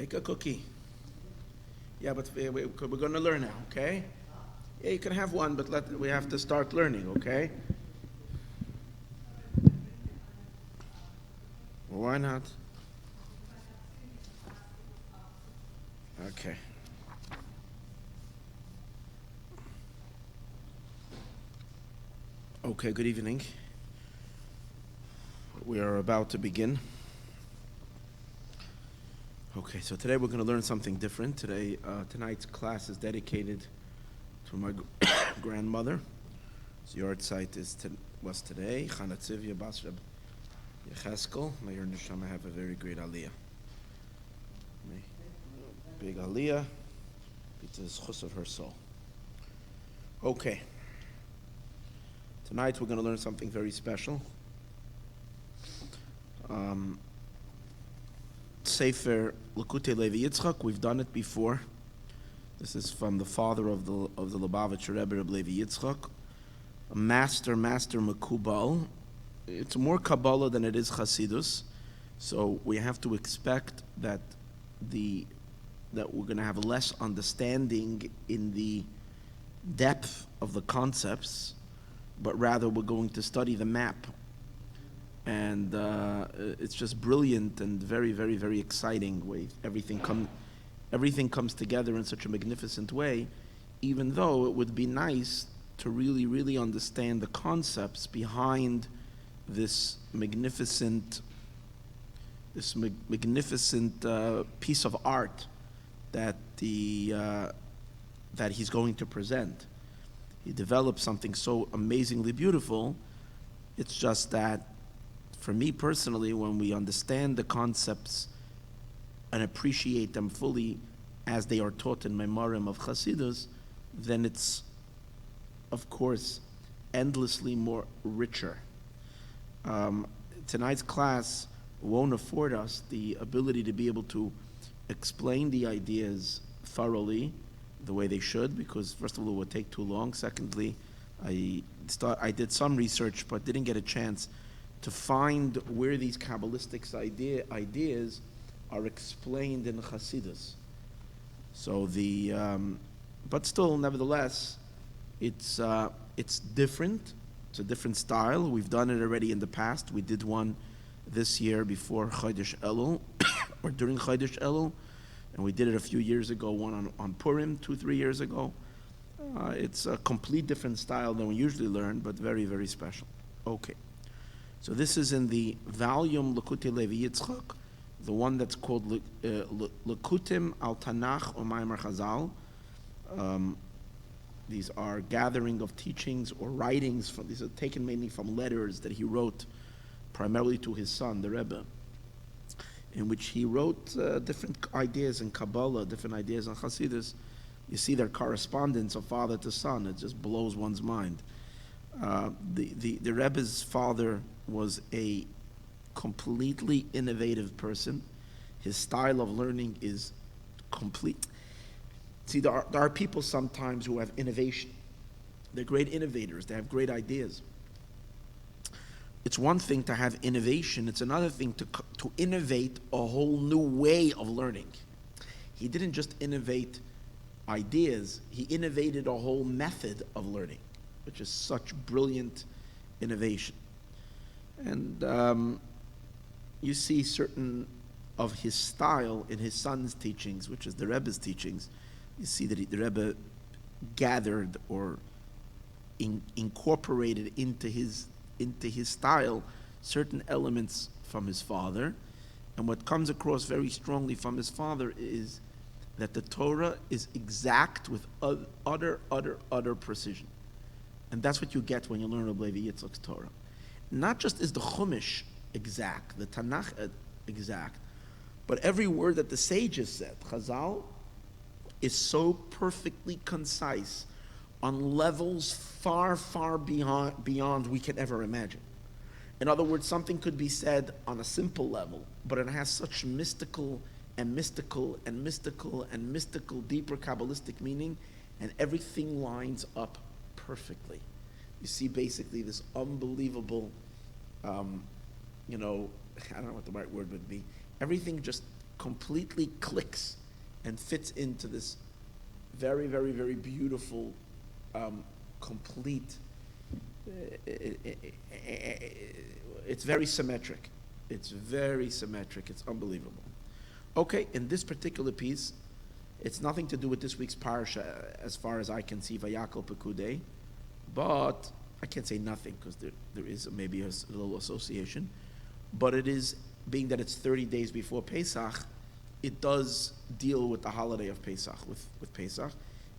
Take a cookie. Yeah, but we're going to learn now, okay? Yeah, you can have one, but we have to start learning, okay? Well, why not? Okay. Okay, good evening. We are about to begin. Okay, so today we're going to learn something different. Tonight's class is dedicated to my grandmother. The yard site was today. Chanatzivya Bas Reb Yecheskel. May her neshama have a very great aliyah. Big aliyah. It's the schus of her soul. Okay. Tonight we're going to learn something very special. Sefer Likutei Levi Yitzchak. We've done it before. This is from the father of the Lubavitcher Rebbe, Rabbi Yitzchak, a master Makubal. It's more Kabbalah than it is Chassidus, so we have to expect that we're going to have less understanding in the depth of the concepts, but rather we're going to study the map. And it's just brilliant and very, very, very exciting way. Everything comes together in such a magnificent way, even though it would be nice to really, really understand the concepts behind this magnificent piece of art that that he's going to present. He developed something so amazingly beautiful. It's just that, for me personally, when we understand the concepts and appreciate them fully as they are taught in Memorim of Chassidus, then it's, of course, endlessly more richer. Tonight's class won't afford us the ability to be able to explain the ideas thoroughly the way they should, because first of all, it would take too long. Secondly, I did some research but didn't get a chance to find where these Kabbalistic ideas are explained in Chassidus. So but still, nevertheless, it's different. It's a different style. We've done it already in the past. We did one this year before Chodesh Elul, or during Chodesh Elul, and we did it a few years ago, one on Purim, 2-3 years ago. It's a complete different style than we usually learn, but very, very special. Okay. So this is in the volume Likutei Levi Yitzchak, the one that's called Likutim al Tanakh or Ma'amer Chazal. These are gathering of teachings or writings. These are taken mainly from letters that he wrote primarily to his son, the Rebbe, in which he wrote different ideas in Kabbalah, different ideas on Chassidus. You see their correspondence of father to son. It just blows one's mind. The Rebbe's father was a completely innovative person. His style of learning is complete. See, there are people sometimes who have innovation. They're great innovators. They have great ideas. It's one thing to have innovation. It's another thing to innovate a whole new way of learning. He didn't just innovate ideas. He innovated a whole method of learning, which is such brilliant innovation. And you see certain of his style in his son's teachings, which is the Rebbe's teachings. You see that the Rebbe gathered or incorporated into his style certain elements from his father. And what comes across very strongly from his father is that the Torah is exact with utter precision. And that's what you get when you learn Rabbi Levi Yitzchak's Torah. Not just is the Chumash exact, the Tanakh exact, but every word that the sages said, Chazal, is so perfectly concise on levels far, far beyond we can ever imagine. In other words, something could be said on a simple level, but it has such mystical, deeper Kabbalistic meaning, and everything lines up perfectly. You see basically this unbelievable, I don't know what the right word would be. Everything just completely clicks and fits into this very, very, very beautiful, complete. It's very symmetric. It's very symmetric. It's unbelievable. Okay, in this particular piece, it's nothing to do with this week's parsha, as far as I can see, Vayakol Pekudei, but I can't say nothing because there is maybe a little association. But it is, being that it's 30 days before Pesach, it does deal with the holiday of Pesach, with Pesach.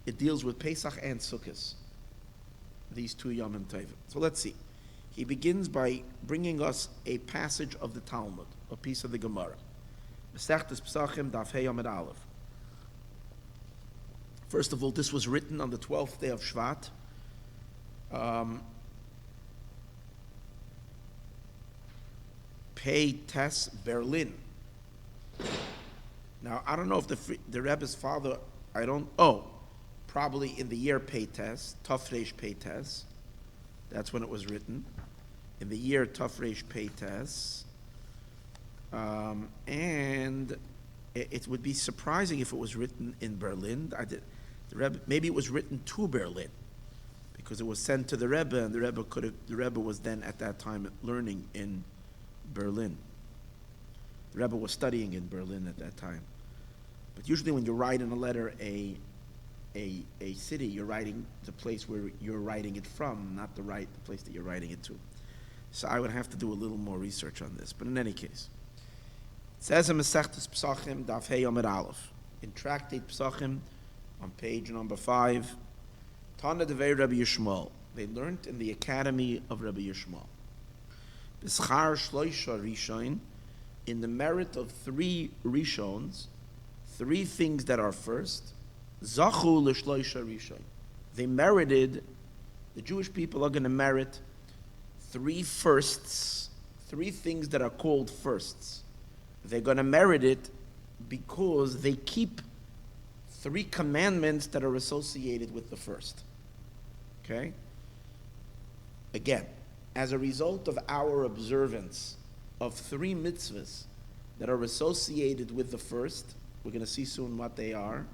It deals with Pesach and Sukkot, these two Yomim Tovim. So let's see. He begins by bringing us a passage of the Talmud, a piece of the Gemara. Masechtas Pesachim Daf Hey Amud Aleph. First of all, this was written on the 12th day of Shvat. Pei Tes Berlin. Now, I don't know if the Rebbe's father, probably in the year Pei Tes, Tafresh Pei Tes. That's when it was written. In the year Tafresh Pei Tes. And it would be surprising if it was written in Berlin. The Rebbe, maybe it was written to Berlin, because it was sent to the Rebbe, and the Rebbe was then at that time learning in Berlin. The Rebbe was studying in Berlin at that time. But usually when you write in a letter a city, you're writing the place where you're writing it from, not the place that you're writing it to. So I would have to do a little more research on this. But in any case, it says in Masechtas Pesachim Daf Hey Amud Aleph, in Tractate Pesachim, on page number 5, Tana Devei Rabbi Yishmael. They learned in the academy of Rabbi Yishmael. B'schar Shloisha Rishon, in the merit of 3 Rishons, 3 things that are first, Zachu L'Shloisha Rishon. They merited, the Jewish people are going to merit 3 firsts, 3 things that are called firsts. They're going to merit it because they keep 3 commandments that are associated with the first. Okay? Again, as a result of our observance of 3 mitzvahs that are associated with the first, we're going to see soon what they are,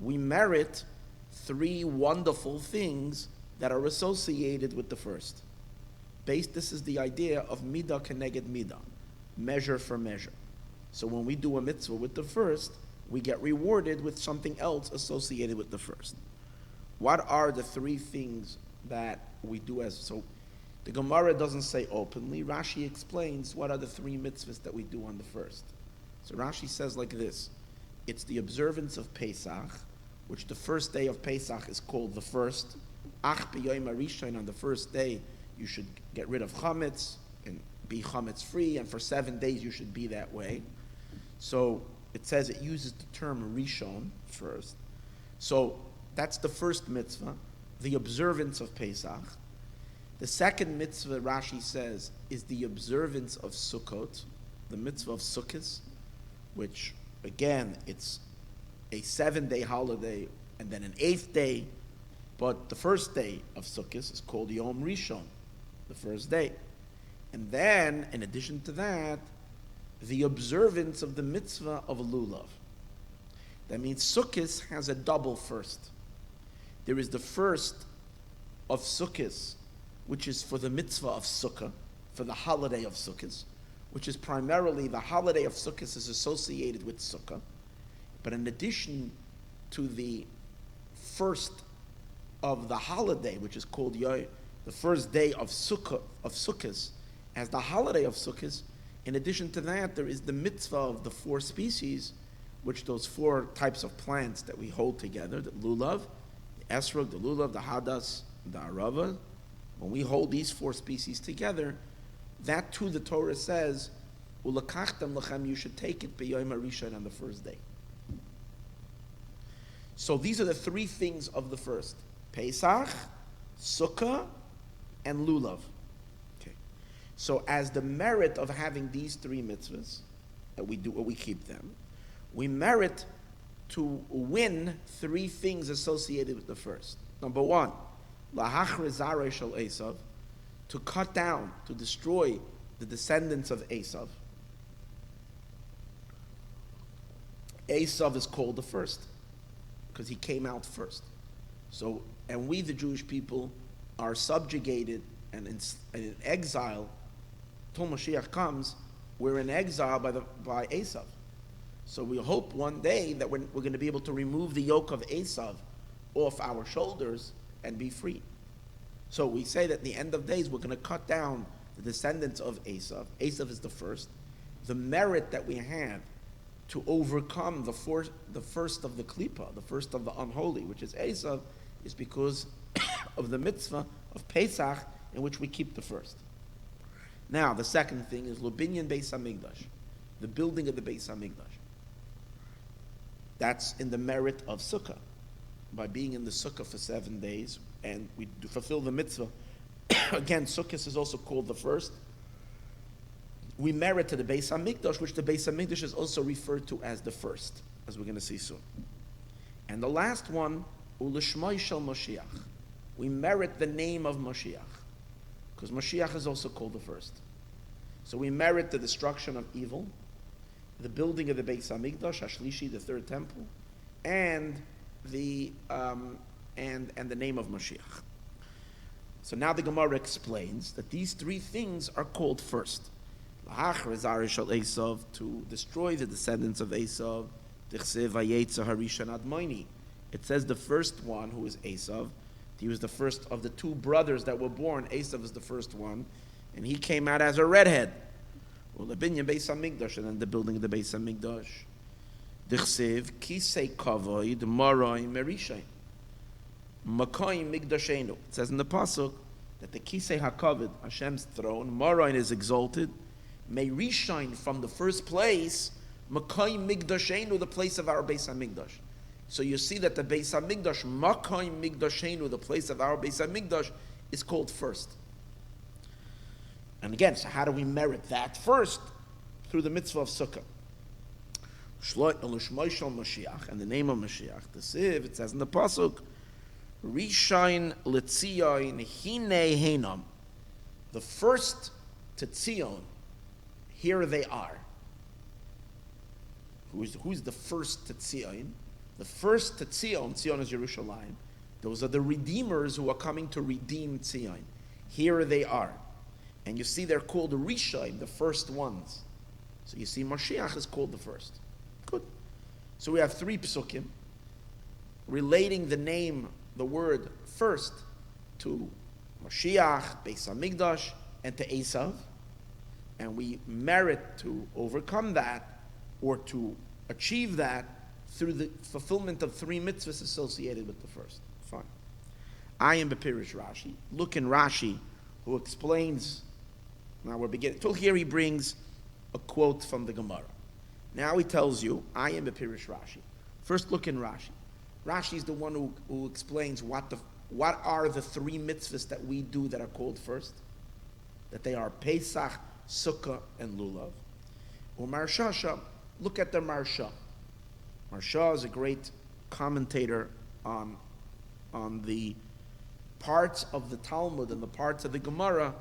we merit 3 wonderful things that are associated with the first. This is the idea of midah keneged midah, measure for measure. So when we do a mitzvah with the first, we get rewarded with something else associated with the first. What are the 3 things that we do so the Gemara doesn't say openly. Rashi explains what are the 3 mitzvahs that we do on the first. So Rashi says like this: it's the observance of Pesach, which the first day of Pesach is called the first. Ach b'yoyim harishon, on the first day you should get rid of chametz and be chametz free, and for 7 days you should be that way. So it says it uses the term rishon first. So that's the first mitzvah, the observance of Pesach. The second mitzvah, Rashi says, is the observance of Sukkot, the mitzvah of Sukkot, which, again, it's a 7-day holiday and then an 8th day, but the first day of Sukkot is called Yom Rishon, the first day. And then, in addition to that, the observance of the mitzvah of Lulav. That means Sukkot has a double first. There is the first of Sukkot, which is for the mitzvah of Sukkah, for the holiday of Sukkot, which is primarily the holiday of Sukkot is associated with Sukkah. But in addition to the first of the holiday, which is called the first day of Sukkot, as the holiday of Sukkot, in addition to that, there is the mitzvah of the 4 species, which those 4 types of plants that we hold together, the lulav, the esrog, the lulav, the hadas, the arava. When we hold these 4 species together, that too the Torah says, "Ulakachtam lechem," you should take it b'yom harishon, on the first day. So these are the 3 things of the first: Pesach, Sukkah, and Lulav. Okay. So as the merit of having these 3 mitzvahs that we do, or we keep them, we merit to win 3 things associated with the first. Number 1, lahachre zarei shel Esav, to cut down, to destroy the descendants of Esav. Esav is called the first because he came out first. So, and we, the Jewish people, are subjugated and in exile till Moshiach comes. We're in exile by Esav. So we hope one day that we're going to be able to remove the yoke of Esav off our shoulders and be free. So we say that at the end of days we're going to cut down the descendants of Esav. Esav is the first. The merit that we have to overcome the first of the klipa, the first of the unholy, which is Esav, is because of the mitzvah of Pesach, in which we keep the first. Now, the second thing is Lubinyan Beis HaMikdash, the building of the Beis HaMikdash. That's in the merit of Sukkah, by being in the Sukkah for 7 days, and we fulfill the mitzvah. Again, Sukkah is also called the first. We merit to the Beis HaMikdash, which the Beis HaMikdash is also referred to as the first, as we're going to see soon. And the last one, Ulishmoi Shel Moshiach. We merit the name of Moshiach, because Moshiach is also called the first. So we merit the destruction of evil, the building of the Beis HaMikdash, Hashlishi, the third temple, and the name of Moshiach. So now the Gemara explains that these three things are called first. To destroy the descendants of Esav. It says the first one, who is Esav, he was the first of the two brothers that were born. Esav is the first one, and he came out as a redhead. And then the building of the Beis HaMikdash. Dichsev kisei kavod maroim merishayim makayim mikdashenu. It says in the pasuk that the kisei hakavod, Hashem's throne, maroim is exalted, merishayim from the first place, makayim mikdashenu, the place of our Beis HaMikdash. So you see that the Beis HaMikdash, makayim mikdashenu, the place of our Beis HaMikdash, is called first. And again, so how do we merit that? First, through the mitzvah of Sukkah. Mashiach, and the name of Mashiach. The Siv, it says in the pasuk, Rishain Letzion Hine Henam. The first to Tzion, here they are. Who's the first to Tzion? The first to Tzion is Yerushalayim. Those are the redeemers who are coming to redeem Tzion. Here they are. And you see they're called the Rishain, the first ones. So you see Moshiach is called the first. Good. So we have three psukim relating the name, the word first, to Moshiach, Beis HaMikdash, and to Esav. And we merit to overcome that, or to achieve that, through the fulfillment of three mitzvahs associated with the first. Fine. I am Bepirish Rashi. Look in Rashi, who explains. Now we're beginning. Till here he brings a quote from the Gemara. Now he tells you, I am Bepirish Rashi. First look in Rashi. Rashi is the one who explains what are the three mitzvahs that we do that are called first. That they are Pesach, Sukkah, and Lulav. Marsha, look at the Marsha. Marsha is a great commentator on the parts of the Talmud and the parts of the Gemara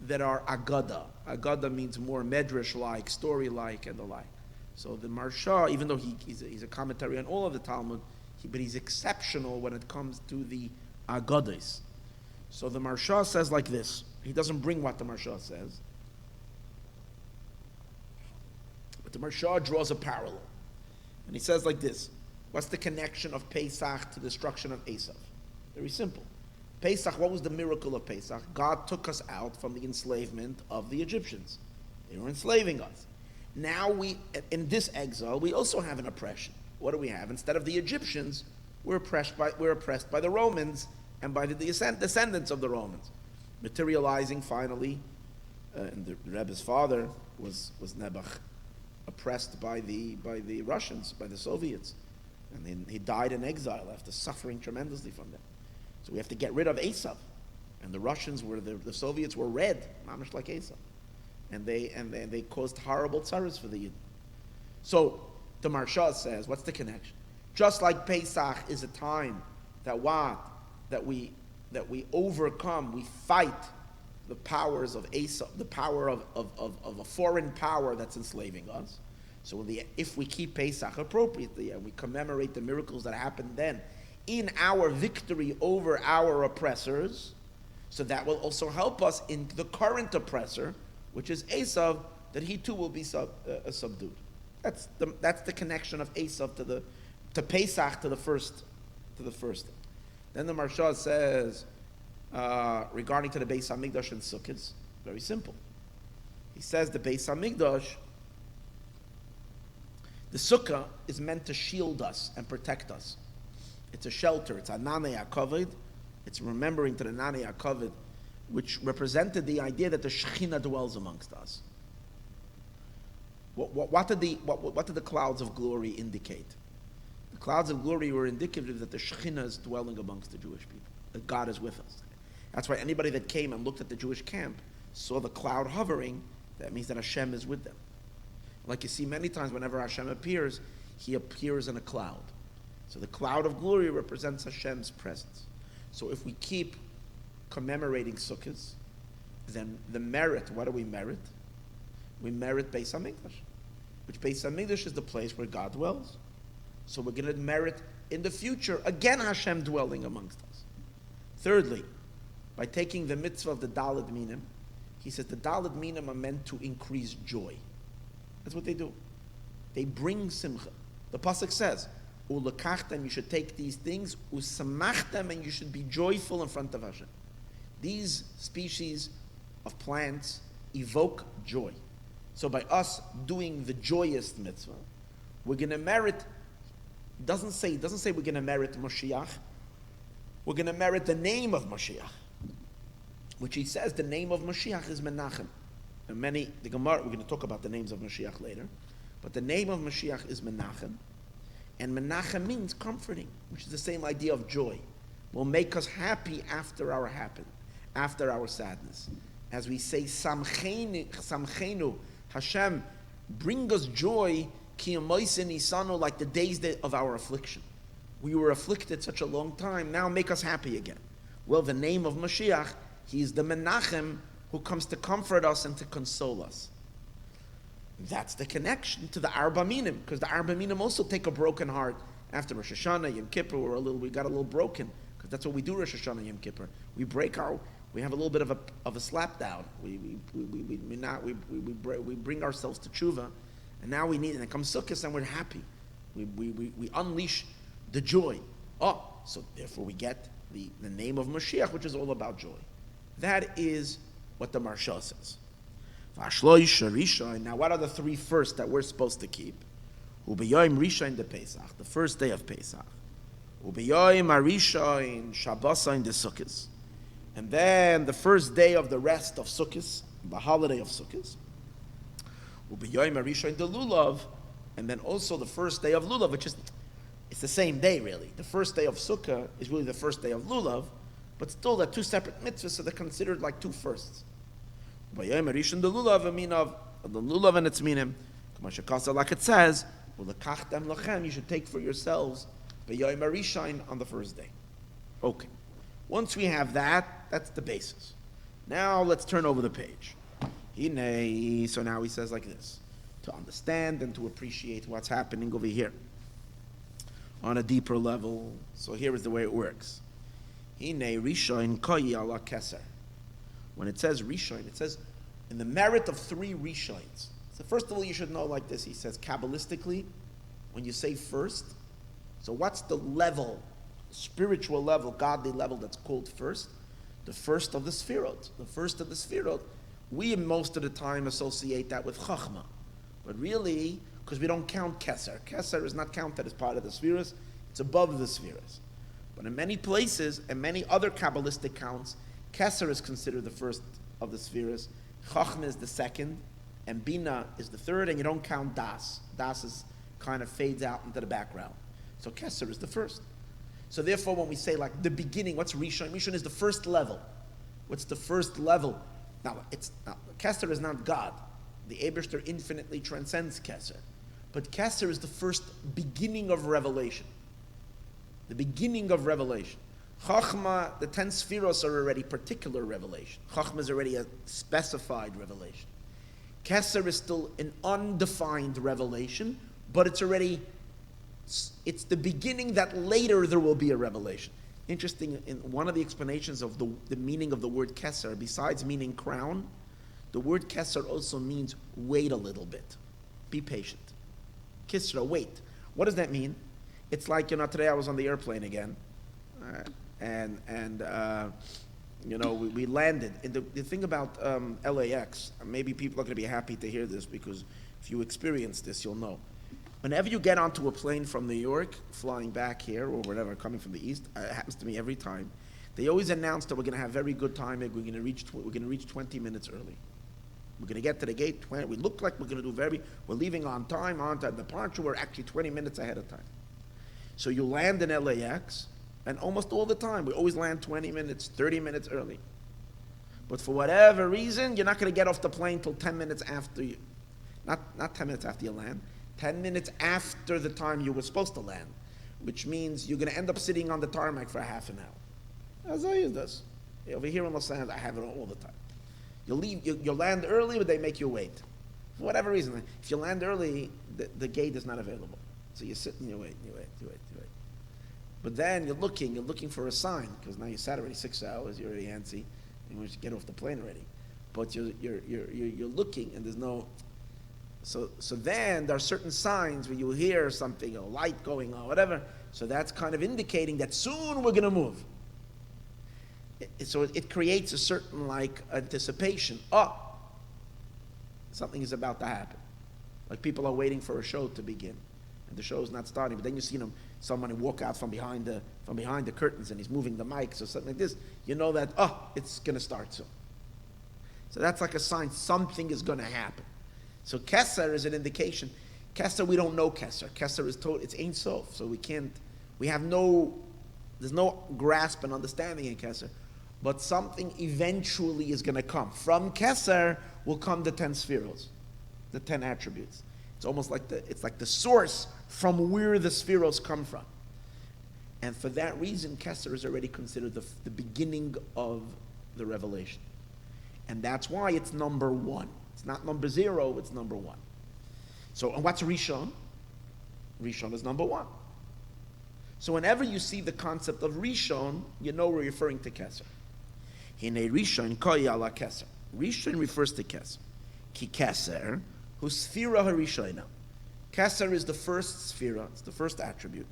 that are Agada. Agada means more medrash-like, story-like, and the like. So the Marsha, even though he's a commentary on all of the Talmud, but he's exceptional when it comes to the Agadas. So the Marsha says like this. He doesn't bring what the Marsha says. But the Marsha draws a parallel. And he says like this. What's the connection of Pesach to the destruction of Esav? Very simple. Pesach, what was the miracle of Pesach? God took us out from the enslavement of the Egyptians. They were enslaving us. Now in this exile, we also have an oppression. What do we have? Instead of the Egyptians, we're oppressed by the Romans and by the descendants of the Romans. Materializing finally, and the Rebbe's father was Nebuch, oppressed by the Russians, by the Soviets. And then he died in exile after suffering tremendously from them. So we have to get rid of Esav. And the Russians the Soviets were red, mamish like Esav. And they caused horrible tsaras for the Yid. So the Marsha says, what's the connection? Just like Pesach is a time that we overcome, we fight the powers of Esav, the power of a foreign power that's enslaving us. So if we keep Pesach appropriately and we commemorate the miracles that happened then in our victory over our oppressors, so that will also help us in the current oppressor, which is Esav, that he too will be subdued. That's the connection of Esav to Pesach to the first. Then the Maharsha says regarding to the Beis Hamikdash and Sukkot, very simple. He says the Beis Hamikdash, the Sukkah is meant to shield us and protect us. It's a shelter. It's a Nanei HaKavod. It's remembering to the Nanei HaKavod, which represented the idea that the Shekhinah dwells amongst us. What did the clouds of glory indicate? The clouds of glory were indicative that the Shekhinah is dwelling amongst the Jewish people, that God is with us. That's why anybody that came and looked at the Jewish camp saw the cloud hovering. That means that Hashem is with them. Like you see many times whenever Hashem appears, he appears in a cloud. So the cloud of glory represents Hashem's presence. So if we keep commemorating Sukkot, then the merit, what do we merit? We merit Beis Hamikdash, which Beis Hamikdash is the place where God dwells. So we're going to merit in the future, again Hashem dwelling amongst us. Thirdly, by taking the mitzvah of the Daled Minim, he says the Daled Minim are meant to increase joy. That's what they do. They bring simcha. The pasuk says, "Ulekachtem," you should take these things, "Usamachtem," and you should be joyful in front of Hashem. These species of plants evoke joy. So by us doing the joyous mitzvah, we're going to merit. It doesn't say we're going to merit Moshiach. We're going to merit the name of Moshiach, which he says the name of Moshiach is Menachem. And the Gemara, we're going to talk about the names of Moshiach later, but the name of Moshiach is Menachem, and Menachem means comforting, which is the same idea of joy. Will make us happy after our sadness. As we say, Samchenu, Hashem, bring us joy, ki amoisen isanu, like the days of our affliction. We were afflicted such a long time, now make us happy again. Well, the name of Moshiach, he is the Menachem who comes to comfort us and to console us. That's the connection to the Arba Minim, because the Arba Minim also take a broken heart after Rosh Hashanah, Yom Kippur. We got a little broken, because that's what we do Rosh Hashanah, Yom Kippur. We have a little bit of a slap down. We bring ourselves to tshuva, and now we need. And it comes Sukkot, and we're happy. We unleash the joy. So therefore we get the name of Moshiach, which is all about joy. That is what the Maharsha says. Now, what are the three first that we're supposed to keep? The first day of Pesach. Shabbosa the Sukkot. And then the first day of the rest of Sukkot, the holiday of Sukkot. The Lulav, and then also the first day of Lulav, which is, it's the same day really. The first day of Sukkah is really the first day of Lulav, but still they're two separate mitzvahs, so they're considered like two firsts. The Lulav and its minim, like it says, you should take for yourselves on the first day. Okay. Once we have that, that's the basis. Now let's turn over the page. So now he says like this, to understand and to appreciate what's happening over here on a deeper level. So here is the way it works. When it says Rishon, it says in the merit of three Rishons. So first of all, you should know like this. He says Kabbalistically, when you say first, so what's the level, spiritual level, godly level that's called first? The first of the Sfirot. The first of the Sfirot. We most of the time associate that with Chachma. But really, because we don't count Kesser. Kesser is not counted as part of the Sfiros. It's above the Sfiros. But in many places, and many other Kabbalistic counts, Kesser is considered the first of the Sfiros. Chachma is the second. And Bina is the third. And you don't count Das. Das is kind of fades out into the background. So Kesser is the first. So therefore, when we say like the beginning, what's Rishon? Rishon is the first level. What's the first level? Now, Kesser is not God. The Eibishter infinitely transcends Kesser. But Kesser is the first beginning of revelation. The beginning of revelation. Chachma, the 10 Sfiros are already particular revelation. Chachma is already a specified revelation. Kesser is still an undefined revelation, but it's the beginning that later there will be a revelation. Interesting, in one of the explanations of the meaning of the word Kesser, besides meaning crown, the word Kesser also means wait a little bit. Be patient. Kisra, wait. What does that mean? It's like, today I was on the airplane again, we landed. And the thing about LAX, maybe people are going to be happy to hear this, because if you experience this, you'll know. Whenever you get onto a plane from New York, flying back here, or whatever, coming from the east, it happens to me every time, they always announce that we're going to have very good timing, we're going to reach 20 minutes early. We're going to get to the gate, we look like we're going to do we're leaving on time departure, we're actually 20 minutes ahead of time. So you land in LAX, and almost all the time, we always land 20 minutes, 30 minutes early. But for whatever reason, you're not going to get off the plane till 10 minutes after you, not 10 minutes after you land, 10 minutes after the time you were supposed to land, which means you're going to end up sitting on the tarmac for a half an hour. As I use this. Over here in Los Angeles, I have it all the time. You land early, but they make you wait. For whatever reason, if you land early, the gate is not available. So you sit and you wait. But then you're looking for a sign, because now you sat already 6 hours, you're already antsy, and you should get off the plane already. But you're looking, and there's no. So then there are certain signs where you hear something, a light going on, whatever. So that's kind of indicating that soon we're going to move. So it creates a certain anticipation. Something is about to happen. Like people are waiting for a show to begin, and the show is not starting. But then you see someone walk out from behind the curtains, and he's moving the mics or something like this. You know that it's going to start soon. So that's like a sign something is going to happen. So Kesser is an indication. Kesser, we don't know Kesser. Kesser is it's Ein Sof, so there's no grasp and understanding in Kesser. But something eventually is going to come. From Kesser will come the 10 spheros, the 10 attributes. It's almost like the source from where the spheros come from. And for that reason, Kesser is already considered the beginning of the revelation. And that's why it's number 1. It's not number 0, it's number 1. So, and what's Rishon? Rishon is number 1. So whenever you see the concept of Rishon, you know we're referring to Kesser. Hine Rishon koyala Kesser. Rishon refers to Kesser. Ki Kesser, hu sphira harishona. Kesser is the first sphira, it's the first attribute.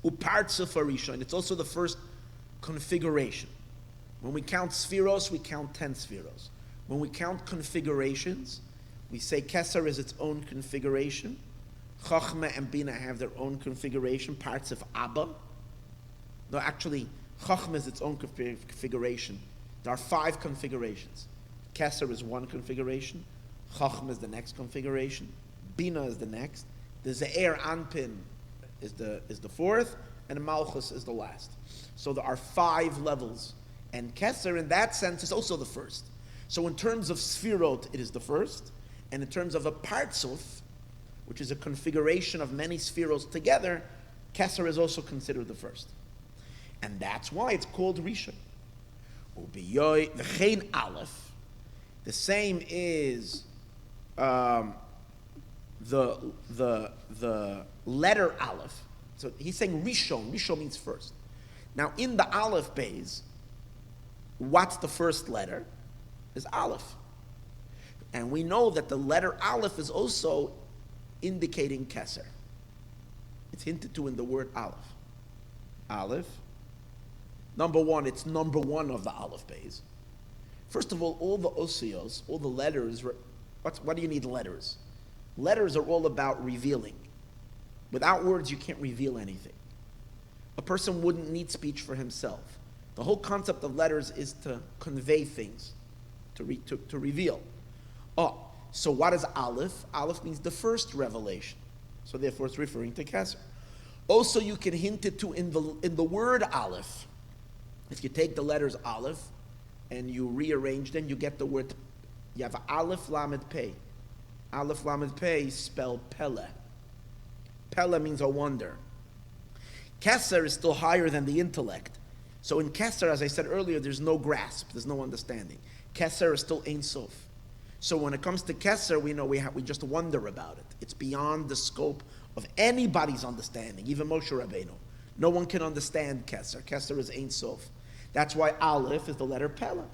Upartzuf harishon, it's also the first configuration. When we count spheros, we count 10 spheros. When we count configurations, we say Kesser is its own configuration. Chochmah and Bina have their own configuration, parts of Abba. No, actually, Chochmah is its own configuration. There are 5 configurations. Kesser is one configuration. Chochmah is the next configuration. Bina is the next. The Ze'er Anpin is the 4th, and Malchus is the last. So there are 5 levels. And Kesser, in that sense, is also the first. So in terms of Sfirot, it is the first. And in terms of a Partzuf, which is a configuration of many spheros together, Kesser is also considered the first. And that's why it's called Rishon. Ubiyoy v'chein Aleph. The same is the letter Aleph. So he's saying Rishon. Rishon means first. Now in the Aleph base, what's the first letter? Is Aleph. And we know that the letter Aleph is also indicating Kesser. It's hinted to in the word Aleph. Aleph. Number 1, it's number 1 of the Aleph base. First of all the osios, all the letters, what do you need letters? Letters are all about revealing. Without words, you can't reveal anything. A person wouldn't need speech for himself. The whole concept of letters is to convey things, to reveal. So what is Aleph? Aleph means the first revelation. So therefore it's referring to Kesser. Also you can hint it to in the word Aleph. If you take the letters Aleph and you rearrange them, you get the word, you have Aleph Lamed Pei. Aleph Lamed Pei spelled Pele. Pele means a wonder. Kesser is still higher than the intellect. So in Kesser, as I said earlier, there's no grasp, there's no understanding. Kesser is still Ein Sof. So when it comes to Kesser, we know we just wonder about it. It's beyond the scope of anybody's understanding, even Moshe Rabbeinu. No one can understand Kesser. Kesser is Ein Sof. That's why Aleph is the letter Pella.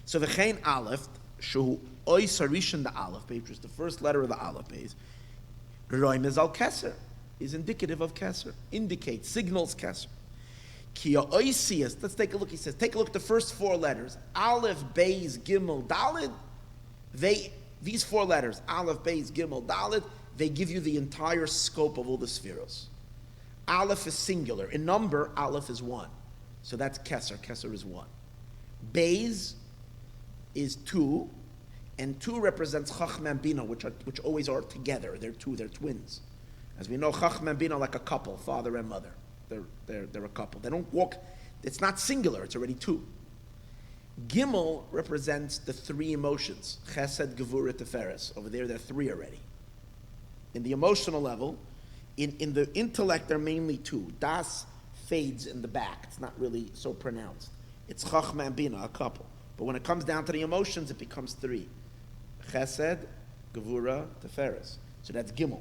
So v'chein Aleph, shehu ois harishon the Aleph, which is the first letter of the Aleph base, roimez al Kesser, is indicative of Kesser, indicates, signals Kesser. Ki oisias, let's take a look, he says, take a look at the first four letters, Aleph, Beis, Gimel, Dalid. These four letters, Aleph, Beis, Gimel, Dalid, they give you the entire scope of all the spheros. Aleph is singular. In number, Aleph is 1. So that's Kesser. Kesser is 1. Beis is 2, and 2 represents Chachma and Bina, which always are together. They're twins. As we know, Chachma and Bina are like a couple, father and mother. They're a couple. They don't walk. It's not singular. It's already 2. Gimel represents the 3 emotions. Chesed, Gevurah, Tiferes. Over there, 3 already. In the emotional level, in the intellect, they're mainly 2. Das fades in the back. It's not really so pronounced. It's Chachma and Bina, a couple. But when it comes down to the emotions, it becomes 3. Chesed, Gevurah, Tiferes. So that's Gimel.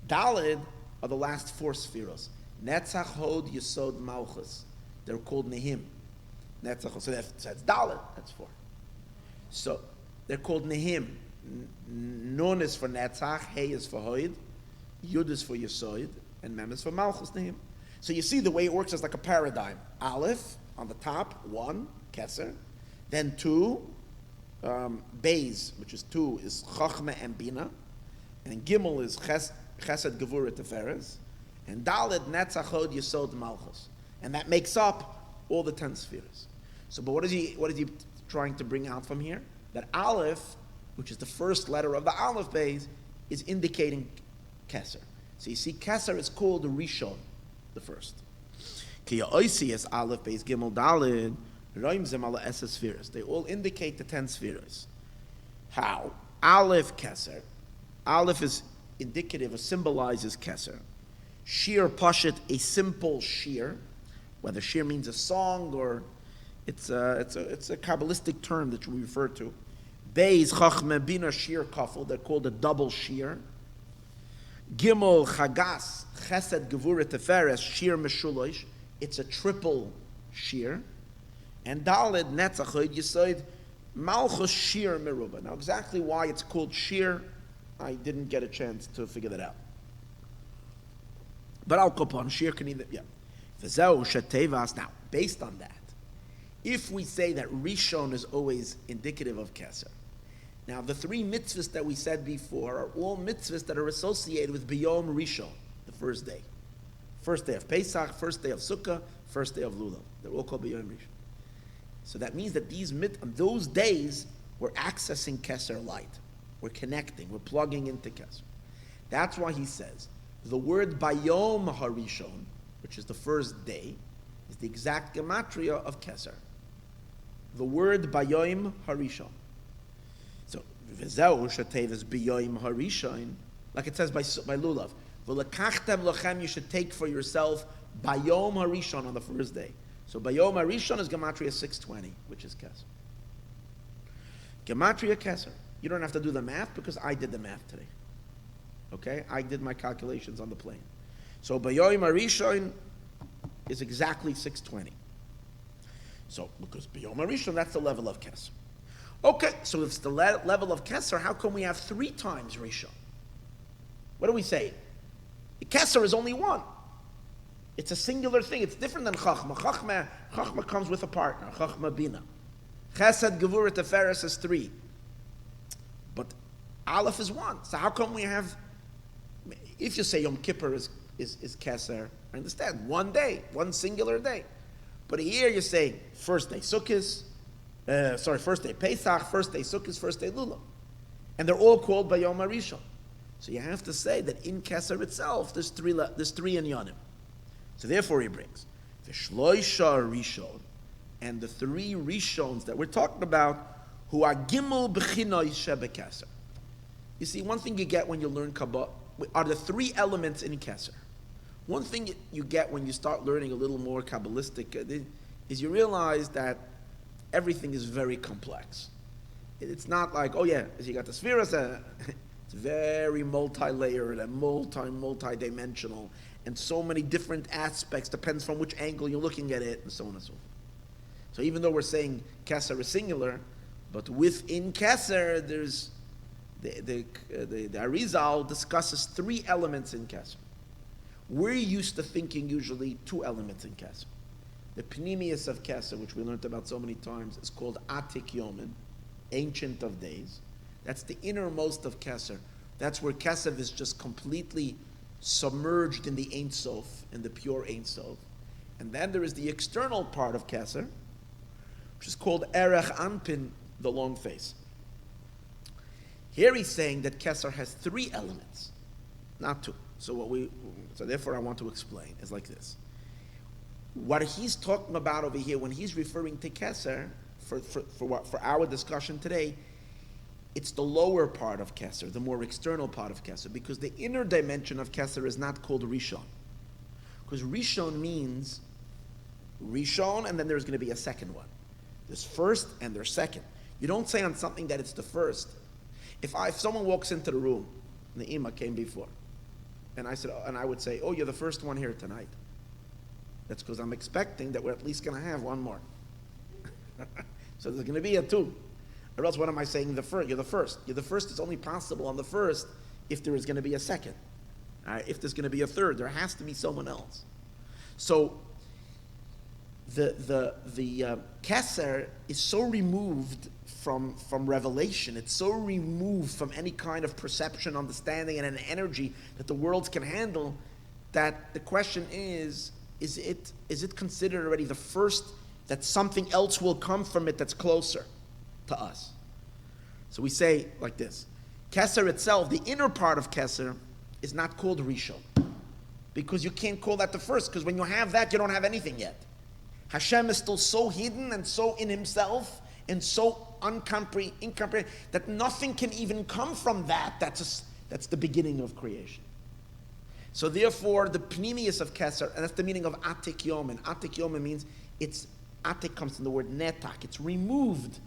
Dalid are the last 4 spheros. Netzach, Hod, Yesod, Malchus. They're called Nehim. Netzach, so that's Dalid. That's 4. So they're called Nehim. Nun is for Netzach, Hey is for Hod, Yud is for Yesod, and Mem is for Malchus Nehim. So you see the way it works is like a paradigm. Aleph on the top, 1, Kesser. Then 2, Beis, which is 2, is Chachma and Bina. And Gimel is Chesed, Gevurah, Tiferes. And Daled, Netzach, Hod, Yesod, Malchus. And that makes up all the 10 spheres. So, but what is he trying to bring out from here? That Aleph, which is the first letter of the Aleph base, is indicating Kesser. So you see, Kesser is called the Rishon, the first. Ki ha'oisi is Aleph base Gimel Daled, Roimzem ala Esa spheres. They all indicate the 10 spheres. How? Aleph Kesser. Aleph is indicative or symbolizes Kesser. Shiur Pashit, a simple Shiur, whether Shiur means a song or it's a Kabbalistic term that we refer to. Beis, Chachma, Bina, Shiur, Kafel, they're called a double Shiur. Gimel, Chagas, Chesed, Gevurah, Tiferes, Shiur, Meshulosh, it's a triple Shiur. And Daled, Netzach, Hod, Yesod, Malchus, Shiur, Meruba. Now exactly why it's called Shiur, I didn't get a chance to figure that out. But Al Kopon, Shiur can either, yeah. Now, based on that, if we say that Rishon is always indicative of Kesser, now the 3 mitzvahs that we said before are all mitzvahs that are associated with Biyom Rishon, the first day. First day of Pesach, first day of Sukkah, first day of Lulav. They're all called Biyom Rishon. So that means that those days, we're accessing Kesser light. We're connecting, we're plugging into Kesser. That's why he says, the word Bayom Harishon, which is the first day, is the exact gematria of Kesser. The word Bayom Harishon. So, V'zeu Shatev is Bayom Harishon, like it says by Lulav. V'lekachtem lochem, you should take for yourself Bayom Harishon on the first day. So Bayom Harishon is gematria 620, which is Kesser. Gematria Kesser. You don't have to do the math because I did the math today. Okay? I did my calculations on the plane. So Bayom Harishon is exactly 620. So, because Bayom Harishon, that's the level of Kesser. Okay, so if it's the level of Kesser, how come we have 3 times Rishon? What do we say? Kesser is only 1. It's a singular thing. It's different than Chachma. Chachma comes with a partner. Chachma Bina. Chesed, Gevurah, Tiferes is 3. But Aleph is 1. So how come we have, if you say Yom Kippur is Kesser, I understand, 1 day, 1 singular day. But here you say, first day Sukkot, first day Pesach, first day Sukkot, first day Lulav. And they're all called by Yom HaRishon. So you have to say that in Kesser itself, there's 3 in Yonim. So therefore he brings the Shloisha Rishon and the 3 Rishons that we're talking about, who are Gimel B'chinoi Shebe Kesser. You see, one thing you get when you learn Kabbalah are the 3 elements in Kesser. One thing you get when you start learning a little more Kabbalistic is you realize that everything is very complex. It's not like, oh yeah, you got the spheres, it's very multi-layered and multi-dimensional, and so many different aspects, depends from which angle you're looking at it, and so on and so forth. So even though we're saying Kesser is singular, but within Kesser, there's the Arizal discusses 3 elements in Kesser. We're used to thinking usually 2 elements in Kesser. The Pnimius of Kesser, which we learned about so many times, is called Atik Yomin, Ancient of Days. That's the innermost of Kesser. That's where Kesser is just completely submerged in the Ein Sof, in the pure Ein Sof. And then there is the external part of Kesser, which is called Erech Anpin, the long face. Here he's saying that Kesser has 3 elements, not 2. So therefore I want to explain is like this. What he's talking about over here when he's referring to Kesser, for our discussion today, it's the lower part of Kesser, the more external part of Kesser, because the inner dimension of Kesser is not called Rishon. Because Rishon means Rishon, and then there's going to be a second one. There's first and there's second. You don't say on something that it's the first. If someone walks into the room, and the Imam came before, and I would say, oh, you're the first one here tonight. That's because I'm expecting that we're at least going to have one more. So there's going to be a 2. Or else what am I saying? You're the first. You're the first is only possible on the first if there is going to be a second. All right? If there's going to be a third, there has to be someone else. So the Kesser is so removed from revelation. It's so removed from any kind of perception, understanding, and an energy that the worlds can handle, that the question is it considered already the first, that something else will come from it that's closer to us? So we say like this: Kesser itself, the inner part of Kesser, is not called Rishon, because you can't call that the first, because when you have that, you don't have anything yet. Hashem is still so hidden and so in himself and so incomprehensible that nothing can even come from that. That's the beginning of creation. So therefore, the Pnimius of Kesser, and that's the meaning of Atik Yomin. Atik Yomin means Atik comes from the word netak. It's removed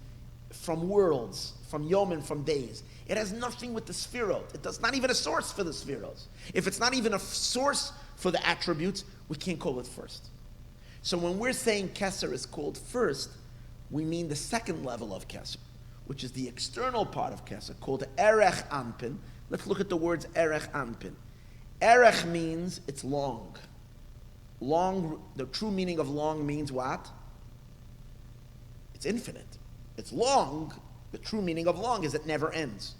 from worlds, from Yomin, from days. It has nothing with the Sphirot. It's not even a source for the Sphirot. If it's not even a source for the attributes, we can't call it first. So when we're saying Kesser is called first, we mean the second level of Kesser, which is the external part of Kesser, called Erech Anpin. Let's look at the words Erech Anpin. Erech means it's long. Long, the true meaning of long means what? It's infinite. It's long. The true meaning of long is it never ends.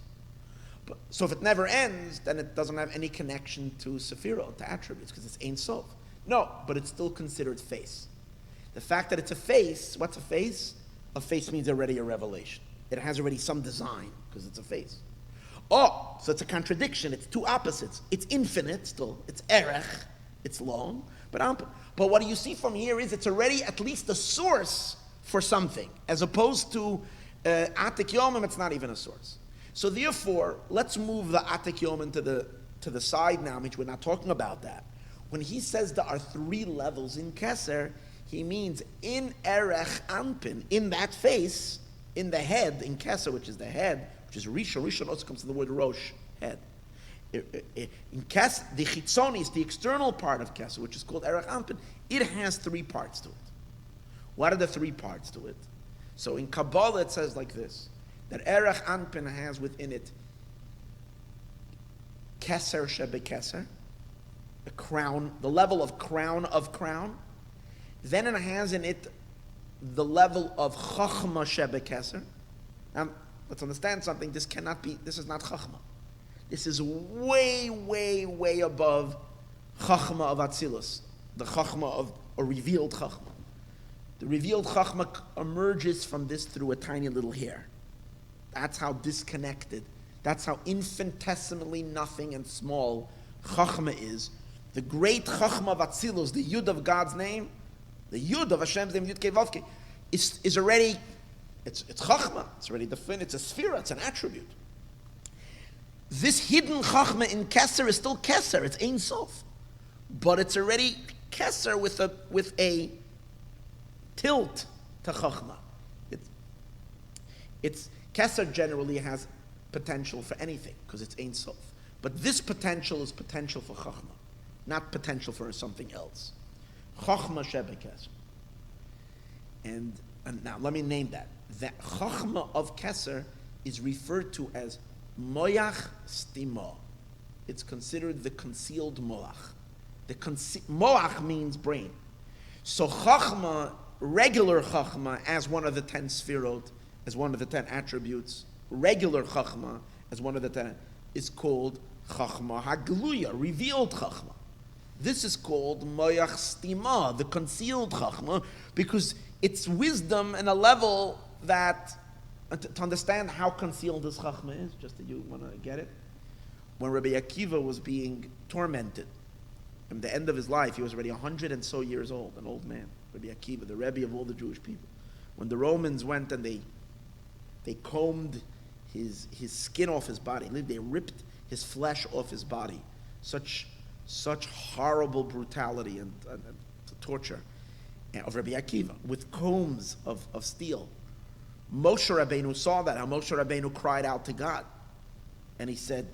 So if it never ends, then it doesn't have any connection to Sephirot, to attributes, because it's Ein Sof. No, but it's still considered face. The fact that it's a face, what's a face? A face means already a revelation. It has already some design, because it's a face. Oh, so it's a contradiction. It's 2 opposites. It's infinite still. It's erech. It's long. But what you see from here is it's already at least a source for something, as opposed to Atik Yomim, it's not even a source. So therefore, let's move the Atik Yomim to the side now, which we're not talking about that. When he says there are 3 levels in Kesser, he means in Erech Anpin, in that face, in the head, in Kesser, which is the head, which is Rishon. Rishon also comes from the word Rosh, head. In Kesser, the Chitzonis, the external part of Kesser, which is called Erech Anpin, it has 3 parts to it. What are the 3 parts to it? So in Kabbalah it says like this, that Erech Anpin has within it Kesser Shebe Kesser, a crown, the level of crown. Then it has in it the level of Chachma Shebe Kesser. Now, let's understand something. This is not Chachma. This is way, way, way above Chachma of Atzilus, the Chachma of a revealed Chachma. The revealed Chachma emerges from this through a tiny little hair. That's how disconnected, that's how infinitesimally nothing and small Chachma is. The great Chachma of Atzilus, the Yud of God's name, the Yud of Hashem's name, Yud Kei Vav Kei, is already, it's Chachma, it's already defined, it's a sphere, it's an attribute. This hidden Chachma in Kesser is still Kesser, it's Ein Sof. But it's already Kesser with a tilt to Chachma. It's Kesser generally has potential for anything because it's Ein Sof. But this potential is potential for Chachma, not potential for something else. Chachma Shebe Kesser. And now let me name that. That Chachma of Kesser is referred to as Moyach Stima. It's considered the concealed Moach. Moach means brain. So Chachma, regular Chachma, as one of the 10 Sfirot, as one of the 10 attributes, regular Chachma, as one of the 10, is called Chachma Hagluya, revealed Chachma. This is called Moyach Stima, the concealed Chachma, because it's wisdom in a level that, to understand how concealed this Chachma is, just that you want to get it, when Rabbi Akiva was being tormented, at the end of his life, he was already 100 and so years old, an old man, Rabbi Akiva, the Rebbe of all the Jewish people. When the Romans went and they combed his skin off his body, they ripped his flesh off his body, such horrible brutality and torture of Rabbi Akiva, with combs of steel. Moshe Rabbeinu saw that, how Moshe Rabbeinu cried out to God. And he said,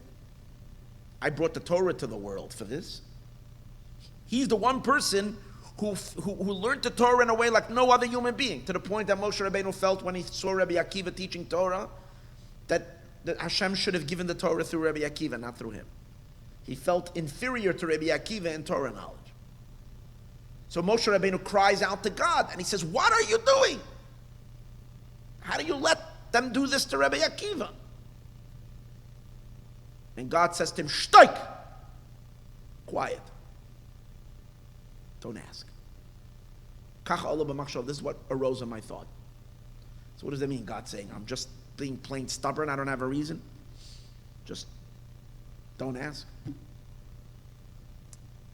I brought the Torah to the world for this. He's the one person who learned the Torah in a way like no other human being, to the point that Moshe Rabbeinu felt when he saw Rabbi Akiva teaching Torah, that Hashem should have given the Torah through Rabbi Akiva, not through him. He felt inferior to Rabbi Akiva in Torah knowledge. So Moshe Rabbeinu cries out to God, and he says, what are you doing? How do you let them do this to Rabbi Akiva? And God says to him, Shtoik! Quiet. Don't ask. This is what arose in my thought. So what does that mean, God saying? I'm just being plain stubborn, I don't have a reason? Just don't ask.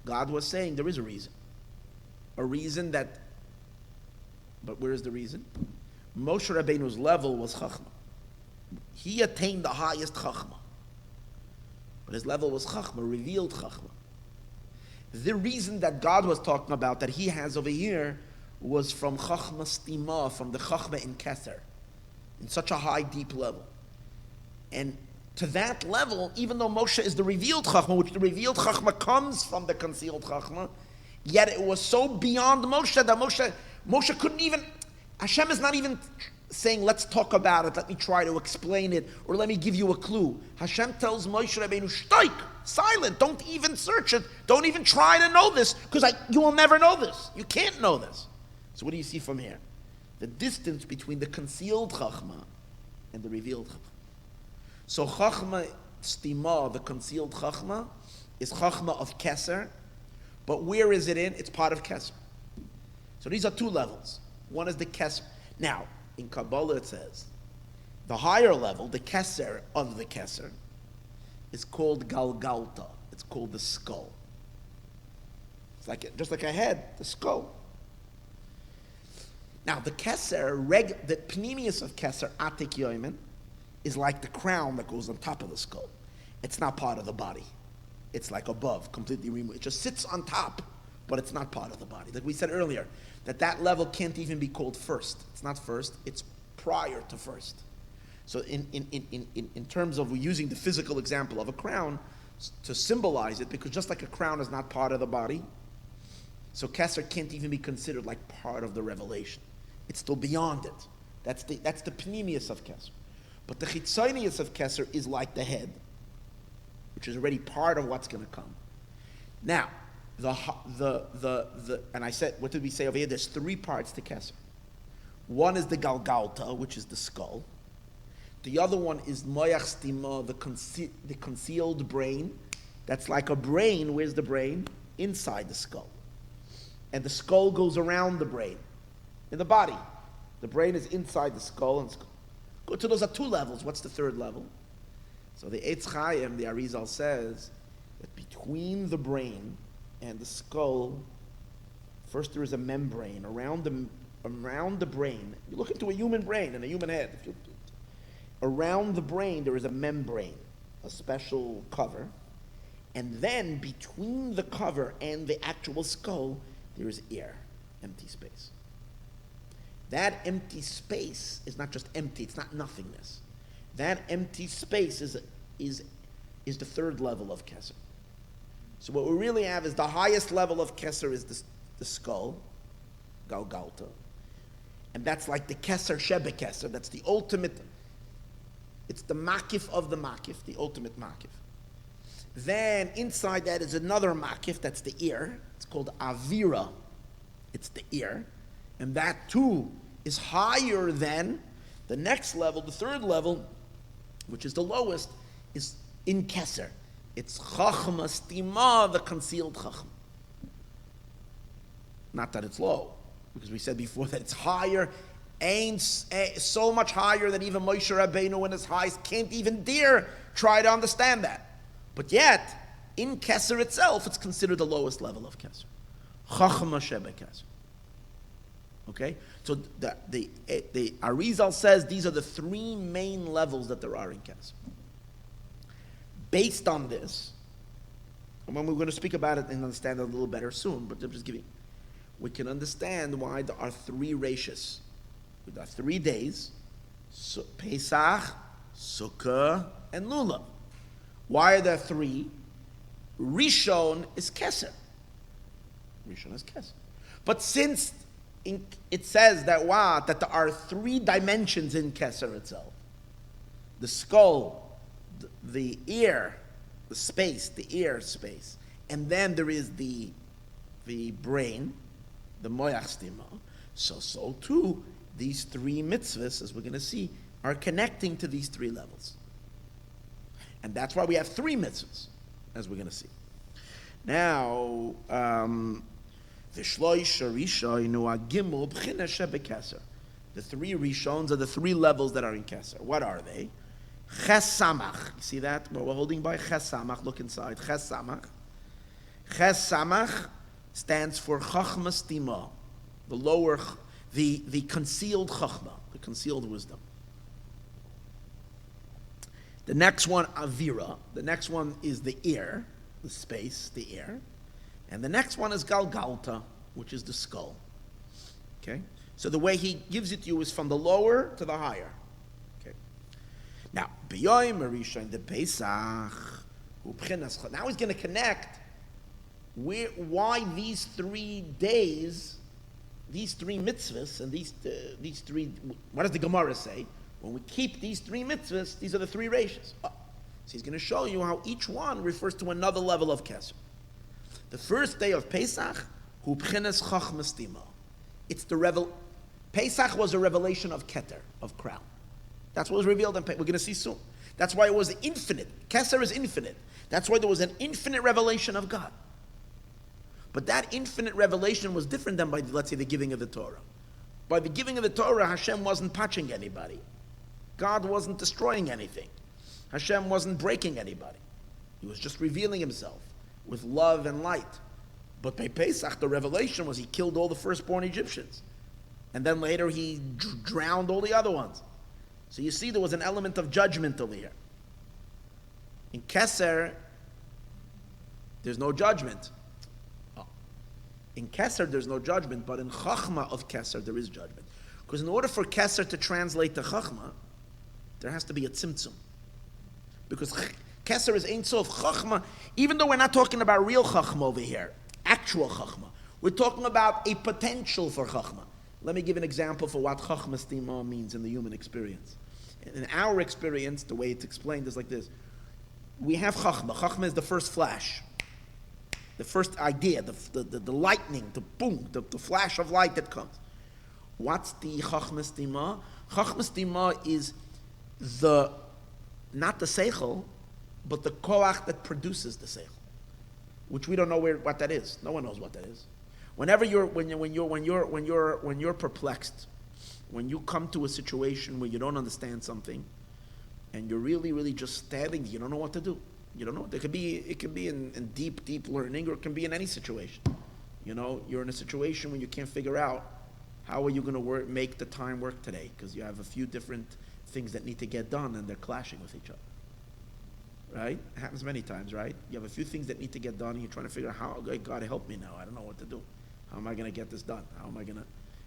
God was saying there is a reason. A reason that, but where is the reason? Moshe Rabbeinu's level was Chachma. He attained the highest Chachma. But his level was Chachma, revealed Chachma. The reason that God was talking about, that he has over here, was from Chachma Stima, from the Chachma in Kesser, in such a high, deep level. And to that level, even though Moshe is the revealed Chachma, which the revealed Chachma comes from the concealed Chachma, yet it was so beyond Moshe that Moshe couldn't even, Hashem is not even saying, let's talk about it, let me try to explain it, or let me give you a clue. Hashem tells Moshe Rabbeinu, Shtoik, silent, don't even search it, don't even try to know this, because you will never know this. You can't know this. So what do you see from here? The distance between the concealed Chachma and the revealed Chachma. So Chachma Stima, the concealed Chachma, is Chachma of Kesser, but where is it in? It's part of Kesser. So these are two levels. One is the Kesser. Now, in Kabbalah it says, the higher level, the Kesser of the Kesser, is called Galgalta. It's called the skull. It's like just like a head, the skull. Now the Kesser, the Pnimius of Kesser, Atik Yoimen, is like the crown that goes on top of the skull. It's not part of the body. It's like above, completely removed. It just sits on top, but it's not part of the body. Like we said earlier, that level can't even be called first. It's not first, it's prior to first. So in terms of using the physical example of a crown to symbolize it, because just like a crown is not part of the body, so Kesser can't even be considered like part of the revelation. It's still beyond it. That's the Pnimius of Kesser. But the Chitzonius of Kesser is like the head, which is already part of what's going to come. Now, and I said, what did we say over here? There's three parts to Kesser. One is the Galgalta, which is the skull. The other one is Moyach Stima, the concealed brain. That's like a brain. Where's the brain? Inside the skull. And the skull goes around the brain, in the body. The brain is inside the skull. So those are two levels. What's the third level? So the Eitz Chaim, the Arizal, says that between the brain and the skull, first there is a membrane around the brain. You look into a human brain and a human head. Around the brain there is a membrane, a special cover, and then between the cover and the actual skull there is air, empty space. That empty space is not just empty, it's not nothingness. That empty space is the third level of Kesser. So what we really have is the highest level of Kesser is the skull, Galgalta. And that's like the Kesser Shebe Kesser. That's the ultimate, it's the Makif of the Makif, the ultimate Makif. Then inside that is another Makif, that's the ear. It's called Avira. It's the ear. And that too is higher than the next level, the third level, which is the lowest, is in Kesser. It's Chachma Stima, the concealed Chachma. Not that it's low, because we said before that it's higher, so much higher that even Moshe Rabbeinu in his highs can't even dare try to understand that. But yet, in Kesser itself, it's considered the lowest level of Kesser. Chachma Shebe Kesser. Okay? So the Arizal says these are the three main levels that there are in Kesser. Based on this, and when we're going to speak about it and understand it a little better soon, but I'm just giving, we can understand why there are three rashis. There are 3 days, Pesach, Sukkah, and Lulav. Why are there three? Rishon is Kesser. Rishon is Kesser. But since it says that that there are 3 dimensions in Kesser itself, the skull, the ear, the space, the ear space, and then there is the brain, the moyach stima. So too, these 3 mitzvahs, as we're going to see, are connecting to these 3 levels. And that's why we have 3 mitzvahs, as we're going to see. Now, the 3 rishons are the 3 levels that are in Kesser. What are they? Ches Samach. You see that? What we're holding by Ches Samach. Look inside. Ches Samach. Ches Samach stands for Chachma Stima, the lower, the concealed Chachma, the concealed wisdom. The next one, Avira. The next one is the ear, the space, the ear. And the next one is Galgalta, which is the skull. Okay? So the way he gives it to you is from the lower to the higher. Okay? Now, B'yoyim Marisha in the Pesach, now he's going to connect why these 3 days, these 3 mitzvahs, and these 3, what does the Gemara say? When we keep these 3 mitzvahs, these are the 3 rashis. So he's going to show you how each one refers to another level of Kesser. The first day of Pesach, hu b'chinas chachma stima. It's Pesach was a revelation of Keter, of crown. That's what was revealed in Pesach. We're going to see soon. That's why it was infinite. Kesser is infinite. That's why there was an infinite revelation of God. But that infinite revelation was different than by, let's say, the giving of the Torah. By the giving of the Torah, Hashem wasn't patching anybody. God wasn't destroying anything. Hashem wasn't breaking anybody. He was just revealing himself with love and light. But by Pesach, the revelation was he killed all the firstborn Egyptians. And then later he drowned all the other ones. So you see there was an element of judgment over here. In Kesser, there's no judgment. In Kesser, there's no judgment, but in Chachma of Kesser, there is judgment. Because in order for Kesser to translate to Chachma, there has to be a tzimtzum. Because Kesser is Ein Sof. Chachma, even though we're not talking about real Chachma over here, actual Chachma, we're talking about a potential for Chachma. Let me give an example for what Chachma Stima means in the human experience. In our experience, the way it's explained is like this. We have Chachma. Chachma is the first flash. The first idea, the lightning, the boom, the flash of light that comes. What's the Chachma Stima? Chachma Stima is not the Seichel, but the Koach that produces the Seichel, which we don't know what that is. No one knows what that is. When you're perplexed, when you come to a situation where you don't understand something, and you're really, really just standing, you don't know what to do. You don't know. It could be in deep learning, or it can be in any situation. You know, you're in a situation when you can't figure out how are you going to make the time work today, because you have a few different things that need to get done, and they're clashing with each other. Right? It happens many times, right? You have a few things that need to get done, and you're trying to figure out how, God, help me now. I don't know what to do. How am I going to get this done? How am I going to...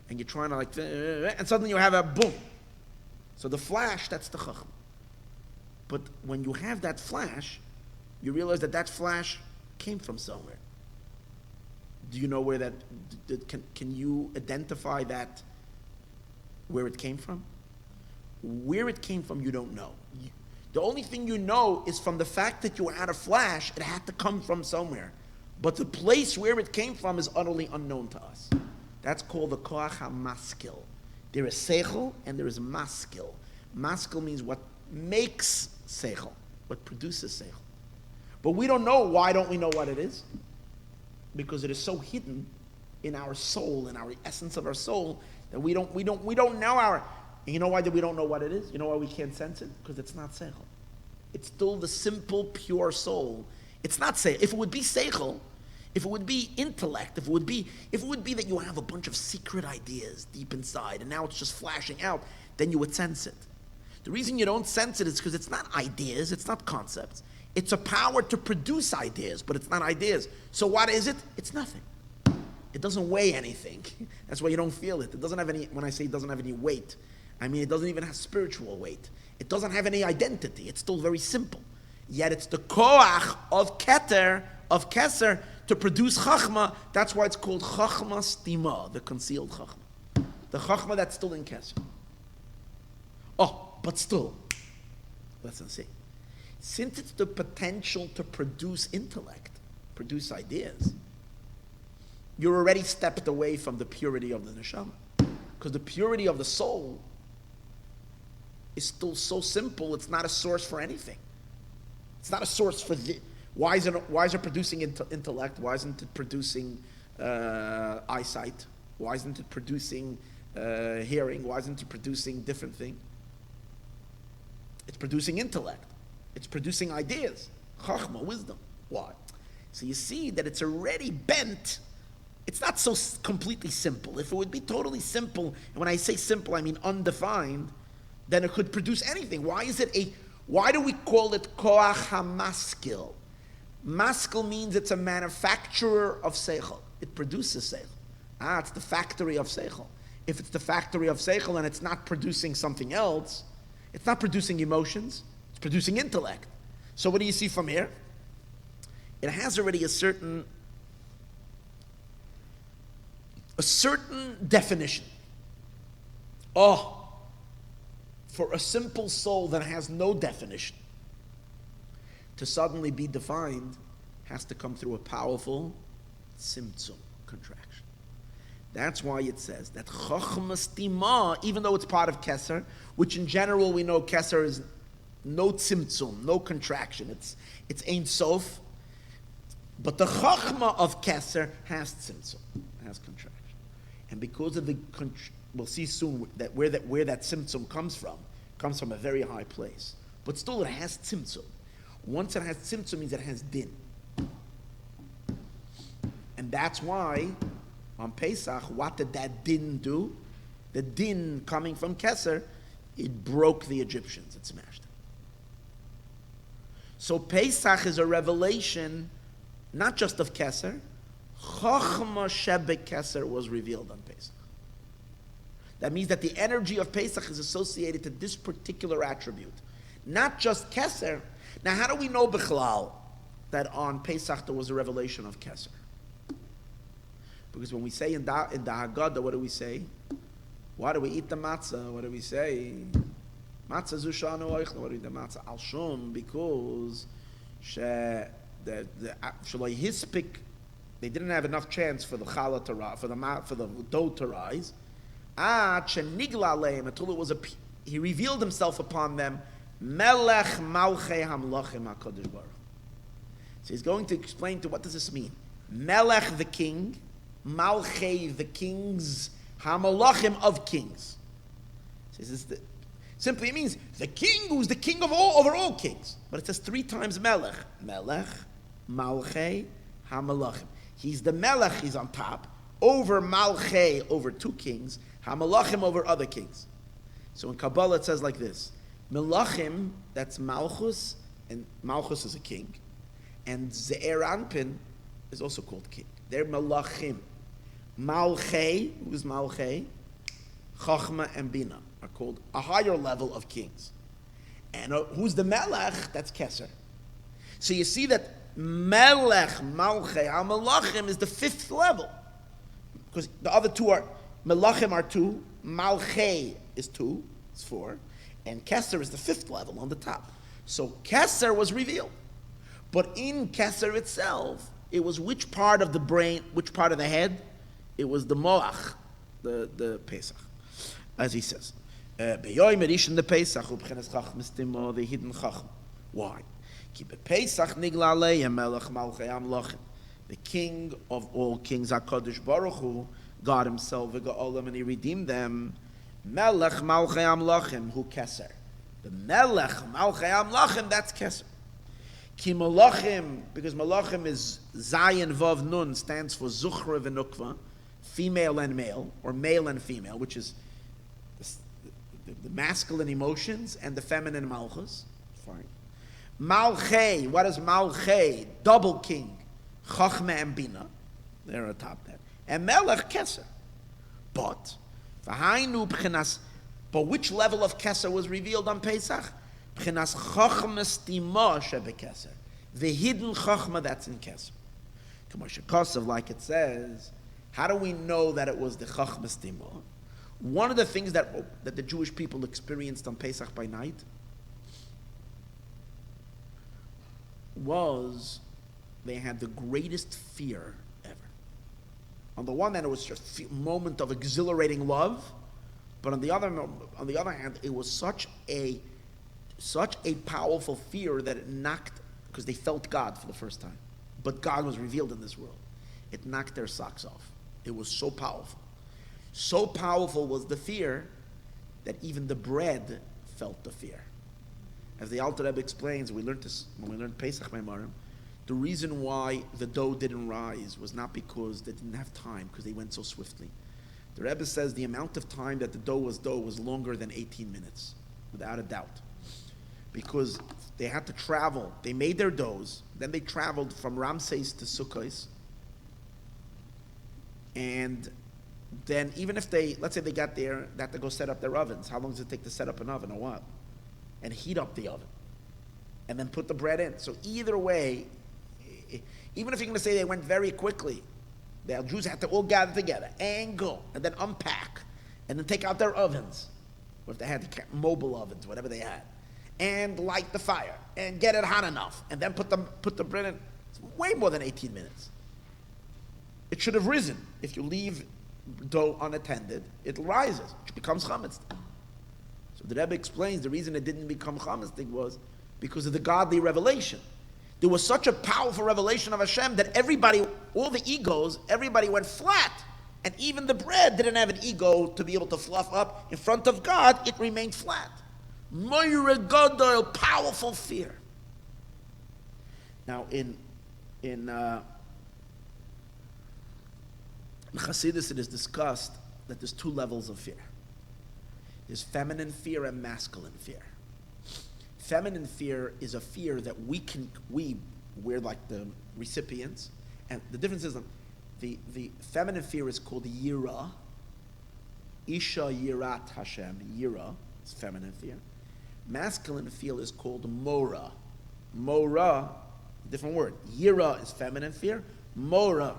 And you're trying to and suddenly you have a boom. So the flash, that's the Chachma. But when you have that flash, you realize that flash came from somewhere. Do you know where can you identify that, where it came from? Where it came from, you don't know. The only thing you know is from the fact that you had a flash, it had to come from somewhere. But the place where it came from is utterly unknown to us. That's called the koach hamaskil. There is seichel and there is maskil. Maskil means what makes seichel, what produces seichel. But we don't know. Why don't we know what it is? Because it is so hidden in our soul, in our essence of our soul, that we don't know our. And you know why we don't know what it is? You know why we can't sense it? Because it's not seichel. It's still the simple, pure soul. It's not seichel. If it would be seichel, if it would be intellect, if it would be that you have a bunch of secret ideas deep inside, and now it's just flashing out, then you would sense it. The reason you don't sense it is because it's not ideas, it's not concepts. It's a power to produce ideas, but it's not ideas. So what is it? It's nothing. It doesn't weigh anything. That's why you don't feel it. It doesn't have any, when I say it doesn't have any weight, I mean it doesn't even have spiritual weight. It doesn't have any identity. It's still very simple. Yet it's the koach of Kesser, to produce chachma. That's why it's called chachma stima, the concealed chachma. The chachma that's still in Kesser. Oh, but still, let's see. Since it's the potential to produce intellect, produce ideas, you're already stepped away from the purity of the neshama. Because the purity of the soul is still so simple, it's not a source for anything. It's not a source for why is it producing intellect? Why isn't it producing eyesight? Why isn't it producing hearing? Why isn't it producing different things? It's producing intellect. It's producing ideas, chachma, wisdom. Why? So you see that it's already bent. It's not so completely simple. If it would be totally simple, and when I say simple, I mean undefined, then it could produce anything. Why do we call it koach hamaskil? Maskil means it's a manufacturer of seichel. It produces seichel. It's the factory of seichel. If it's the factory of seichel and it's not producing something else, it's not producing emotions, it's producing intellect. So what do you see from here? It has already a certain definition. For a simple soul that has no definition, to suddenly be defined has to come through a powerful tzimtzum, contraction. That's why it says that chachma stima, even though it's part of Kesser, which in general we know Kesser is no tzimtzum, no contraction. It's Ein Sof, but the chachma of Kesser has tzimtzum, has contraction. And because of we'll see soon that where that tzimtzum comes from a very high place. But still it has tzimtzum. Once it has tzimtzum, means it has din. And that's why on Pesach, what did that din do? The din coming from Kesser, it broke the Egyptians, it smashed them. So Pesach is a revelation not just of Kesser, Chachma Shebe Kesser was revealed on Pesach. That means that the energy of Pesach is associated to this particular attribute. Not just Kesser. Now, how do we know Bichlal that on Pesach there was a revelation of Kesser? Because when we say in the Haggadah, what do we say? Why do we eat the matzah? What do we say? Matzah zushanu oichla. What do we eat the matzah? Al shum, because shaloi hispik, they didn't have enough chance for the challah to rise, for the dough to rise. Shenigla aleim, until it was he revealed himself upon them. Melech malchei hamlachim HaKadosh Baruch. So he's going to explain to what does this mean. Melech the king, malchei the kings, hamalachim of kings. So simply it means the king who's the king of all over all kings. But it says 3 times melech. Melech, malchei, hamalachim. He's the melech, he's on top, over malchei, over 2 kings, hamalachim over other kings. So in Kabbalah it says like this. Melachim, that's Malchus, and Malchus is a king. And Ze'er Anpin is also called king. They're Melachim. Malchei, who's Malchei? Chachma and Bina are called a higher level of kings. And who's the Melech? That's Kesser. So you see that Melech Malchei HaMelachim is the 5th level. Because the other two are, Melachim are 2, Malchei is 2, it's 4, and Kesser is the 5th level on the top. So Kesser was revealed. But in Kesser itself, it was which part of the brain, which part of the head? It was the Moach, the Pesach, as he says. Beyoim Erishin the Pesach, Ubchenes Chacham Stimo, the hidden Chacham. Why? Ki bePesach nigla aleihem melech malchei hamlachim. The king of all kings, HaKadosh Baruch Hu, God himself, v'ga'olam, and he redeemed them. Melech malchei hamlachim, hu Kesser. The Melech malchei hamlachim, that's Kesser. Ki malachim, because malachim is Zayin Vav Nun, stands for Zuchra v'Nukva, female and male, or male and female, which is the masculine emotions and the feminine malchus. Fine. Malchei, what is Malchei? Double king. Chachma and Bina. They're atop that. And Melech Kesser. But which level of Kesser was revealed on Pesach? B'chinas Chachma Stima shebekesser. The hidden Chachma that's in Kesser. K'moshe, like it says, how do we know that it was the Chachma Stima? One of the things that the Jewish people experienced on Pesach by night was they had the greatest fear ever. On the one hand, it was just a moment of exhilarating love, but on the other hand, it was such a powerful fear that it knocked, because they felt God for the first time, but God was revealed in this world. It knocked their socks off. It was so powerful. So powerful was the fear that even the bread felt the fear. As the Alter Rebbe explains, we learned this when we learned Pesach Meimarim, the reason why the dough didn't rise was not because they didn't have time, because they went so swiftly. The Rebbe says the amount of time that the dough was longer than 18 minutes, without a doubt. Because they had to travel. They made their doughs, then they traveled from Ramses to Sukkos, and then even if let's say they got there, they had to go set up their ovens. How long does it take to set up an oven? A while. And heat up the oven. And then put the bread in. So either way, even if you're going to say they went very quickly, the Jews had to all gather together and go, and then unpack, and then take out their ovens, or if they had mobile ovens, whatever they had, and light the fire, and get it hot enough, and then put the bread in. It's way more than 18 minutes. It should have risen. If you leave dough unattended, it rises. It becomes chametz. So the Rebbe explains the reason it didn't become chametz was because of the godly revelation. There was such a powerful revelation of Hashem that everybody, all the egos, everybody went flat. And even the bread didn't have an ego to be able to fluff up. In front of God, it remained flat. Moira Gadol, powerful fear. Now in Chassidus, it is discussed that there's 2 levels of fear. There's feminine fear and masculine fear. Feminine fear is a fear that we're like the recipients, and the difference is the feminine fear is called Yira. Isha Yirat Hashem. Yira is feminine fear. Masculine fear is called Mora. Mora, different word. Yira is feminine fear. Mora.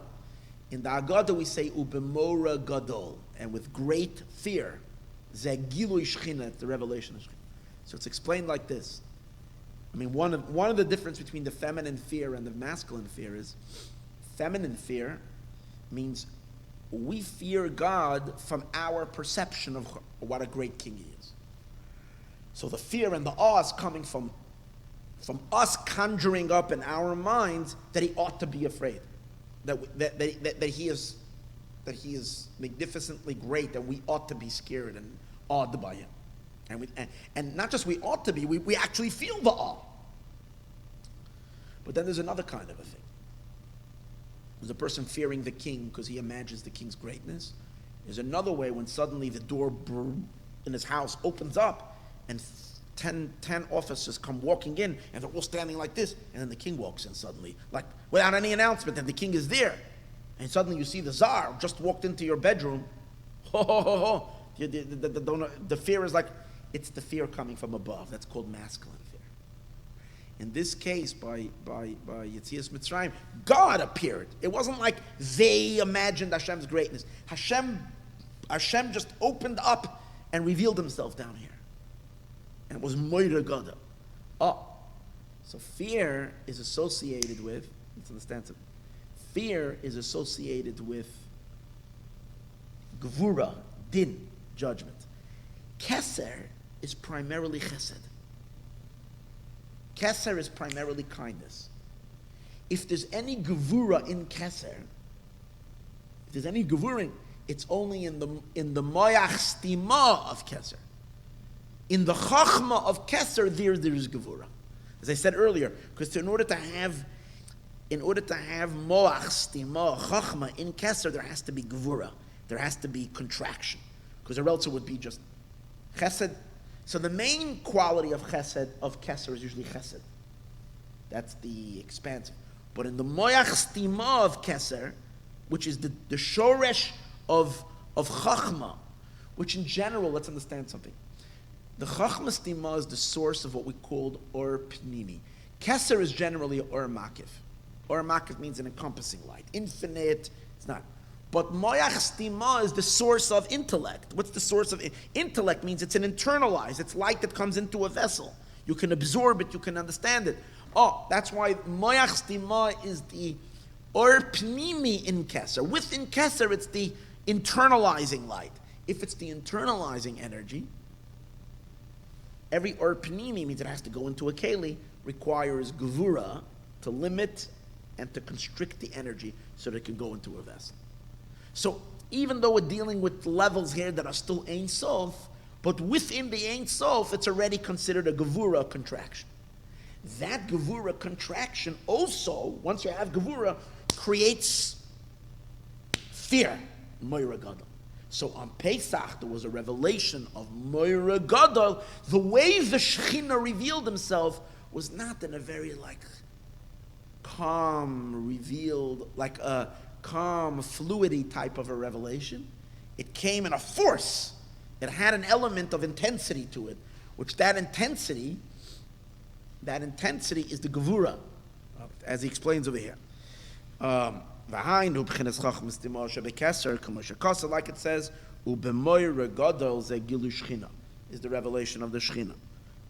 In the Agadah we say Ubemora Gadol, and with great fear. Zegilui Shechina, the revelation of Shechina. So it's explained like this. I mean, one of the difference between the feminine fear and the masculine fear is, feminine fear means we fear God from our perception of what a great king he is. So the fear and the awe is coming from us conjuring up in our minds that he ought to be afraid, that he is magnificently great, and we ought to be scared and awed by him. And not just we ought to be, we actually feel the awe. But then there's another kind of a thing. There's a person fearing the king because he imagines the king's greatness. There's another way when suddenly the door in his house opens up and 10 officers come walking in and they're all standing like this, and then the king walks in suddenly, like without any announcement, and the king is there. And suddenly you see the Tsar just walked into your bedroom. Ho, ho, ho, ho. The fear is like, it's the fear coming from above. That's called masculine fear. In this case, by Yetzias Mitzrayim, God appeared. It wasn't like they imagined Hashem's greatness. Hashem just opened up and revealed himself down here. And it was Moira Gadol. Oh, so fear is associated with, let's understand something. Fear is associated with Gevura, Din, judgment. Kesser is primarily chesed. Kesser is primarily kindness. If there's any Gevura in Kesser, if there's any Gevura, it's only in the Moyach Stima of Kesser. In the Chachma of Kesser, there is Gevura. As I said earlier, because in order to have Moach Stima, Chachma in Kesser, there has to be Gevura. There has to be contraction. Because or else it would be just Chesed. So the main quality of Chesed, of Kesser, is usually Chesed. That's the expansive. But in the Moyach Stima of Kesser, which is the Shoresh of Chachma, which in general, let's understand something. The Chachma Stima is the source of what we call Or Pnimi. Kesser is generally Or Makif. Or Makif means an encompassing light. Infinite, it's not. But Moyach Stima is the source of intellect. What's the source of intellect? Means it's an internalized. It's light that comes into a vessel. You can absorb it. You can understand it. Oh, that's why Moyach Stima is the Or Pnimi in Kesser. Within Kesser, it's the internalizing light. If it's the internalizing energy, every Or Pnimi means it has to go into a keli, requires Gevura to limit and to constrict the energy so that it can go into a vessel. So even though we're dealing with levels here that are still Ein Sof, but within the Ein Sof, it's already considered a Gevura contraction. That Gevura contraction also, once you have Gevura, creates fear, Moira Gadol. So on Pesach, there was a revelation of Moira Gadol. The way the Shekhinah revealed himself was not in a very calm, revealed, like a calm, fluidity type of a revelation. It came in a force. It had an element of intensity to it, which that intensity is the Gevura, as he explains over here. Like it says, Ubemoira Gadol ze gilu Shechina, is the revelation of the Shechina.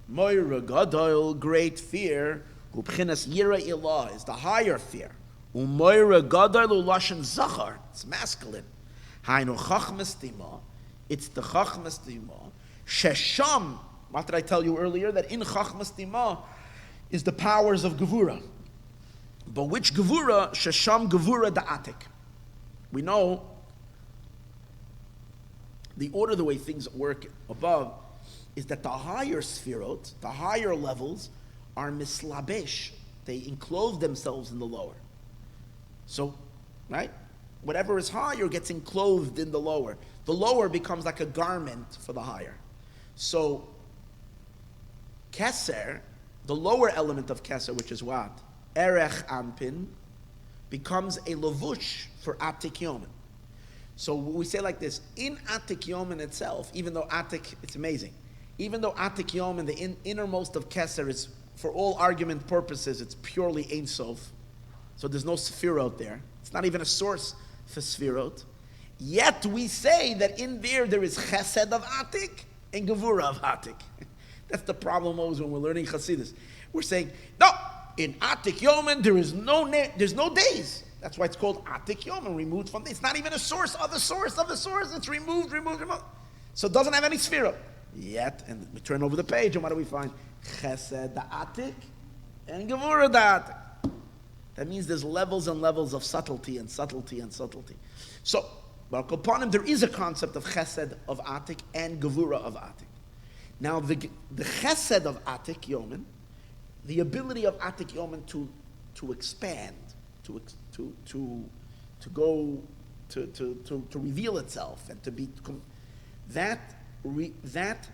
Moira Gadol, great fear, Ubchinas Yira Ilah, is the higher fear. Umoira Gadol ulashen Zachar, it's masculine. Hainu Chachmas Tima, it's the Chachmas Tima. Shesham, what did I tell you earlier? That in Chachmas Tima is the powers of Gevura. But which Gevura? Shesham Gevura Da'atik. We know the order, the way things work above, is that the higher sphirot, the higher levels, are mislabesh. They enclose themselves in the lower. So, right? Whatever is higher gets enclosed in the lower. The lower becomes like a garment for the higher. So, Kesser, the lower element of Kesser, which is what? Erech Anpin, becomes a lavush for Atik Yomen. So we say like this, in Atik Yomen itself, even though Atik, it's amazing, even though Atik Yomen, the innermost of Kesser, is, for all argument purposes, it's purely Ein Sof, so there's no Sefirot there. It's not even a source for Sefirot. Yet we say that in there is Chesed of Atik and Gevura of Atik. That's the problem always when we're learning Chassidus. We're saying, no, in Atik Yomen there's no days. That's why it's called Atik Yomen, removed from. It's not even a source of the source of the source. It's removed. So it doesn't have any Sefirot. Yet, and we turn over the page, and what do we find? Chesed Atik and Gevura Atik. That means there's levels and levels of subtlety and subtlety and subtlety. So, Baruch upon him, there is a concept of Chesed of Atik and Gevura of Atik. Now, the Chesed of Atik Yomen, the ability of Atik Yomen to expand, to reveal itself and to be that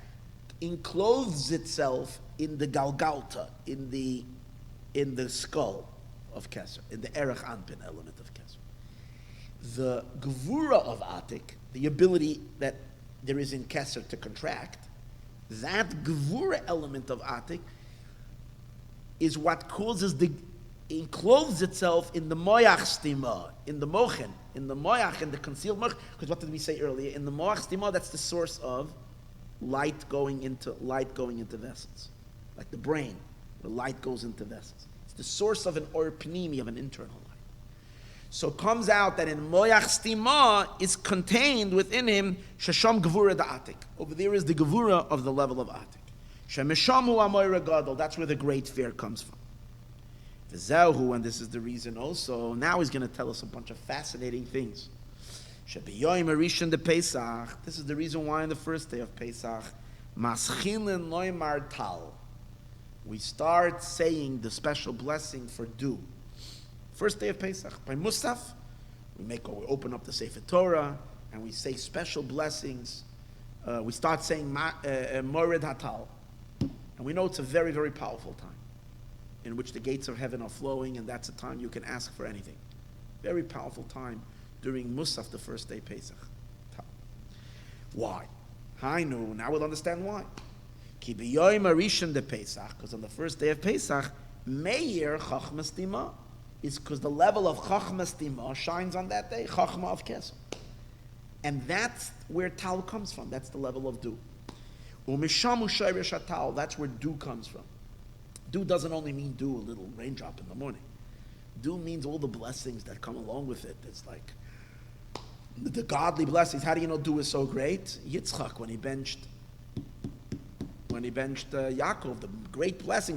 encloses itself in the Galgalta, in the skull of Kesser, in the Erech Anpin element of Kesser. The Gevura of Atik, the ability that there is in Kesser to contract, That gevura element of Atik is what causes encloses itself in the moyach stima, in the mochen, in the moyach, in the concealed moch. Because what did we say earlier? In the moyach stima, that's the source of light going into vessels, like the brain, where light goes into vessels. It's the source of an or pnimi, of an internal light. So it comes out that in moyach stima is contained within him shesham gevura da'atik. Over there is the gevura of the level of atik. Shemeshamu amoyra gadol. That's where the great fear comes from. V'zehu, and this is the reason also. Now he's going to tell us a bunch of fascinating things. Shebiyoyim arishan de Pesach. This is the reason why on the first day of Pesach, maschilin loymar tal. We start saying the special blessing for dew. First day of Pesach, by Musaf, we open up the Sefer Torah and we say special blessings. We start saying Mored Hatal, and we know it's a very, very powerful time in which the gates of heaven are flowing, and that's a time you can ask for anything. Very powerful time during Musaf, the first day Pesach. Why? Hainu, now we'll understand why. Ki b'yoyim arishan de Pesach, because on the first day of Pesach, Meir Chachmas Dima, is because the level of Chachmas Dima shines on that day, Chachma of Kesser. And that's where Tal comes from. That's the level of dew. Umishamu shayrish Tal, that's where dew comes from. Dew doesn't only mean dew, a little raindrop in the morning. Dew means all the blessings that come along with it. It's like the godly blessings. How do you know dew is so great? Yitzchak, when he benched Yaakov, the great blessing,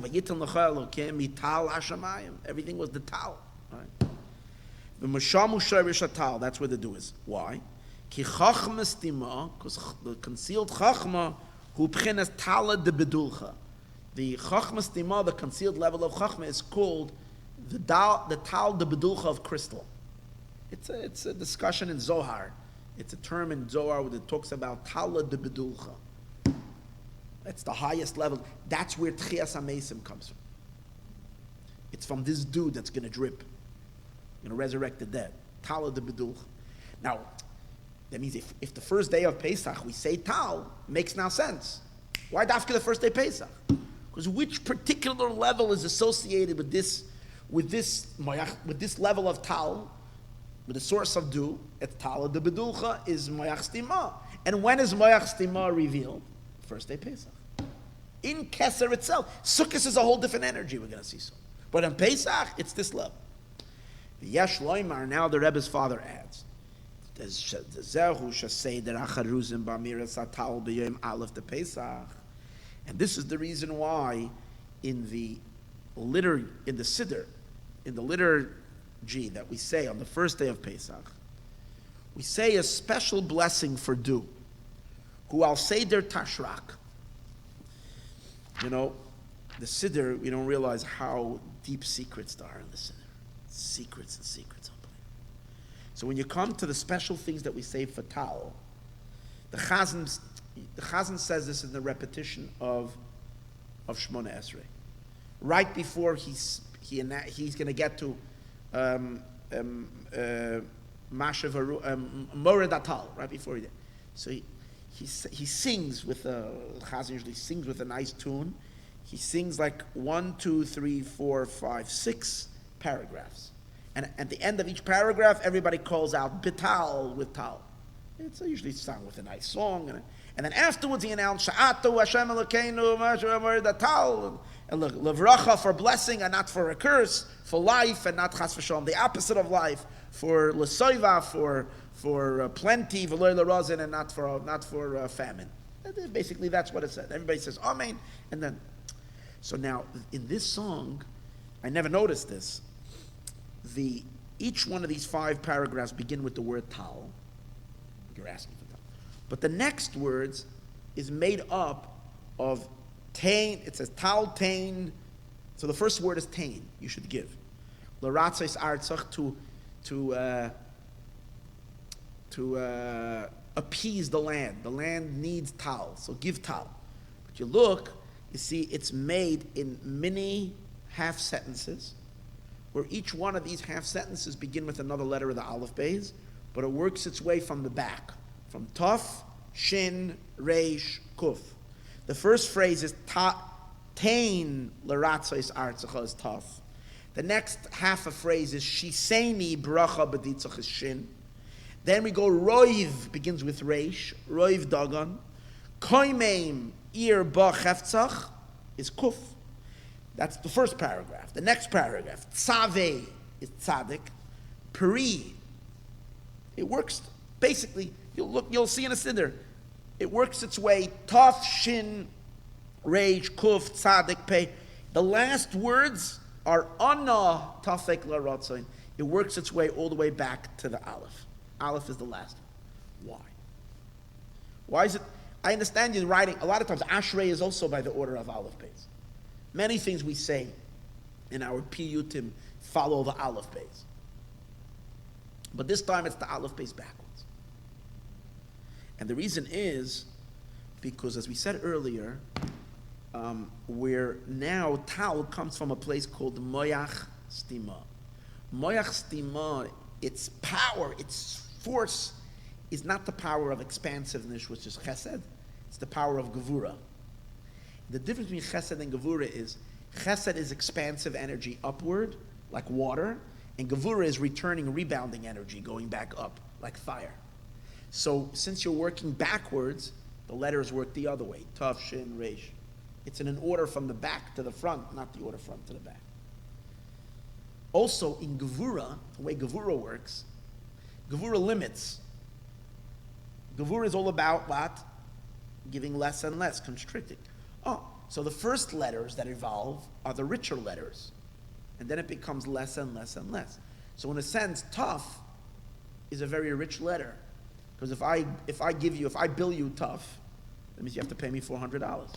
everything was the tal. Right? The Mashamu Sharish Tal, that's where the dew is. Why? Because the concealed chachma, who b'chinas tala de bedulcha. The chachma stima, the concealed level of chachma, is called the tal de bedulcha of crystal. It's a discussion in Zohar. It's a term in Zohar that talks about tala de bedulcha. That's the highest level. That's where Tchias HaMesim comes from. It's from this dew that's going to drip, going to resurrect the dead. Tala de bedulcha. Now, that means if the first day of Pesach we say Tal, makes now sense. Why dafka the first day Pesach? Because which particular level is associated with this level of Tal, with the source of dew? It's Tal de Bedulcha is Moyach Stima. And when is Moyach Stima revealed? First day Pesach. In Kesser itself, Sukkot is a whole different energy. We're going to see so. But in Pesach, it's this level. The Yesh Loimar, now the Rebbe's father adds. And this is the reason why in the liturgy that we say on the first day of Pesach, we say a special blessing for dew, who I'll say their tashrak. You know, the Siddur, we don't realize how deep secrets there are in the Siddur. Secrets and secrets. So when you come to the special things that we say for Tal, the Chazan says this in the repetition of Shmona Esrei. Right before he's going to get to Mored Atal, right before he did. So he sings with Chazan usually sings with a nice tune. He sings like 1, 2, 3, 4, 5, 6 paragraphs. And at the end of each paragraph, everybody calls out Bital with Tal. It's usually sung with a nice song. And then afterwards he announced Sha'atu Hashem Elokeinu Mored Tal, and look, Levracha for blessing and not for a curse, for life and not Chas v'Shalom, the opposite of life, for L'soiva, for plenty, V'loy l'rozin, and not for famine. And basically that's what it said. Everybody says Amen, and then. So now in this song, I never noticed this. Each one of these 5 paragraphs begin with the word Tal. You're asking for Tal. But the next words is made up of Tain. It says Tal, Tain. So the first word is Tain, you should give. L'ratzos artzach, to appease the land. The land needs Tal, so give Tal. But you look, you see it's made in many half sentences, where each one of these half sentences begin with another letter of the Aleph Beis, but it works its way from the back, from Taf, Shin, Reish, Kuf. The first phrase is Tain l'ratzois artzacha is tough. The next half a phrase is Shiseni bracha b'ditzach is shin. Then we go Roiv, begins with Reish, Roiv Dagon. Koimeim ir ba cheftzach is Kuf. That's the first paragraph. The next paragraph, Tzaveh is Tzadik. Peri, it works, basically, you'll see in a siddur, it works its way, Taf, Shin, Reish, Kuf, Tzadik, Pei. The last words are Anna, Tafek, La Ratzain. It works its way all the way back to the Aleph. Aleph is the last one. Why? Why is it? I understand you writing, a lot of times Ashrei is also by the order of Aleph Beis. Many things we say in our piyutim follow the Aleph Beis. But this time it's the Aleph Beis backwards. And the reason is because, as we said earlier, where now Tal comes from a place called Moyach Stima. Moyach Stima, its power, its force, is not the power of expansiveness, which is Chesed. It's the power of Gevura. The difference between Chesed and Gevura is Chesed is expansive energy upward, like water, and Gevura is returning, rebounding energy, going back up, like fire. So since you're working backwards, the letters work the other way. Tav, Shin, Reish. It's in an order from the back to the front, not the order front to the back. Also, in Gevura, the way Gevura works, Gevura limits. Gevura is all about what? Giving less and less, constricting. Oh, so the first letters that evolve are the richer letters. And then it becomes less and less and less. So in a sense, tough is a very rich letter. Because if I bill you tough, that means you have to pay me $400.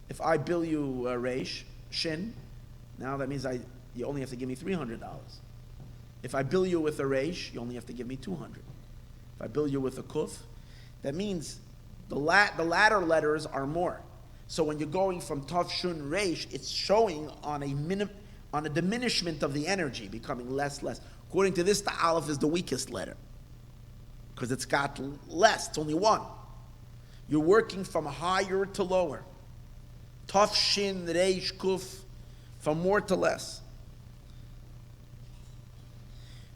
If I bill you reish, shin, now that means you only have to give me $300. If I bill you with a reish, you only have to give me $200. If I bill you with a kuf, that means the latter letters are more. So when you're going from tav, shun, reish, it's showing on a diminishment of the energy, becoming less. According to this, the aleph is the weakest letter because it's got less. It's only one. You're working from higher to lower. Tav, shin, reish, kuf, from more to less.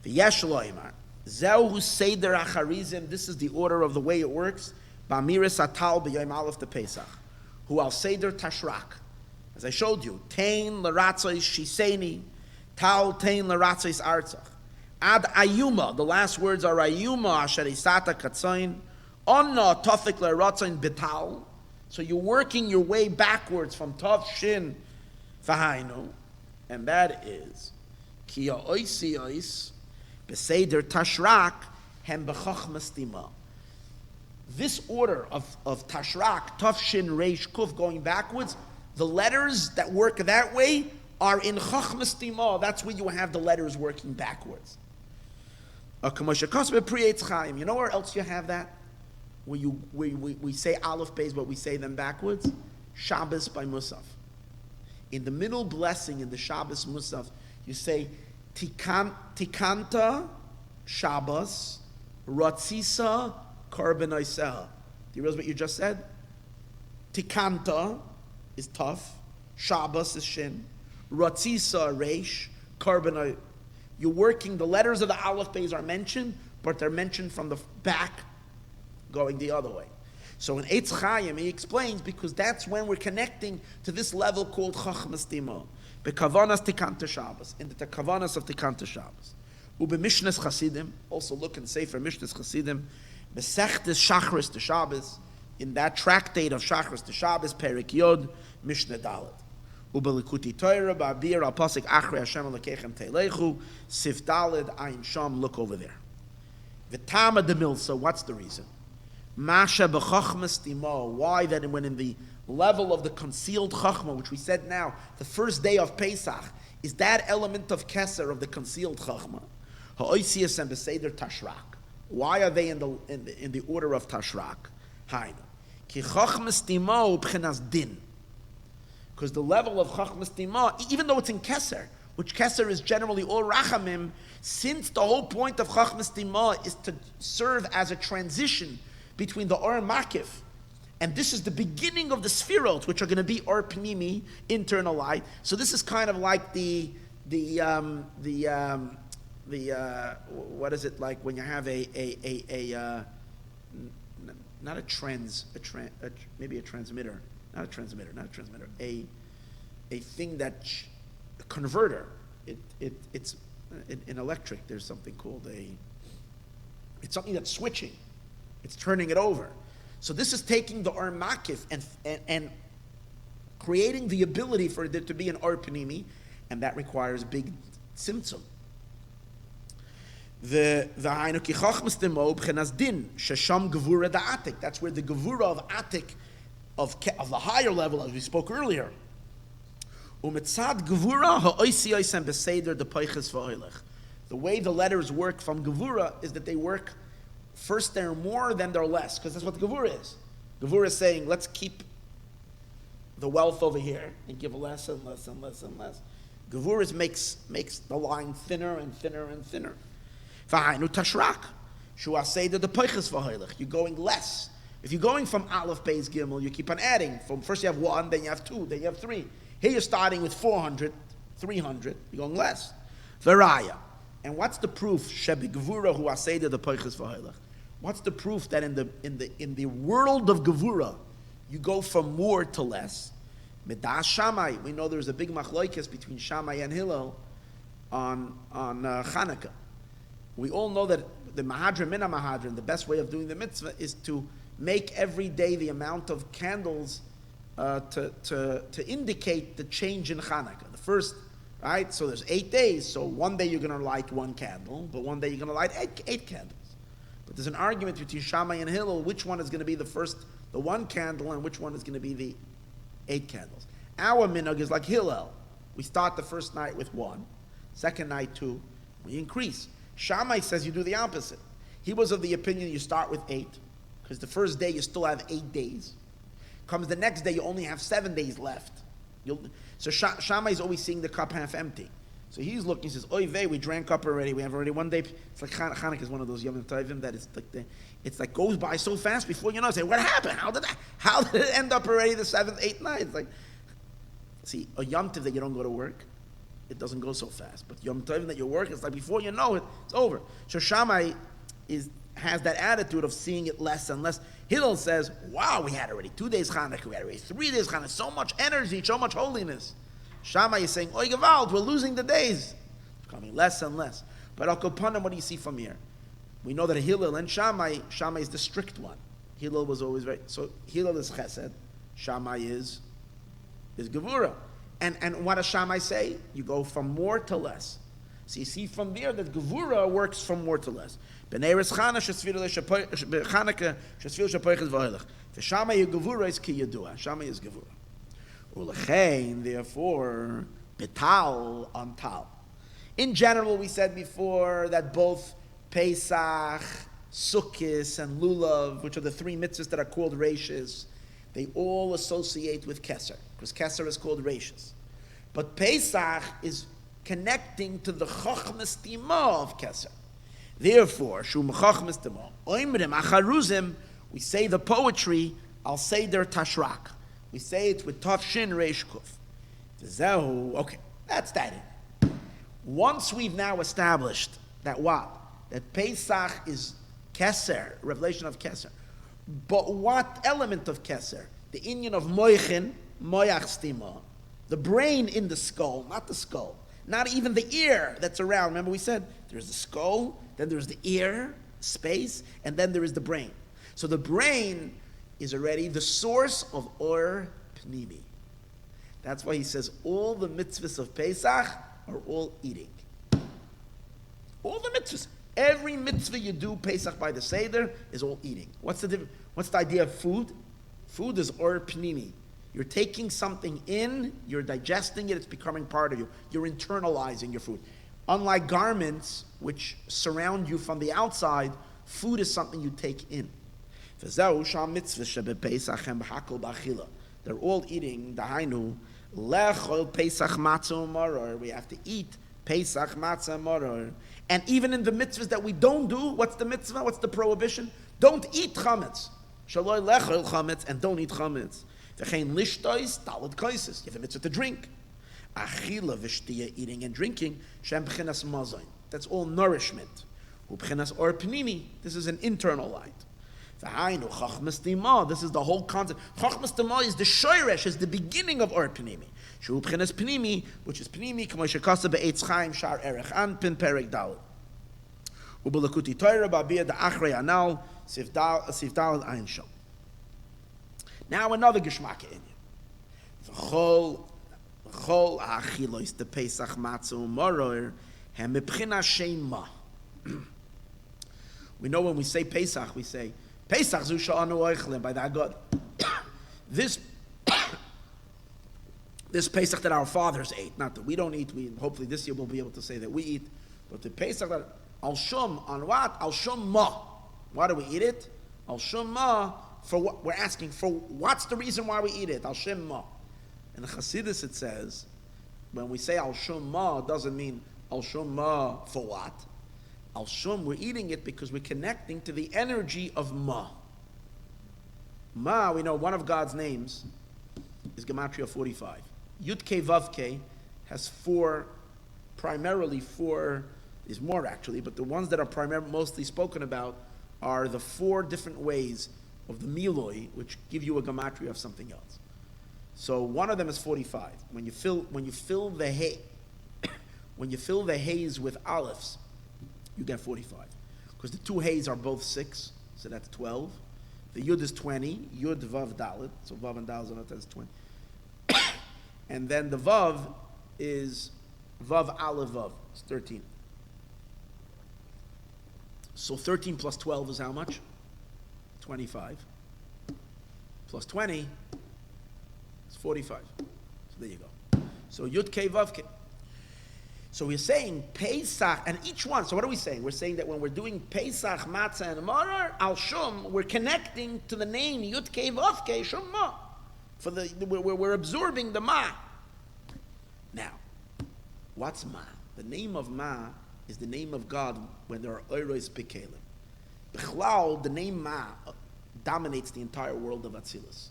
V'yesh lo imar. Zehu seder acharizim. This is the order of the way it works. B'amiris atal b'yom aleph de Pesach. Hu al seder tashrak. As I showed you, Tain l'ratzois shiseni, Tal Tain l'ratzois artzach. Ad ayuma, the last words are ayuma asher isata katzain, onna tofik l'ratzoin betal. So you're working your way backwards from Tav Shin Vahainu, and that is Ki ha'oisi ois b'seder tashrak hem b'chachma stima. This order of tashrak, Tav Shin Reish Kuf, going backwards, the letters that work that way are in Chachma Stima. That's where you have the letters working backwards. You know where else you have that? Where we say Aleph Beis, but we say them backwards? Shabbos by Musaf. In the middle blessing in the Shabbos Musaf, you say Tikanta Shabbos Ratzisa Korban Oiseh. Do you realize what you just said? Tikanta is tough, Shabbos is shin, Ratzisa reish, Korban. You're working, the letters of the Aleph Beis are mentioned, but they're mentioned from the back, going the other way. So in Eitz Chaim, he explains, because that's when we're connecting to this level called Chachma Stima, Bekavanas Tikanta Shabbos, in the Kavanas of Tikanta Shabbos. Ube Mishnas Chassidim, also look and say for Mishnas Chassidim, Besechtes Shachris to Shabbos, in that tractate of Shachris to Shabbos, Perik Yod, Mishnah Dalet. Ube Likutei Torah, Ba'abir al Pasik Achrei Hashem Elokechem Teilechu, Sif Dalet, Ayin Sham, look over there. V'tama de Milsa, what's the reason? Masha b'chachma stimo. Why that when in the level of the concealed chachma, which we said now, the first day of Pesach, is that element of Kesser, of the concealed chachma. Ha'oisias and b'seder tashrak. Why are they in the order of tashrak? Hainu. Ki chachma stimo b'chinas din. Because the level of chachma stimo, even though it's in Kesser, which Kesser is generally all rachamim, since the whole point of chachma stimo is to serve as a transition between the Or Makif And this is the beginning of the Sfirot, which are going to be Or Pnimi, internal light. So this is kind of like the what is it like when you have not a transmitter, a thing that a converter. It's in electric. There's something called it's something that's switching. It's turning it over. So this is taking the Or Makif and creating the ability for there to be an Or Pnimi, and that requires a big tzimtzum. That's where the Gevura of Atik, of the higher level, as we spoke earlier. The way the letters work from Gevura is that they work, first they're more, then they're less, because that's what Gevura is. Gevura is saying, let's keep the wealth over here and give less and less and less and less. Gevura makes the line thinner and thinner and thinner. You're going less. If you're going from Aleph, Beis, Gimel, you keep on adding. From first you have 1, then you have 2, then you have 3. Here you're starting with 400, 300. You're going less. Varaya. And what's the proof? What's the proof that in the world of Gevura, you go from more to less? Midas Shammai. We know there's a big machlokes between Shammai and Hillel on Chanukah. We all know that the Mahadran, Mina Mahadran, the best way of doing the mitzvah is to make every day the amount of candles to indicate the change in Chanukah. The first, right? So there's 8 days. So one day you're going to light 1 candle, but one day you're going to light eight candles. But there's an argument between Shammai and Hillel, which one is going to be the 1 candle, and which one is going to be the 8 candles. Our minhag is like Hillel. We start the first night with 1, second night 2, we increase. Shammai says you do the opposite. He was of the opinion you start with 8, because the first day you still have 8 days. Comes the next day, you only have 7 days left. So Shammai is always seeing the cup half empty. So he's looking, he says, oy vey, we drank up already, we have already 1 day. It's like Chanukah is one of those Yom Tovim that it's like goes by so fast before you know. Say, what happened? How did it end up already the 7th, 8th night? It's like, see, a Yom Tov that you don't go to work, it doesn't go so fast. But Yom Tovim that you work, it's like before you know it, it's over. So Shammai has that attitude of seeing it less and less. Hillel says, wow, we had already 2 days Chanukah, we had already 3 days Chanukah, so much energy, so much holiness. Shammai is saying, oy gewalt, we're losing the days. It's becoming less and less. But Al Kopanim, what do you see from here? We know that Hillel and Shammai is the strict one. Hillel was always so Hillel is chesed, Shammai is Gevura. And what does Shammai say? You go from more to less. So you see from there that Gevura works from more to less. B'neiris Chanukah shesfil shapoiches v'hoilech. V'Shammai Gevura is ki yadua. Shammai is Gevura. Ulechein, therefore, betal on tal. In general, we said before that both Pesach, Sukkot, and Lulav, which are the 3 mitzvahs that are called Reishis, they all associate with Kesser, because Kesser is called Reishis. But Pesach is connecting to the Chochmas Tima of Kesser. Therefore, Shum Chochmas Tima, Oimrim Acharuzim, we say the poetry, I'll say their Tashrak. We say it with Tav Shin Reish Kuf. Okay, that's that. Once we've now established that what? That Pesach is Kesser, revelation of Kesser. But what element of Kesser? The inyan of Moichin, Moyach Stima, the brain in the skull, not the skull, not even the ear that's around. Remember we said there's the skull, then there's the ear, space, and then there is the brain. So the brain is already the source of Or Pnimi. That's why he says all the mitzvahs of Pesach are all eating. All the mitzvahs. Every mitzvah you do Pesach by the Seder is all eating. What's the idea of food? Food is Or Pnimi. You're taking something in, you're digesting it, it's becoming part of you. You're internalizing your food. Unlike garments, which surround you from the outside, food is something you take in. They're all eating, dahainu, lechol Pesach matzah maror. We have to eat Pesach matzah maror. And even in the mitzvahs that we don't do, what's the mitzvah? What's the prohibition? Don't eat chametz. Shaloi lechol chametz, and don't eat chametz. V'chein lishtois dalad kaisis. You have a mitzvah to drink. Achila v'shtiya, eating and drinking. Shem b'chinas mazayin. That's all nourishment. Hu b'chinas or pnimi. This is an internal light. V'hainu chachmas dima. This is the whole concept. Chachmas dima is the shoyresh, is the beginning of or pnimi. Shu b'chinas pnimi, which is pnimi, k'mo shekasa be'etz chaim shar erech an pin perek dalad. Ubelakuti Torah babia the achrei anal sifdal ayin shal. Now another geshmak in you. V'chol achilos the Pesach matzu moror hem mebchina shema. We know when we say Pesach, we say Pesach zu sha'anu oichlem by that God. This Pesach that our fathers ate, not that we don't eat. We hopefully this year we'll be able to say that we eat, but the Pesach that al shum on what? Al shum ma. Why do we eat it? Al shum ma for what? We're asking for what's the reason why we eat it? Al shum ma. In the Chassidus it says when we say al shum ma, it doesn't mean al shum ma for what? Al shum, we're eating it because we're connecting to the energy of ma. Ma, we know one of God's names is Gematria 45. Yud Kei Vav Kei has primarily four. There's more actually, but the ones that are mostly spoken about are the four different ways of the miloi, which give you a gematria of something else. So one of them is 45. When you fill the hay, when you fill the hays with olives, you get 45. Because the two hays are both 6, so that's 12. The yud is 20, yud vav dalet, so vav and dalet is 20. And then the vav is vav aleph vav, it's 13. So 13 plus 12 is how much? 25. Plus 20 is 45. So there you go. So Yud Kei Vav Kei. So we're saying Pesach, and each one, so what are we saying? We're saying that when we're doing Pesach, Matzah, and Marar, Al Shum, we're connecting to the name Yud Kei Vav Kei Shum Ma. We're absorbing the Ma. Now, what's Ma? The name of Ma is the name of God when there are Oiros Pekelim. B'chlal, the name Ma dominates the entire world of Atzilus.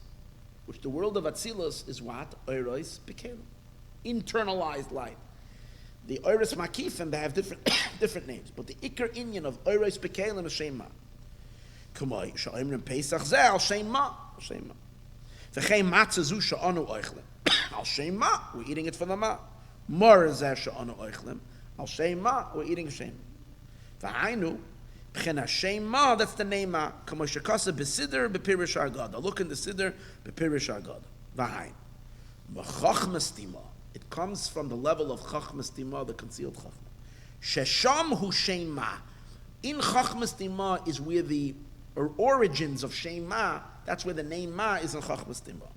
Which the world of Atzilus is what? Oiros Pekelim. Internalized light. The Oiros Makifim, they have different names. But the Iker Inyan of Oiros Pekelim is Shem Ma. K'moi, sha'imrim Pesach zeh al Shem Ma. Shem Ma. V'chein matzah zu sha'anu oichlem. Al Shem Ma, we're eating it for the Ma. Mor zeh sha'anu oichlem. Al Shema, we're eating Shema. V'hainu, b'chena Shema, that's the name. K'mo shekasa b'sidr b'pirish argada. Look in the sidr b'pirish argada. V'hain. M'chachmas tima. It comes from the level of chachmas tima, the concealed chachma. Shesham hu Shema. In chachmas tima is where the origins of Shema. That's where the name Ma is in chachmas tima.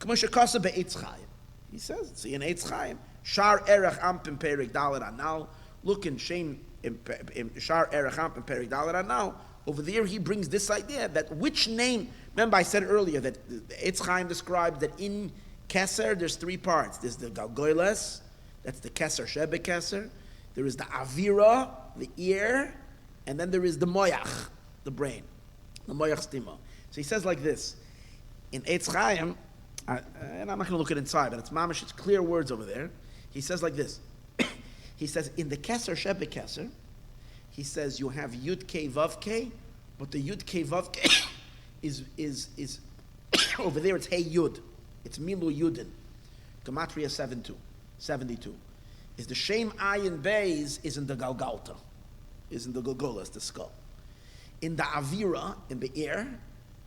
K'mo shekasa be'etz chayim. He says, see in Eitz Chaim, Shar Erech Ampim Perik Dalet Anal. Look in Shem in Shar Erech Ampim Perik Dalet Anal. Over there, he brings this idea that which name. Remember, I said earlier that Eitz Chaim described that in Kesser there's three parts. There's the Galgoyles, that's the Kesser Shebe Kesser. There is the Avira, the ear, and then there is the Moyach, the brain, the Moyach Stima. So he says like this in Eitz Chaim. And I'm not going to look at inside, but it's mamish, it's clear words over there. He says like this. He says, in the Kesser, Shebe Kesser, he says you have Yud Kei Vav Kei, but the Yud Kei Vav Kei is over there it's Hey Yud. It's Milu Yudin. Gematria 72. Is the Shem Ayin Beis is in the Galgalta. Is in the Golgolas, the skull. In the Avira, in the air,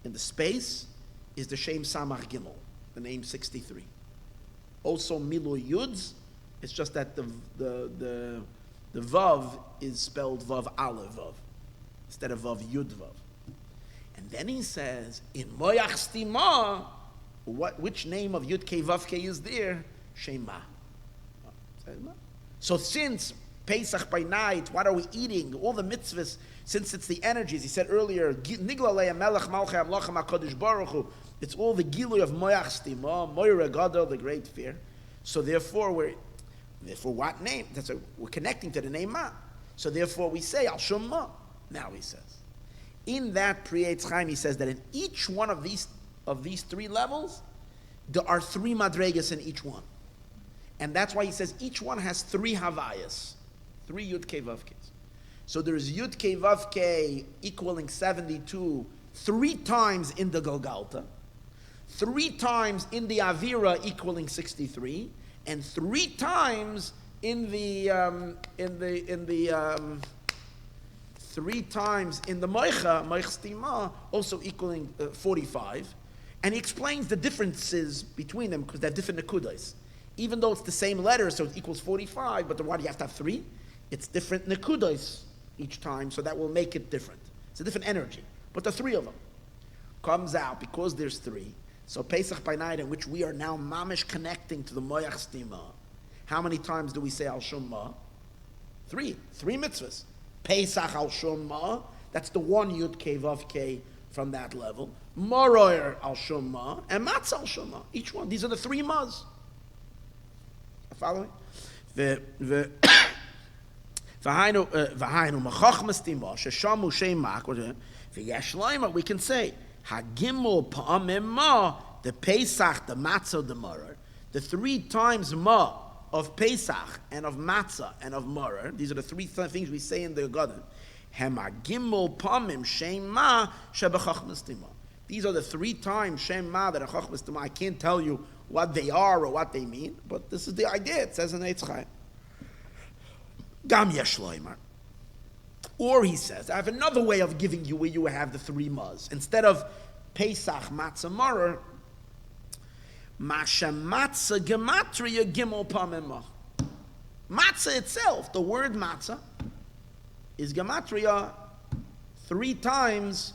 in the space, is the Shem Samach Gimel. The name 63. Also Milu Yuds, it's just that the Vav is spelled Vav Aleph Vav instead of Vav Yud Vav. And then he says, in Moyach Stima, which name of Yud Kei Vav Kei is there? Shema. So since Pesach by night, what are we eating? All the mitzvahs, since it's the energies, he said earlier, Nigla Leia Melech Malchei Amlochem HaKadosh Baruch Hu, it's all the Gilui of Moyach Stima, Moira Gadol, the great fear. So therefore what name? We're connecting to the name Ma. So therefore we say Al Shum Ma. Now he says, In that Pri-Eitz Chaim, he says that in each one of these three levels, there are three madregas in each one. And that's why he says each one has three havayas, three Yud-Kei Vav-Keis. So there's Yud-Kei Vav-Kei equaling 72 three times in the Golgalta, three times in the Avira equaling 63, and three times in the Moicha Stima, also equaling 45. And he explains the differences between them because they're different nekudas. Even though it's the same letter, so it equals 45, but why do you have to have three? It's different nekudas each time, so that will make it different. It's a different energy. But the three of them comes out because there's three. So Pesach by night, in which we are now mamish connecting to the Moyach Stima. How many times do we say Al Shumma? Three mitzvahs. Pesach Al Shumma, that's the one Yud Kei Vav Kei from that level. Moroyer Al Shumma and Matzah Al Shumma. Each one. These are the three maz. Following? We can say Hagimel Pa'amim Ma, the Pesach, the Matzah, the Morer, the three times Ma of Pesach and of Matzah and of Morer. These are the three things we say in the Garden. Hemagimel Pa'amim Shem Ma Shebechachmas Tima. These are the three times Shem Ma that are Chachmas Tima. I can't tell you what they are or what they mean, but this is the idea. It says in Eitz Chaim. Gam Yesh Loimar. Or he says, I have another way of giving you where you have the three maz. Instead of Pesach, Matzah, Morer, Masha Matzah Gematria Gimel Pamim. Matzah itself, the word Matzah, is Gematria three times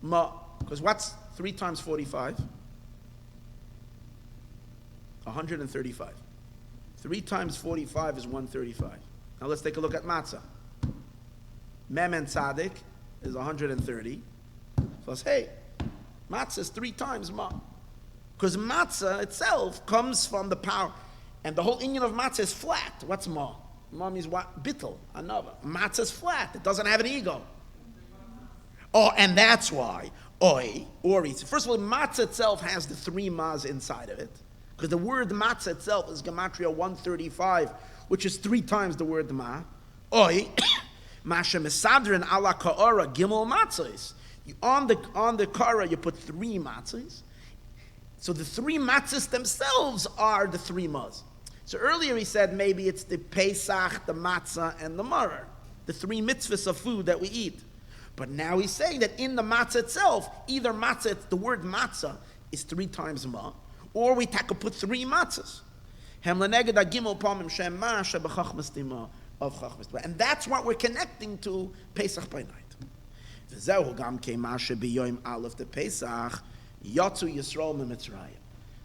Ma. Because what's 3 times 45? 135. 3 times 45 is 135. Now let's take a look at Matzah. Mem and Tzaddik is 130. Plus, hey, Matzah is 3 times Ma. Because Matzah itself comes from the power. And the whole inyan of Matzah is flat. What's Ma? Ma means what? Bittel, another. Matzah is flat. It doesn't have an ego. Oh, and that's why. First of all, Matzah itself has the 3 Maz inside of it. Because the word Matzah itself is Gematria 135, which is 3 times the word Ma. Masha Mesadrin ala Ka'ara Gimel Matzahs. On the Kara, you put 3 Matzahs. So the 3 Matzahs themselves are the 3 Maz. So earlier he said maybe it's the Pesach, the Matzah, and the Marer. The 3 mitzvahs of food that we eat. But now he's saying that in the matzah itself, either matzah, the word matzah is 3 times ma, or we could put 3 matzahs. And that's what we're connecting to Pesach by night.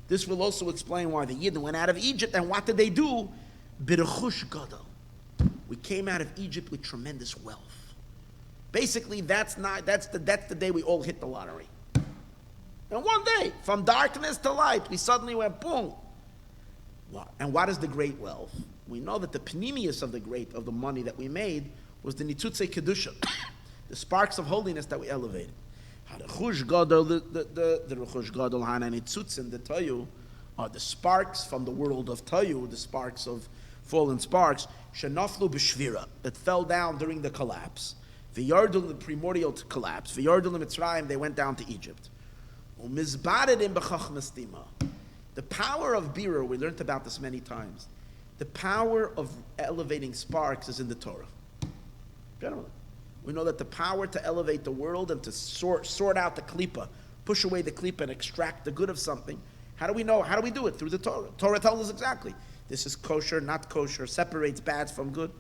This will also explain why the Yidden went out of Egypt, and what did they do? B'rechush gadol. We came out of Egypt with tremendous wealth. Basically, that's the day we all hit the lottery. And one day, from darkness to light, we suddenly went boom. And what is the great wealth? We know that the panemius of the money that we made was the nitzutzei kedusha, the sparks of holiness that we elevated. The rechush gadol, the rechush gadol hana nitzutzin, the tayu, are the sparks from the world of tayu, the sparks of fallen sparks. Shenaflu b'shvira, that fell down during the collapse. V'yardul, the primordial collapse. V'yardul Mitzrayim, they went down to Egypt. U'mizbaredim b'chachmas tima. The power of birur, we learned about this many times. The power of elevating sparks is in the Torah. Generally, we know that the power to elevate the world and to sort out the klipa, push away the klipa and extract the good of something. How do we know? How do we do it? Through the Torah. Torah tells us exactly. This is kosher, not kosher, separates bad from good.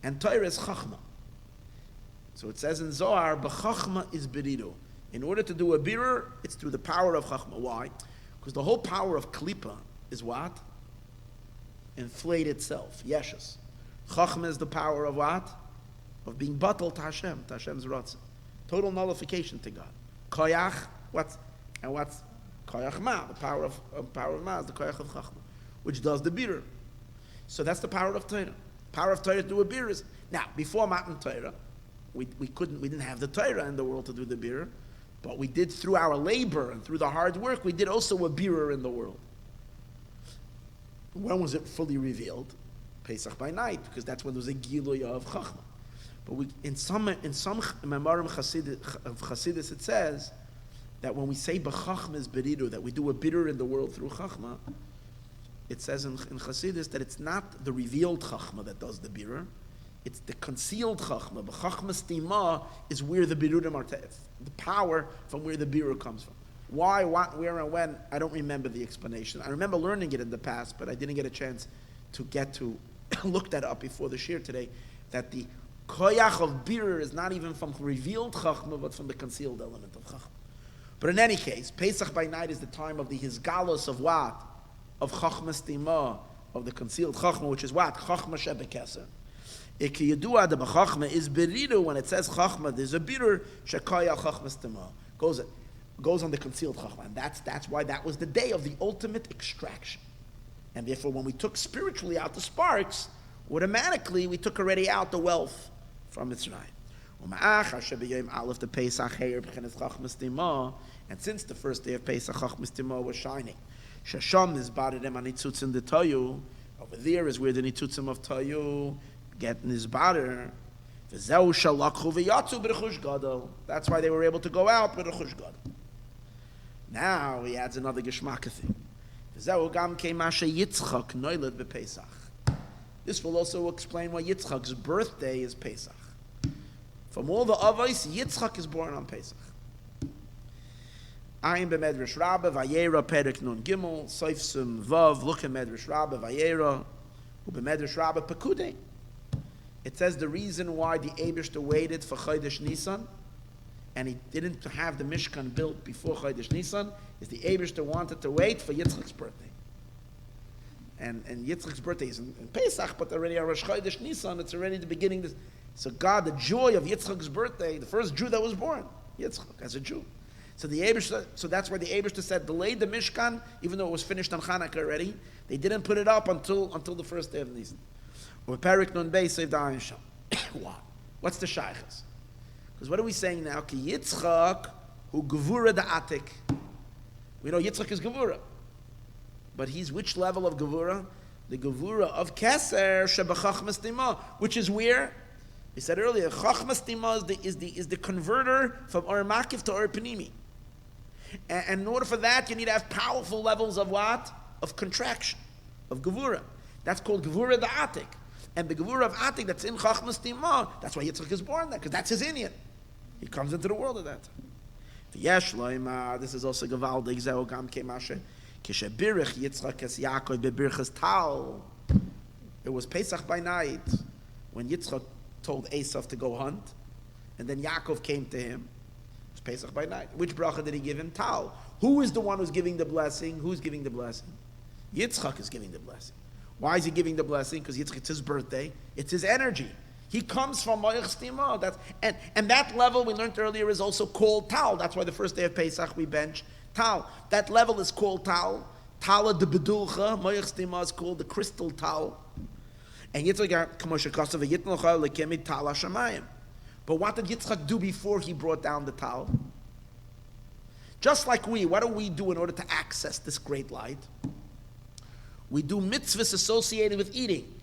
And Torah is chachma. So it says in Zohar, b'chachma is biriru. In order to do a birur, it's through the power of chachma. Why? Because the whole power of klipa is what? Inflate itself. Yeshus. Chachma is the power of what? Of being bottled to Hashem's ratzon. Total nullification to God. Koyach, what's koyach ma? The power of ma is the koyach of chachma, which does the birur. So that's the power of Torah. Power of Torah to do a birur is now before Matan Torah. we didn't have the Torah in the world to do the birur, but we did through our labor and through the hard work, we did also a birur in the world. When was it fully revealed? Pesach by night, because that's when there was a Gilui of Chachma. But in some Memorim of Chassidus it says that when we say B'Chachma is Beriru, that we do a birur in the world through Chachma, it says in Chassidus that it's not the revealed Chachma that does the birur, it's the concealed Chachma. B'Chachma Stima is where the birurim are, the power from where the birur comes from. Why, what, where, and when, I don't remember the explanation. I remember learning it in the past, but I didn't get a chance to get to look that up before the Shiur today, that the koyach of birur is not even from revealed Chachma, but from the concealed element of Chachma. But in any case, Pesach by night is the time of the Hizgalus of what? Of Chachma Stima, of the concealed Chachma, which is what? Chachma Shebe Kesser. Iki Yedua de B'Chachma is beriru, when it says Chachma, there's a birur, shekoyach Chachma Stima. Goes on the concealed Chachma. And that's why that was the day of the ultimate extraction. And therefore, when we took spiritually out the sparks, automatically we took already out the wealth from Mitzrayim. And since the first day of Pesach, Chachma Stima was shining, Shasham is barrem anitzutz in the Tayu. Over there is where the nitzutzim of Tayu getting his batter. That's why they were able to go out with a chush gadol. Now he adds another geschmacke thing. This will also explain why Yitzchak's birthday is Pesach. From all the avos, Yitzchak is born on Pesach. Ayin b'medrash Rabba Vayera Perek Nun Gimel Soif Sum Vav. Look at Medrash Rabba Vayera u'b'medrash Rabba Pekudei. It says the reason why the Eibishter waited for Chodesh Nisan and he didn't have the Mishkan built before Chodesh Nisan is the Eibishter wanted to wait for Yitzchak's birthday. And Yitzchak's birthday is in Pesach, but already on Rosh Chodesh Nisan, it's already the beginning. So God, the joy of Yitzchak's birthday, the first Jew that was born, Yitzchak as a Jew. So that's why the Eibishter said delayed the Mishkan, even though it was finished on Hanukkah already. They didn't put it up until the first day of Nisan. What's the shaykhs? Because what are we saying now? Ki Yitzchak hu gevura da atik. We know Yitzchak is gevura, but he's which level of gevura? The gevura of Kesser shebachachma stima, which is where we said earlier, chachma stima is the converter from or makif to or panimi. And in order for that, you need to have powerful levels of what? Of contraction, of gevura. That's called gevura da atik. And the Gevurah of Atik that's in Chachma Stima, that's why Yitzchak is born there, because that's his Indian. He comes into the world of that. This is also Gavaldig Zeo Gam Kemashe. Kishabirich Yitzchak es Yaakov bebirchas Tal. It was Pesach by night when Yitzchak told Esav to go hunt, and then Yaakov came to him. It was Pesach by night. Which bracha did he give him? Tal. Who is the one who's giving the blessing? Who's giving the blessing? Yitzchak is giving the blessing. Why is he giving the blessing? Because it's his birthday. It's his energy. He comes from Moich Stima. And that level we learned earlier is also called Tal. That's why the first day of Pesach we bench Tal. That level is called Tal. Tala de Bedulcha. Moich Stima is called the crystal Tal. And Yitzchak, Tal Hashamayim. But what did Yitzchak do before he brought down the Tal? Just like what do we do in order to access this great light? We do mitzvahs associated with eating.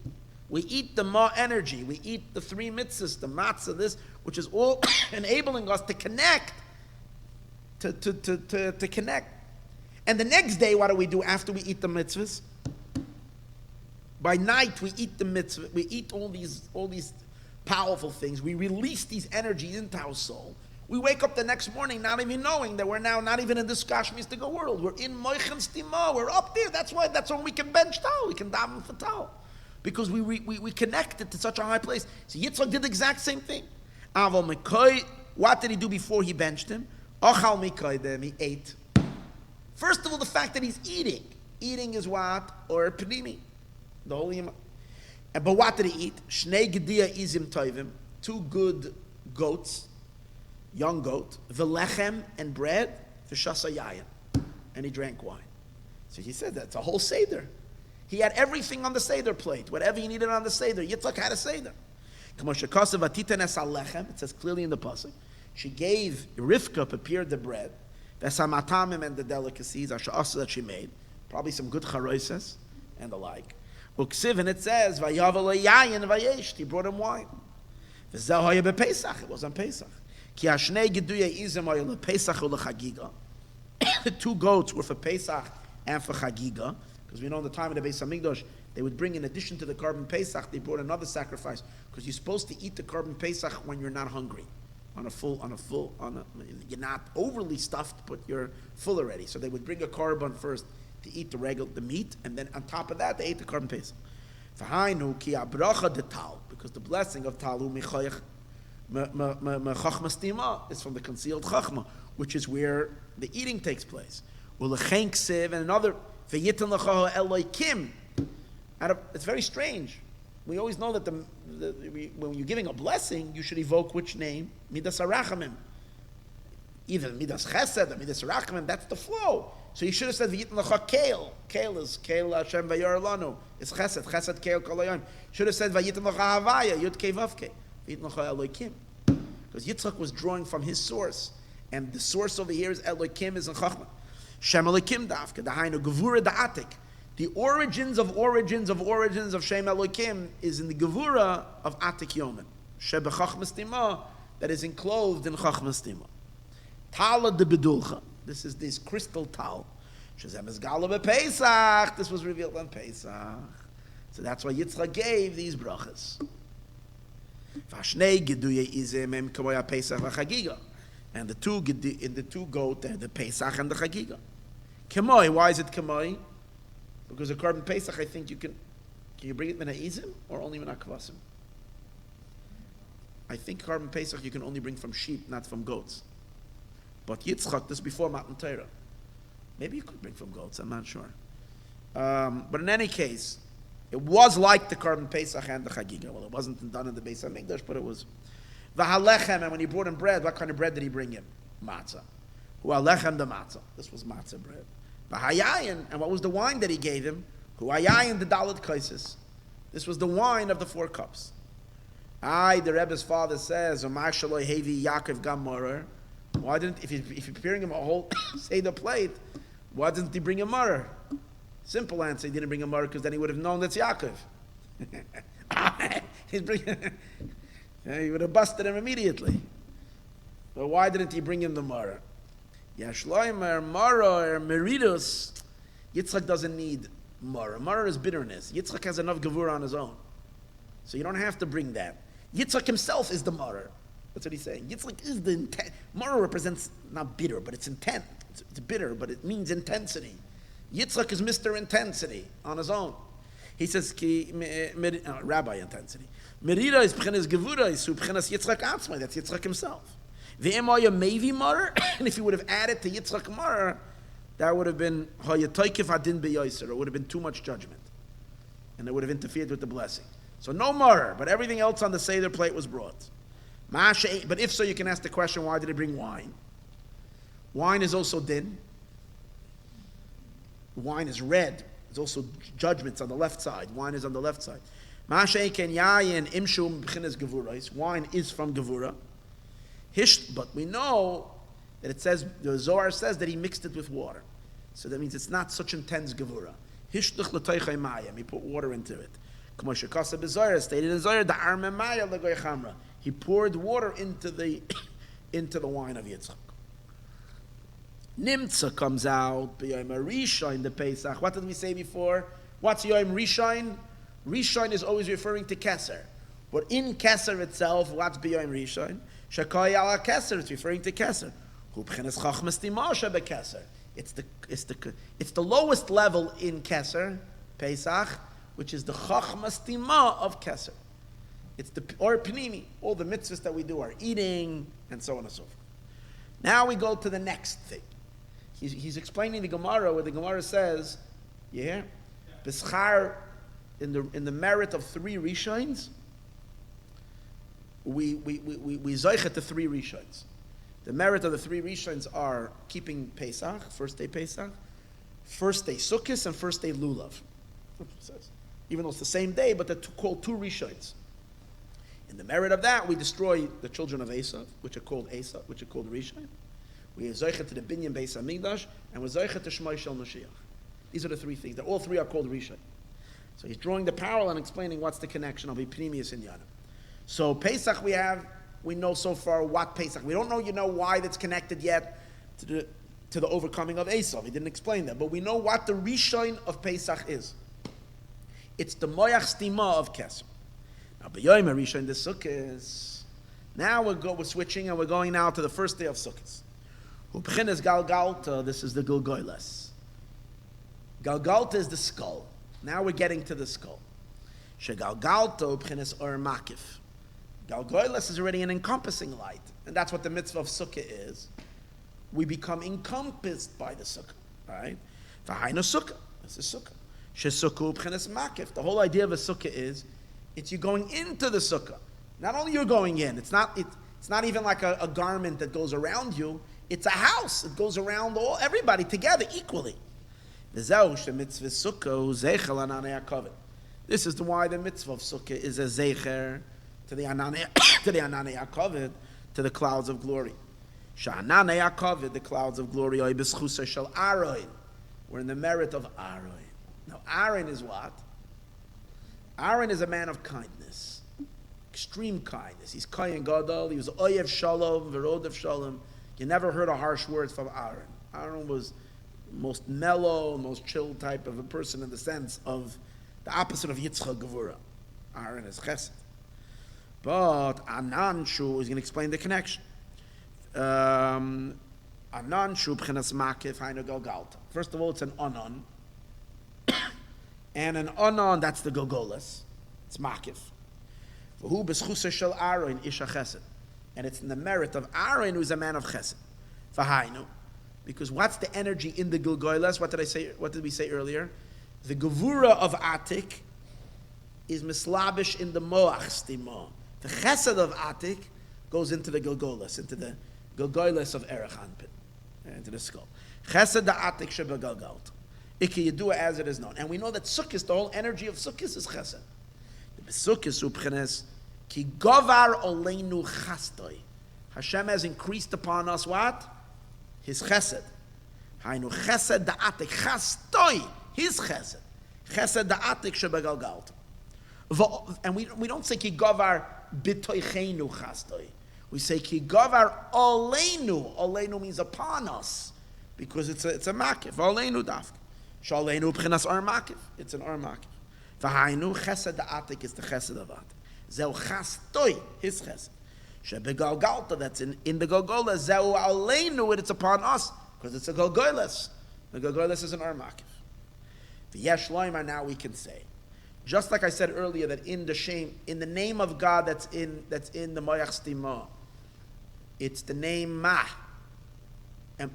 We eat the ma energy. We eat the 3 mitzvahs, the matzah, this, which is all enabling us to connect. To connect. And the next day, what do we do after we eat the mitzvahs? By night, we eat the mitzvah. We eat all these powerful things. We release these energies into our soul. We wake up the next morning not even knowing that we're now not even in this Kashmistical world. We're in Moichem Stima. We're up there. That's when we can bench Tal. We can daven for Tal. Because we connected to such a high place. So Yitzchak did the exact same thing. What did he do before he benched him? He ate. First of all, the fact that he's eating. Eating is what? Or Panimi. The holy. But what did he eat? Shnei Gedia Izim Toivim. 2 good goats. Young goat, v'lechem and bread, v'shasa yayin, and he drank wine. So he said that's a whole seder. He had everything on the seder plate, whatever he needed on the seder. Yitzchak had a seder. It says clearly in the pasuk, she gave Rivka prepared the bread, v'samatamim and the delicacies that she made, probably some good charoises and the like. Uksiv, and it says vayavel yayin vayesh. He brought him wine. V'zeh bepesach. It was on Pesach. Ki hashnei geduya izem hayel lePesach ulechagiga. The two goats were for Pesach and for Chagiga, because we know in the time of the Beis Hamikdash, they would bring, in addition to the carbon Pesach, they brought another sacrifice, because you're supposed to eat the carbon Pesach when you're not hungry, you're not overly stuffed, but you're full already. So they would bring a carbon first to eat the meat, and then on top of that, they ate the carbon Pesach. V'hainu ki abracha de tal, because the blessing of talu michayach mechachma stima is from the concealed chachma, which is where the eating takes place. Ulechen ksiv, and another v'yitan lecha elokim. It's very strange. We always know that when you're giving a blessing, you should evoke which name? Midas harachamim. Either Midas Chesed or Midas harachamim. That's the flow. So you should have said v'yitan lecha keil. Keil is keil Hashem v'yor lanu. It's Chesed. Chesed keil kol hayom. Should have said v'yitan lecha havaya. Yud kei vav kei. V'yitan lecha elokim. Because Yitzchak was drawing from his source. And the source over here is Elokim, is in Chachma. Shem Elokim Davka, Dahainu, Gevura Da'atik. The origins of Shem Elokim is in the Gevura of Atik Yomen. Shebe Chachma Stima, that is enclosed in Chachma Stima. Tala de Bedulcha. This is this crystal tal. Shezem es Gala Pesach. This was revealed on Pesach. So that's why Yitzchak gave these brachas. Vashnei Geduye Izem Em Kamoya Pesach Vachagiga. And the two goat, the Pesach and the Chagiga. Kemoi, why is it Kemoi? Because the carbon Pesach, I think can you bring it Mina Izim or only Mina Kvasim? I think carbon Pesach you can only bring from sheep, not from goats. But Yitzchak, this before Matan Torah. Maybe you could bring from goats, I'm not sure. But in any case, it was like the carbon Pesach and the Chagiga. Well, it wasn't done in the Beis Hamikdash, but it was. V'halechem, and when he brought him bread, what kind of bread did he bring him? Matzah. Hu'alechem the matzah. This was matzah bread. V'hayayin, and what was the wine that he gave him? Hu'ayayin the dalet kaisis. This was the wine of the 4 cups. The Rebbe's father says, U'mashaloi hevi Yaakov gam morer. Why didn't, if you're preparing him a whole Seder plate, why didn't he bring a morer? Simple answer, he didn't bring a morer because then he would have known that's Yaakov. He's bringing... He would have busted him immediately. But why didn't he bring him the Mara? Yashloimer, Mara, or Meridus. Yitzchak doesn't need Mara. Mara is bitterness. Yitzchak has enough Gevura on his own. So you don't have to bring that. Yitzchak himself is the Mara. That's what he's saying. Yitzchak is the intent. Mara represents not bitter, but it's intent. It's bitter, but it means intensity. Yitzchak is Mr. Intensity on his own. He says, Rabbi Intensity. Merira is B'chenes Gevura, is B'chenes Yitzchak Atzmai, that's Yitzchak himself. V'emoya Mevi Mar, and if he would have added to Yitzchak Mar, that would have been Hayatoykif Adin B'yoser, it would have been too much judgment. And it would have interfered with the blessing. So no Mar, but everything else on the Seder plate was brought. But if so, you can ask the question, why did he bring wine? Wine is also din. Wine is red. There's also judgments on the left side. Wine is on the left side. Wine is from Gevura. But we know that it says, the Zohar says that he mixed it with water. So that means it's not such intense Gevura. He put water into it. Stated in Zohar, he poured water into the wine of Yitzchak. Nimtza comes out, B'yom Rishon, the Pesach. What did we say before? What's Yom Rishon? Rishon is always referring to Kesser. But in Kesser itself, what's B'yom Rishon? Shekoy ala Kesser, it's referring to Kesser. Hu b'chenes chachmas timasha beKesser. It's the lowest level in Kesser, Pesach, which is the chachmas tima of Kesser. It's the, or Pnimi, all the mitzvahs that we do are eating, and so on and so forth. Now we go to the next thing. He's explaining the Gemara, where the Gemara says, you hear? B'schar, in the merit of 3 Rishons, we zoichet the 3 Rishons. The merit of the 3 Rishons are keeping Pesach, first day Pesach, first day Sukkot, and first day Lulav. Even though it's the same day, but they're called 2 Rishons. In the merit of that, we destroy the children of Esav, which are called Rishon. We are Zoichet to the Binyan Beis Hamikdash, and we're Zoichet to Shmoi Shel Moshiach. These are the three things. All three are called Rishon. So he's drawing the parallel and explaining what's the connection of Epinemius and Yana. So Pesach we know so far what Pesach. We don't know, why that's connected yet to the overcoming of Esav. He didn't explain that. But we know what the Rishon of Pesach is. It's the Moyach Stima of Kesser. Now, B'yoyim Rishon the Sukkos. Now we're switching and we're going now to the first day of Sukkos. Ub'chinas Galgalta, this is the Gilgoyles. Galgalta is the skull. Now we're getting to the skull. Shegalgalta ub'chinas Or Makif. Galgoyles is already an encompassing light. And that's what the mitzvah of Sukkah is. We become encompassed by the Sukkah. Right? V'hainu Sukkah. This is Sukkah. Shesukkah ub'chinas Makif. The whole idea of a Sukkah is, it's you going into the Sukkah. Not only you're going in. It's not even like a garment that goes around you. It's a house. It goes around everybody together equally. This is why the mitzvah of Sukkah is a zecher to the Ananei HaKavod, to the clouds of glory. Sha'ananei HaKavod, the clouds of glory, oy b'schusa shel Aaron. We're in the merit of Aaron. Now, Aaron is what? Aaron is a man of kindness, extreme kindness. He's Kohen Gadol. He was Oyev Shalom, Verodev Shalom. You never heard a harsh word from Aaron. Aaron was the most mellow, most chill type of a person in the sense of the opposite of Yitzchak Gevura. Aaron is Chesed. But Ananshu is going to explain the connection. Ananshu b'chinas makif hainu galgalta. First of all, it's an anan. And an anan, that's the Golgolas. It's makif. V'hu b'schusa shel Aaron isha chesed. And it's in the merit of Aaron, who's a man of chesed. V'hainu. Because what's the energy in the Golgolas? What did we say earlier? The Gevura of Atik is mislabish in the Moach Stima. The chesed of Atik goes into the Golgolas, into the Golgolas of Erech Anpin, into the skull. Chesed the Atik sheba Galgalt. Iki Yedua as it is known. And we know that Sukkot, the whole energy of Sukkot is chesed. The Sukkot ub'chines ki govar oleinu chastoi. Hashem has increased upon us what? His chesed. Hainu chesed the Atik chastoi. His chesed. Chesed the Atik sheba Galgalt. And we don't say ki govar b'toichenu chastoi. We say ki govar oleinu. Oleinu means upon us, because it's a makif. Oleinu dafk. Shaleinu b'chinas ar makif. It's an ar makif. V'hainu chesed da'atik is the chesed of atik. Zeu chastoi, his chesed. Shebegalgalta, that's in the Golgola. Zeu aleinu, it's upon us, because it's a Golgolas. The Golgolas is an ar makif. V'yesh loimar, now we can say, just like I said earlier, that in the name of God that's in the Moyach Stima, it's the name Ma. And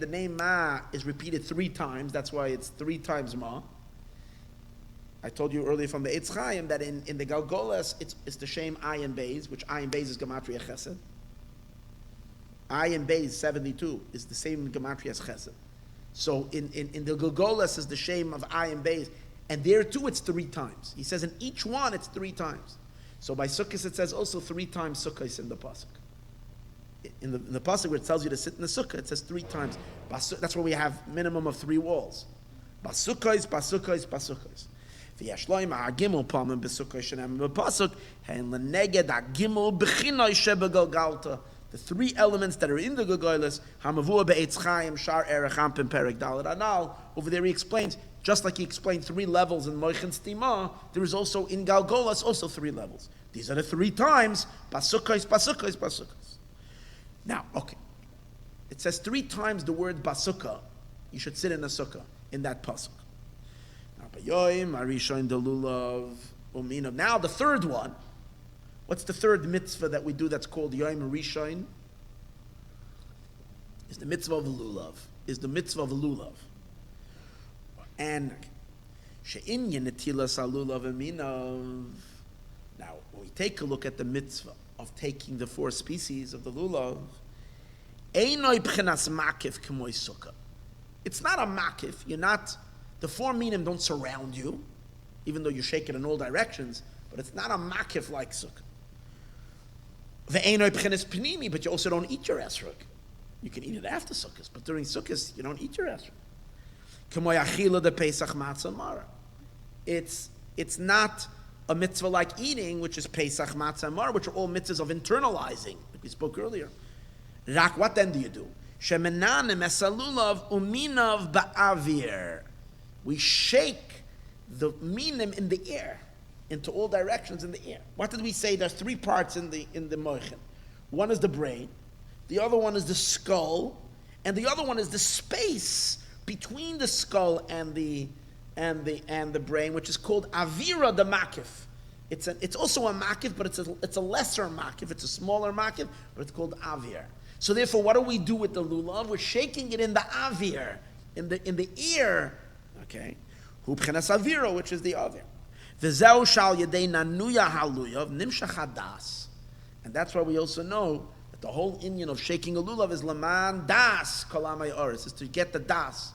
the name Ma is repeated 3 times. That's why it's 3 times Ma. I told you earlier from the Eitz Chaim that in the Galgolas, it's the Shem Ayin Beis, which Ayin Beis is Gematria Chesed. Ayin Beis 72 is the same Gematria as Chesed. So in the Galgolas is the Shem of Ayin Beis. And there too, it's 3 times. He says in each one, it's 3 times. So by Sukkot, it says also 3 times Sukkot in the Pasuk. In the Pasuk where it tells you to sit in the Sukkah, it says 3 times. That's where we have minimum of 3 walls. Basukos, basukos, basukos. V'yashloim ha'agimel palmim b'sukkos shenem b'pasuk hen l'neged ha'gimel b'chinoi shebegalgalta. The 3 elements that are in the Golgolas, Hamavua be'etz Chaim, Shar Erech Ampin Perek Dalet Anal. Over there he explains, just like he explained 3 levels in Moichin Stima, there is also in Galgolas also 3 levels. These are the 3 times, basukos, basukos, basukos. Now, okay, it says 3 times the word basukah. You should sit in a sukkah in that pasuk. Now, bayoim arishain delulav uminav. Now, the 3rd one. What's the 3rd mitzvah that we do that's called Yom Rishon? Is the mitzvah of lulav. Is the mitzvah of lulav. And she'inyan netilas alulav aminav. Now, when we take a look at the mitzvah of taking the 4 species of the lulav, einoi b'chinas makif k'moi sukkah. It's not a makif. The 4 minim don't surround you, even though you shake it in all directions. but it's not a makif like sukkah. Ve'enoi b'chenes pnimi, but you also don't eat your esrog. You can eat it after sukkahs, but during sukkahs you don't eat your esrog. K'moy achila de Pesach matzah mara. It's not a mitzvah like eating, which is Pesach matzah mara, which are all mitzvahs of internalizing, like we spoke earlier. Rak, what then do you do? Shemenanim esalulav uminav ba'avir. We shake the minim in the air, into all directions in the air. What did we say? There's three parts in the moichin. One is the brain, the other one is the skull, and the other one is the space between the skull and the brain, which is called avira the makif. It's also a makif, but it's a lesser makif. It's a smaller makif, but it's called avir. So therefore, what do we do with the lulav? We're shaking it in the avir, in the ear. Okay, hu b'chenas avira, which is the avir. V'zeu shal yedei nanuya haluyav nimshach hadas, and that's why we also know that the whole Indian of shaking a lulav is laman das kolamay oris, is to get the das,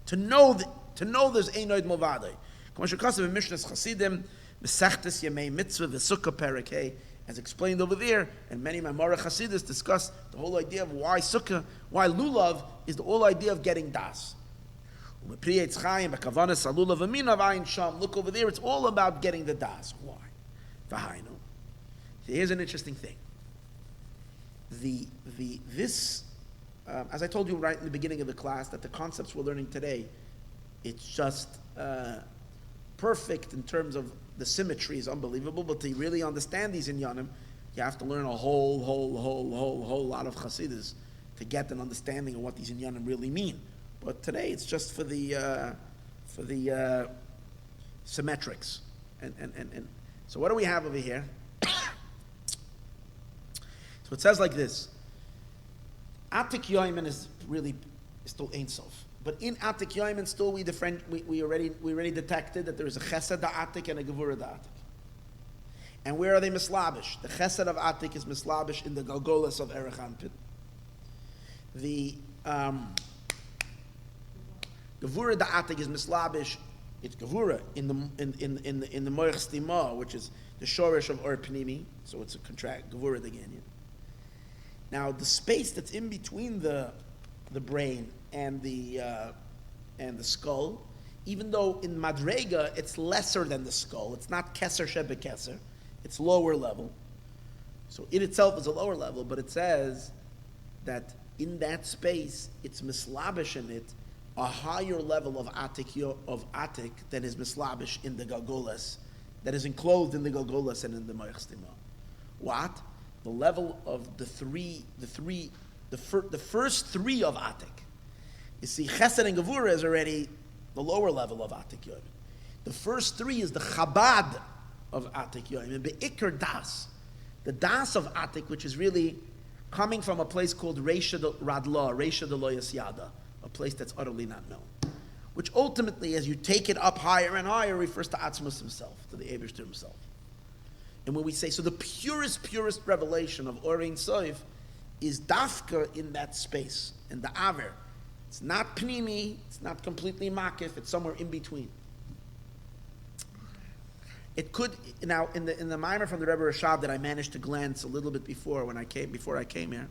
to know there's einoid movadei. K'moshe kasav in Mishnas Chassidim, Mesechtes Yemei Mitzvah v'Sukkah Perekei, as explained over there, and many Mamara Chassidus discuss the whole idea of why Sukkah, why lulav is the whole idea of getting das. Look over there, it's all about getting the das. Why? Here's an interesting thing. As I told you right in the beginning of the class, that the concepts we're learning today, it's just perfect in terms of the symmetry is unbelievable, but to really understand these inyanim, you have to learn a whole lot of Chassidus to get an understanding of what these inyanim really mean. But today it's just for the symmetrics. And so what do we have over here? So it says like this. Atik Yoimen is still Ein Sof. But in Atik Yoimen still we already detected that there is a Chesed Atik and a Gevurah Atik. And where are they mislabish? The Chesed of Atik is mislabish in the Galgolas of Erech Anpin. The Gevurah Atik is mislabish. It's Gevurah in the Moich Stima, which is the Shorish of Or Pnimi. So it's a contract Gevurah Deganyan. Now the space that's in between the brain and the skull, even though in Madrega it's lesser than the skull, it's not Kesser Shebe Kesser, it's lower level. So it itself is a lower level, but it says that in that space it's mislabish in it a higher level of atik than is mislabish in the Galgolas, that is enclosed in the Galgolas and in the Moich Stima. What? The level of the first three of atik. You see, Chesed and Gevurah is already the lower level of Atik Yoim. The first three is the Chabad of Atik Yoim, and Be'ikr Das, the Das of Atik, which is really coming from a place called Reisha Radla, Reisha Deloyas Yada, a place that's utterly not known. Which ultimately, as you take it up higher and higher, refers to Atzmus himself, to the Eibishter himself. And when we say, so the purest revelation of Orein Soif is Dafka in that space, in the Aver. It's not Pnimi, it's not completely Makif, it's somewhere in between. It could, now in the Maimer from the Rebbe Rashab that I managed to glance a little bit before I came here,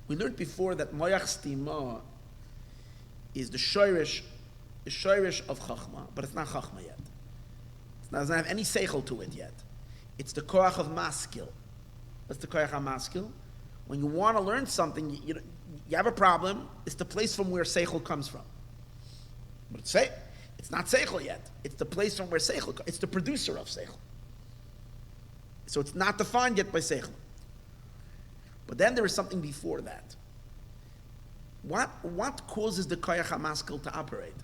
we learned before that Moyach Stima is the Shoirish of Chachma, but it's not Chachma yet. It doesn't have any seichel to it yet. It's the koach of maskil. What's the koach of maskil? When you want to learn something, you have a problem. It's the place from where seichel comes from. But it's not seichel yet. It's the place from where seichel comes. It's the producer of seichel. So it's not defined yet by seichel. But then there is something before that. What causes the koach of maskil to operate?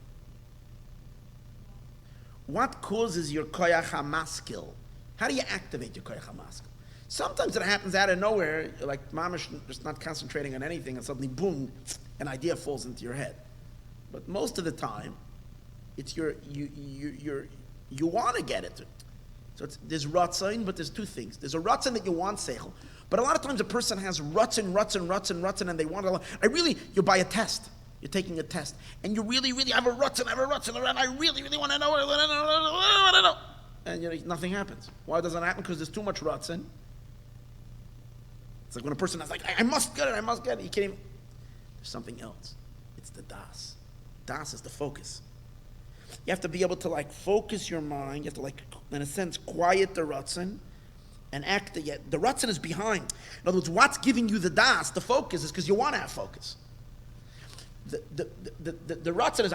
What causes your koyach hamaskil? How do you activate your koyach hamaskil? Sometimes it happens out of nowhere, you're like mamash, just not concentrating on anything, and suddenly, boom, an idea falls into your head. But most of the time, it's you want to get it. So there's ratzon, but there's two things. There's a ratzon that you want seichel, but a lot of times a person has ratzon, and they want to. You buy a test. You're taking a test, and you really have a rutzen, and I really want to know. and nothing happens. Why doesn't it happen? Because there's too much ratzon. It's like when a person is like, I must get it, you can't even. There's something else. It's the das. Das is the focus. You have to be able to focus your mind. You have to in a sense, quiet the ratzon and act the ratzon is behind. In other words, what's giving you the das, the focus, is because you want to have focus. The ratzon is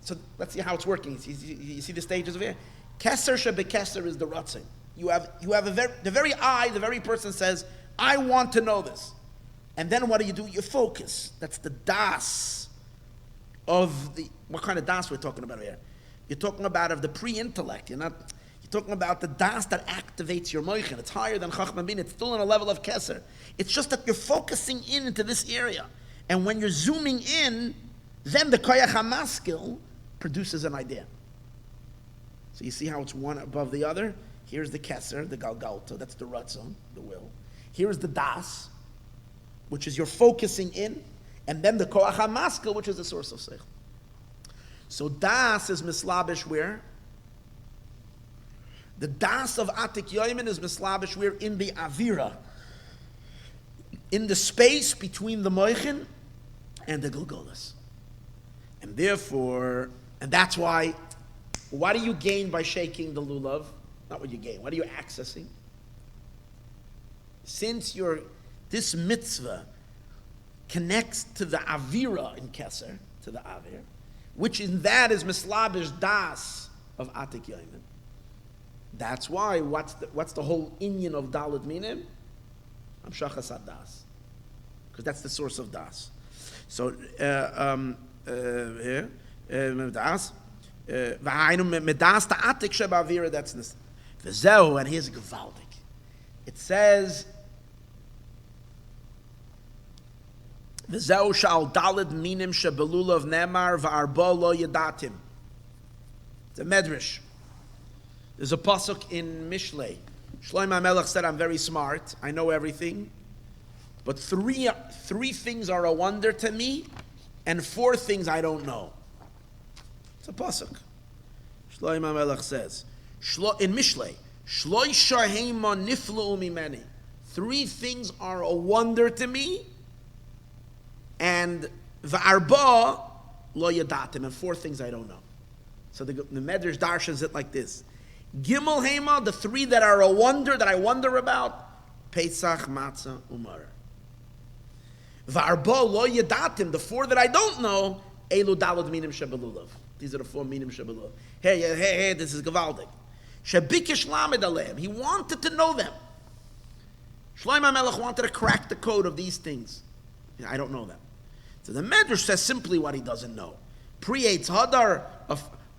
so let's see how it's working. You see the stages of here. Kesser shebekesser is the ratzon. You have the very person says, I want to know this. And then what do? You focus. That's the das of what kind of das we're talking about here? You're talking about of the pre-intellect. You're talking about the das that activates your moichin. It's higher than chachma bin. It's still in a level of kesser. It's just that you're focusing into this area. And when you're zooming in, then the koyach hamaskil produces an idea. So you see how it's one above the other? Here's the kesser, the galgalta, that's the ratzon, the will. Here's the das, which is you're focusing in, and then the koach hamaskil, which is the source of seichel. So das is mislabish where? The das of Atik Yoimin is mislabish where? In the avira, in the space between the moichin and the gulgolas. And therefore, and that's why, what do you gain by shaking the lulav? Not what you gain. What are you accessing? Since this mitzvah connects to the avira in Kesser, to the avir, which in that is mislabish das of Atik Yoimin. That's why, what's the whole inyan of Dalet Minim? Hamshachas das. Because that's the source of das. So, here, das. Medas ta Atik shebavira, that's this. V'zeu, and here's gewaldig. It says, V'zeu shal daled minim shebelulav nemar v'arbo lo yadatim. It's a medrash. There's a pasuk in Mishlei. Shlomo HaMelech said, I'm very smart, I know everything, but three things are a wonder to me, and 4 things I don't know. It's a pasuk. Shlomo HaMelech says, in Mishlei, Shloisha heima niflu mimeni. 3 things are a wonder to me, and v'arba lo yadatim, and 4 things I don't know. So the Medrash darshans it like this. Gimel heima, the 3 that are a wonder, that I wonder about, Pesach, Matzah, Umar. V'arba lo yadatim, the 4 that I don't know, Elu dalad minim shebelulav. These are the 4 minim shebelulav. Hey, this is gewaldig. Shebikish lamed aleim. He wanted to know them. Shlomo HaMelech wanted to crack the code of these things. I don't know them. So the Medrash says simply what he doesn't know. Pre-Eitz Hadar,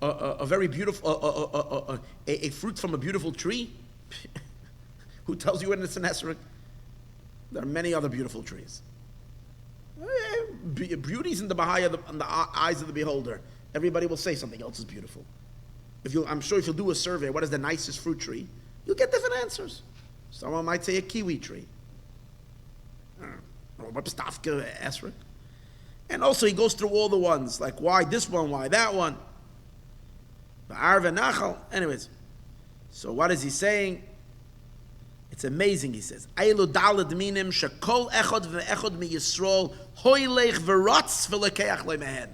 a very beautiful, a fruit from a beautiful tree. Who tells you when it's an esrog? There are many other beautiful trees. Beauty's in the eyes of the beholder. Everybody will say something else is beautiful. I'm sure if you'll do a survey, what is the nicest fruit tree? You'll get different answers. Someone might say a kiwi tree. Or pstavka esrog. And also he goes through all the ones, like why this one, why that one. Anyways, so what is he saying? It's amazing, he says. Eilu daled minim shekol echad ve'echad mi Yisroel hoylech v'rotz v'lekeach le'mehen.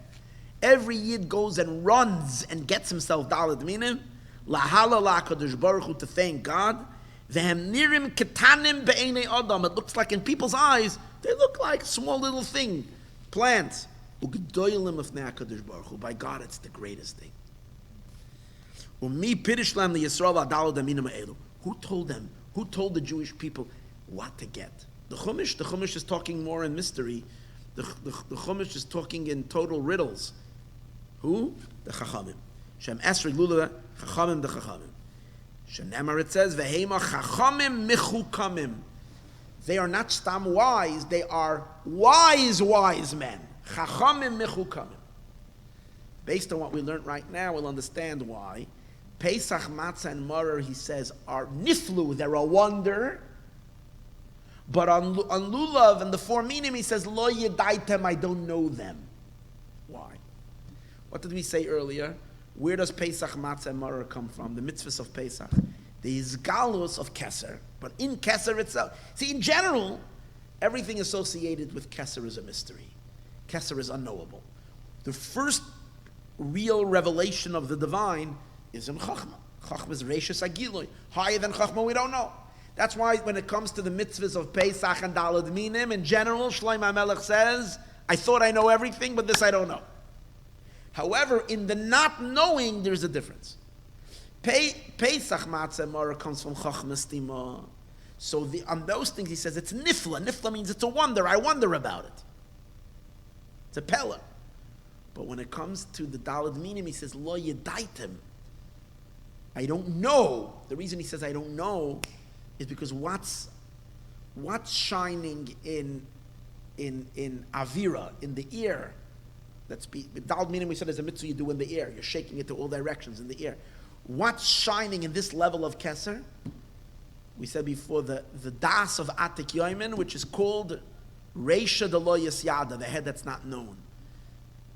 Every Yid goes and runs and gets himself daled minim lahala la'kadosh baruch hu, to thank God. Ve'hem nirim ketanim be'enei adam. It looks like in people's eyes, they look like small little thing, plants. U'gedoylim ifnei HaKadosh baruch hu. By God, it's the greatest thing. Umi pirishlam the Yisroel adal daminim elu. Who told them? Who told the Jewish people what to get? The Chumash is talking more in mystery. The Chumash is talking in total riddles. Who? The Chachamim. Shem Esrig Lula, Chachamim the Chachamim. Shenemar it says, Vehema Chachamim Mechukamim. They are not stam wise, they are wise men. Chachamim Mechukamim. Based on what we learned right now, we'll understand why. Pesach, Matzah, and Marer, he says, are niflu, they're a wonder. But on Lulav and the 4 minim, he says, Lo yedaitem, I don't know them. Why? What did we say earlier? Where does Pesach, Matzah, and Maror come from? The mitzvahs of Pesach. The Izgalus of Kesser. But in Kesser itself, see, in general, everything associated with Kesser is a mystery. Kesser is unknowable. The first real revelation of the divine is in Chachma. Chachma is Reishis Agiloi. Higher than Chachma, we don't know. That's why when it comes to the mitzvahs of Pesach and Daled Minim, in general, Shlomo HaMelech says, I thought I know everything, but this I don't know. However, in the not knowing, there's a difference. Pesach Matzah Maror comes from Chachma Stima. So on those things he says it's nifla. Nifla means it's a wonder. I wonder about it. It's a pella. But when it comes to the Daled Minim, he says lo yedaitem. I don't know. The reason he says I don't know is because what's shining in avira, in the ear. Daled Minim, we said, is a mitzvah you do in the air. You're shaking it to all directions in the air. What's shining in this level of Kesser? We said before the das of Atik Yoimin, which is called Reisha de lo Yasyada, the head that's not known.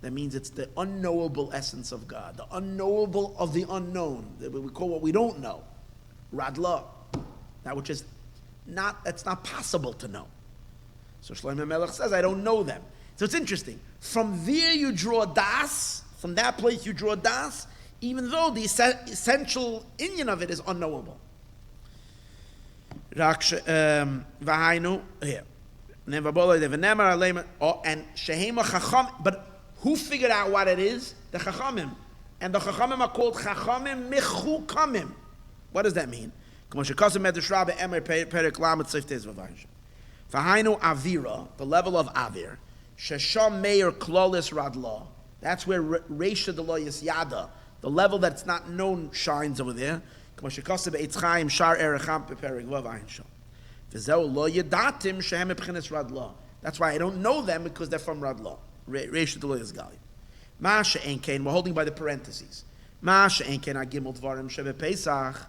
That means it's the unknowable essence of God, the unknowable of the unknown. That we call what we don't know, Radla, that which is that's not possible to know. So Shlomo HaMelech says, I don't know them. So it's interesting. From there you draw das, from that place you draw das, even though the essential inyan of it is unknowable. But who figured out what it is? The Chachamim. And the Chachamim are called Chachamim Mechukamim. What does that mean? Avira, the level of Avir, Shesham Meir Klolis Radla. That's where Reisha de lo Yasyada, the level that's not known, shines over there. That's why I don't know them, because they're from Radla. Reisha de lo Yasyada. Masha Enkein, we're holding by the parentheses. Masha Enkein Agimel Dvarim Shebe Pesach,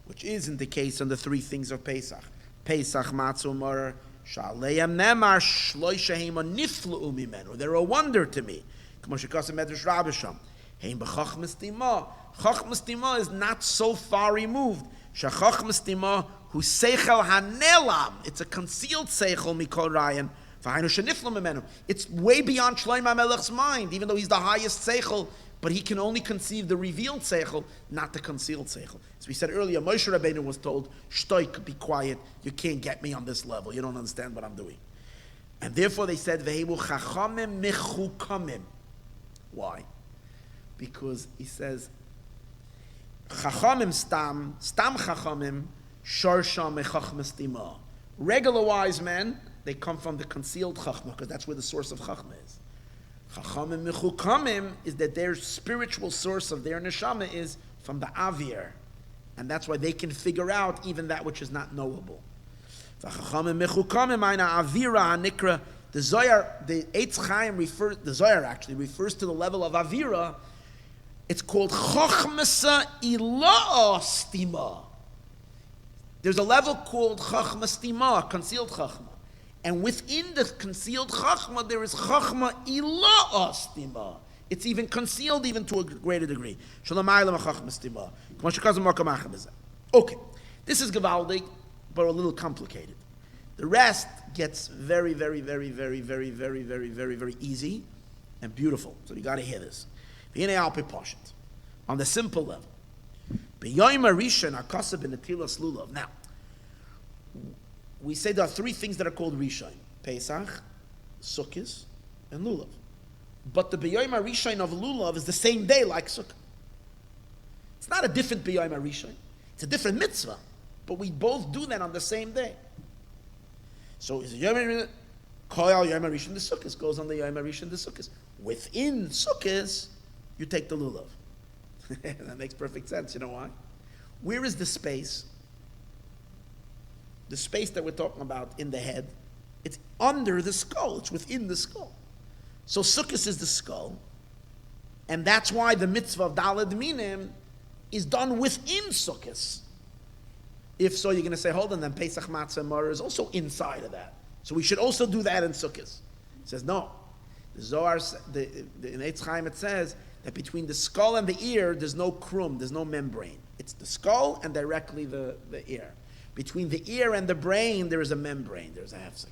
which isn't the case on the three things of Pesach. Pesach Matzah Maror. They're a wonder to me. Chachma Stima is not so far removed. Chachma Stima hu seichel hanelam. It's a concealed seichel mikol rayan. It's way beyond Shlomo HaMelech's mind, even though he's the highest seichel, but he can only conceive the revealed seichel, not the concealed seichel. As we said earlier, Moshe Rabbeinu was told, "Shtoik, be quiet. You can't get me on this level. You don't understand what I'm doing." And therefore they said, "Vehimu chachamim mechukamim." Why? Because he says, "Chachamim stam chachamim sharsha mechachma stima." Regular wise men, they come from the concealed chachma, because that's where the source of chachma is. Chachamim mechukamim is that their spiritual source of their neshama is from the avir, and that's why they can figure out even that which is not knowable. Chachamim mechukamim aina avira hanikra. The Zohar, the Eitz Chaim the Zohar actually refers to the level of avira. It's called chachmasa ila'a stima. There's a level called chachma stima, concealed chachma. And within the concealed chachma, there is chachma ila'a stima. It's even concealed even to a greater degree. Okay, this is gewaldig, but a little complicated. The rest gets very, very, very, very, very, very, very, very, very easy and beautiful. So you got to hear this. On the simple level. Now, we say there are three things that are called Rishon: Pesach, Sukkot, and Lulav. But the B'yoyim HaRishon of Lulav is the same day like Sukkot. It's not a different B'yoyim HaRishon. It's a different mitzvah. But we both do that on the same day. So is Yom HaRishon, Yom HaRishon the Sukkot goes on the Yom HaRishon the Sukkot. Within Sukkot, you take the Lulav. That makes perfect sense. You know why? Where is the space? The space that we're talking about in the head, it's under the skull. It's within the skull. So Sukkot is the skull, and that's why the mitzvah of Daled Minim is done within Sukkot. If so, you're going to say, hold on, then Pesach Matzah and Maror is also inside of that. So we should also do that in Sukkot. It says, no. The Zohar, in Eitz Chaim it says, that between the skull and the ear, there's no krum, there's no membrane. It's the skull and directly the ear. Between the ear and the brain, there is a membrane. There's a hefsek.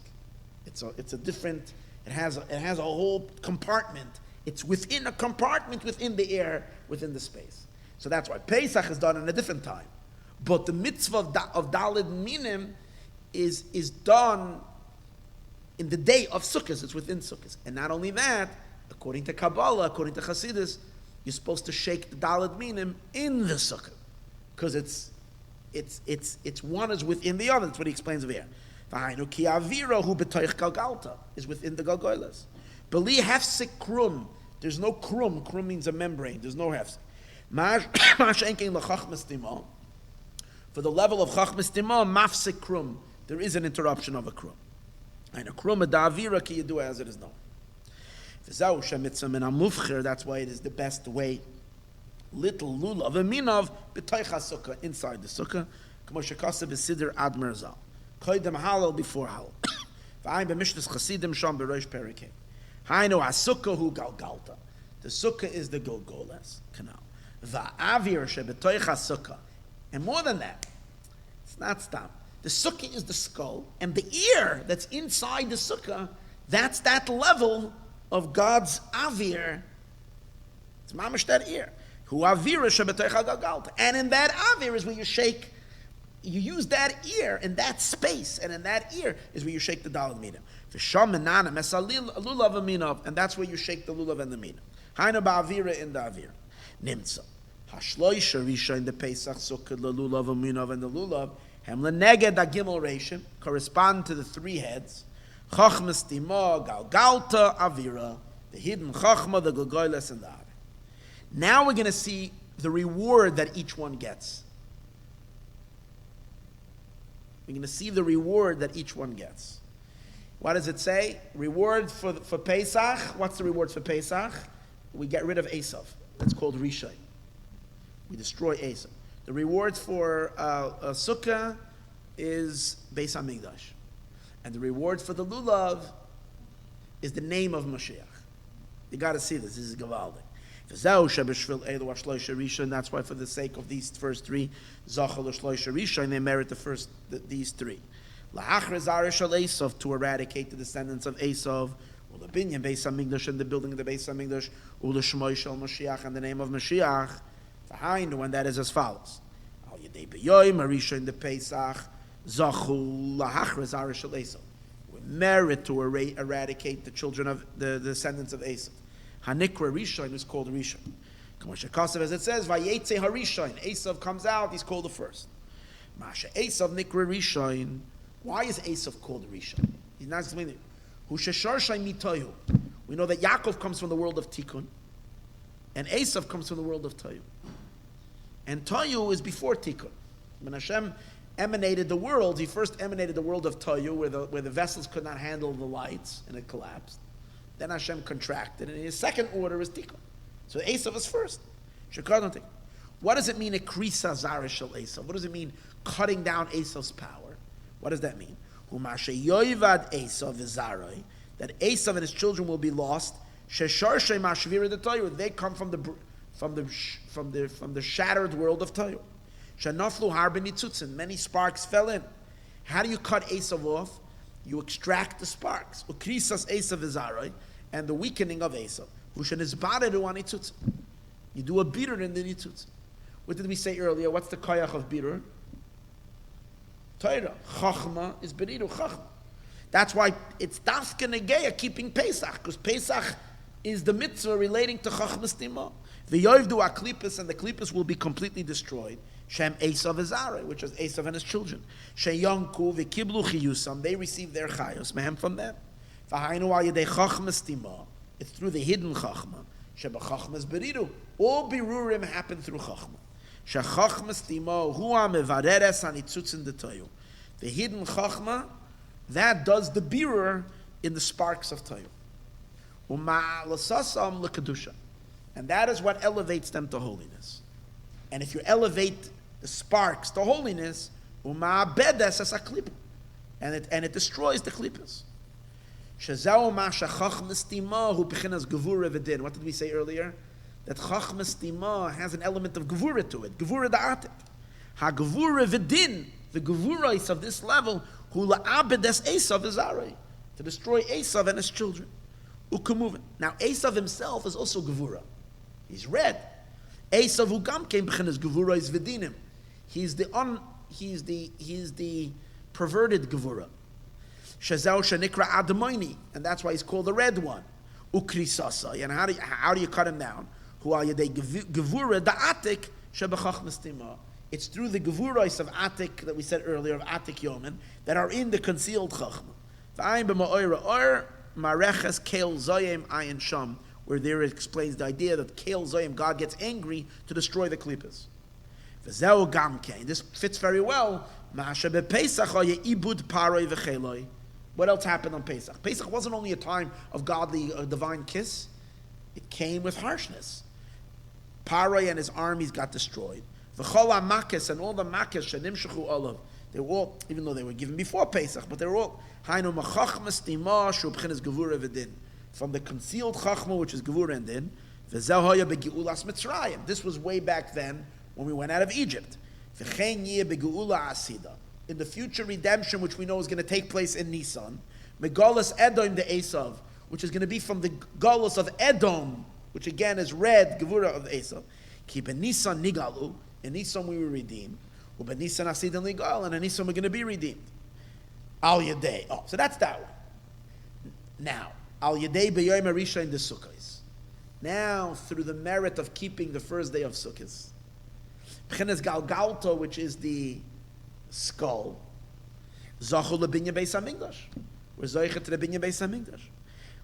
It's a different. It has a whole compartment. It's within a compartment within the ear, within the space. So that's why Pesach is done in a different time. But the mitzvah of Daled Minim is done in the day of Sukkot. It's within Sukkot. And not only that, according to Kabbalah, according to Chassidus, you're supposed to shake the Daled Minim in the Sukkot. Because it's one is within the other. That's what he explains over here. Ki avira hu b'toich galgalta is within the galgolas. Beli hefsik krum. There's no krum. Krum means a membrane. There's no hefsik. For the level of chachmas tima, mafsik krum. There is an interruption of a krum. And a krum adavira ki yedua as it is known. That's why it is the best way. Little lulav aminov b'toich sukkah inside the sukkah. K'moshe kasev b'sidr ad merzal. Koydem halal before halal. V'ayim b'mishnas chassidim sham b'rosh perikei. Hainu ha'sukkah hu galgalta. The sukkah is the golgolas canal. Va'avir shebetoich ha'sukkah. And more than that, it's not stam. The sukkah is the skull, and the ear that's inside the sukkah, that's that level of God's avir. It's mamash that ear. Hu avir shebetoich galgalta. And in that avir is where you shake. You use that ear in that space, and in that ear is where you shake the daled minim. And that's where you shake the lulav and the minim. Hainu ba'avira in the avir. Nimtza. Hashloisha risha in the Pesach sukkah the lulav aminav and the lulav hem leneged agimel reishim correspond to the three heads. Chachmas tima galgalta avira, the hidden chachma, the galgoyles, and the avir. Now we're going to see the reward that each one gets. We're going to see the reward that each one gets. What does it say? Reward for Pesach. What's the reward for Pesach? We get rid of Esav. That's called Rishai. We destroy Esav. The reward for Sukkah is Beis HaMikdash. And the reward for the Lulav is the name of Moshiach. You got to see this. This is Gavaldik. And that's why, for the sake of these first three, they merit these three. To eradicate the descendants of Esav, the binyan Beis HaMikdash and the building of the Beis HaMikdash, Moshiach and the name of Moshiach. And that is as follows: in the Pesach, we merit to eradicate the children of the descendants of Esav. Hanikra Rishon is called Rishon. As it says, Vayetze Harishon. Esav comes out, he's called the first. Masha Esav Nikra Rishon. Why is Esav called Rishon? He's not explaining. We know that Yaakov comes from the world of Tikkun, and Esav comes from the world of Toyu. And Toyu is before Tikkun. When Hashem emanated the world, he first emanated the world of Toyu, where the vessels could not handle the lights, and it collapsed. Then Hashem contracted, and his second order is Tikkun. So Esav is first. What does it mean, a krisa zara shel Esav? What does it mean, cutting down Esav's power? What does that mean? That Esav and his children will be lost. They come from the shattered world of Toyu. Many sparks fell in. How do you cut Esav off? You extract the sparks. And the weakening of Esav. You do a bitter in the nitzutz. What did we say earlier? What's the koyach of bitter? Torah. Chachma is beriru chachma. That's why it's dafka negeya keeping Pesach, because Pesach is the mitzvah relating to chachmas tima. V'yovdu aklipus, and the klipus will be completely destroyed. Shem Esav Ezara, which is Esav and his children. Sheyonku v'kiblu chiyusam, they receive their chayos mehem from them. V'hainu al yedei chachmas tima, it's through the hidden chachma. Sheba chachmas beriru, all birurim happen through chachma. Shechachmas tima huam mevareres hanitzutzin detoyu. The hidden chachma, that does the birur in the sparks of toyu. Uma'alasasam lekadusha, and that is what elevates them to holiness. And if you elevate the sparks to holiness, uma'abedes as a klipa, and it destroys the klipas. Shezau ma'shachachmas tima hu b'chinas gevura v'din. What did we say earlier? that Chachmas Tima has an element of Gevura to it. Gevura da'atik. Ha-Gevura v'din, the Gevurais of this level, hu la'abed es Esav v'zarei, to destroy Esav and his children. U'kumuvin. Now, Esav himself is also Gevura. He's red. Esav hu gam kein b'chinas Gevurais v'dinim. He's the perverted Gevura. Shazau shenikra adamoini, and that's why he's called the red one. Ukrisasa, and how do you cut him down? Hu al yedei Gevura da'atik shebechachmas tima. It's through the Gevurais of Atik that we said earlier, of Atik Yomen, that are in the concealed Chachma. V'ayin b'ma'oira or mareches keil zoyim ayin sham, where there it explains the idea that keil zoyim, God gets angry to destroy the klippas. V'zeu gamkein, this fits very well. Ma'aseh b'Pesach ha'ye ibud paroi v'cheloi. What else happened on Pesach? Pesach wasn't only a time of godly, divine kiss. It came with harshness. Paroi and his armies got destroyed. V'chol ha'makes, and all the makes shenimshechu olav, they were all, even though they were given before Pesach, but they were all hainu machachmas tima shu b'chinas gevura v'din, from the concealed chachma, which is gevura and din. V'zeh haya be'geulas Mitzrayim. This was way back then when we went out of Egypt. V'chein yeh be'geula asida. In the future redemption, which we know is going to take place in Nisan, megalas Edom de Esav, which is going to be from the galus of Edom, which again is red gevura of Esav. Keep in Nisan nigalu. In Nisan we were redeemed. But Nisan Asidin Ligal, and in Nisan we're going to be redeemed. Al Yadei. Oh, so that's that one. Now, Al Yadei B'Yom Arisha in the Sukkos. Now, through the merit of keeping the first day of Sukkos, B'chinas Galgalto, which is the skull, Zachol L'Binya Beis HaMikdash. We're Zoichet to the Binya Beis HaMikdash.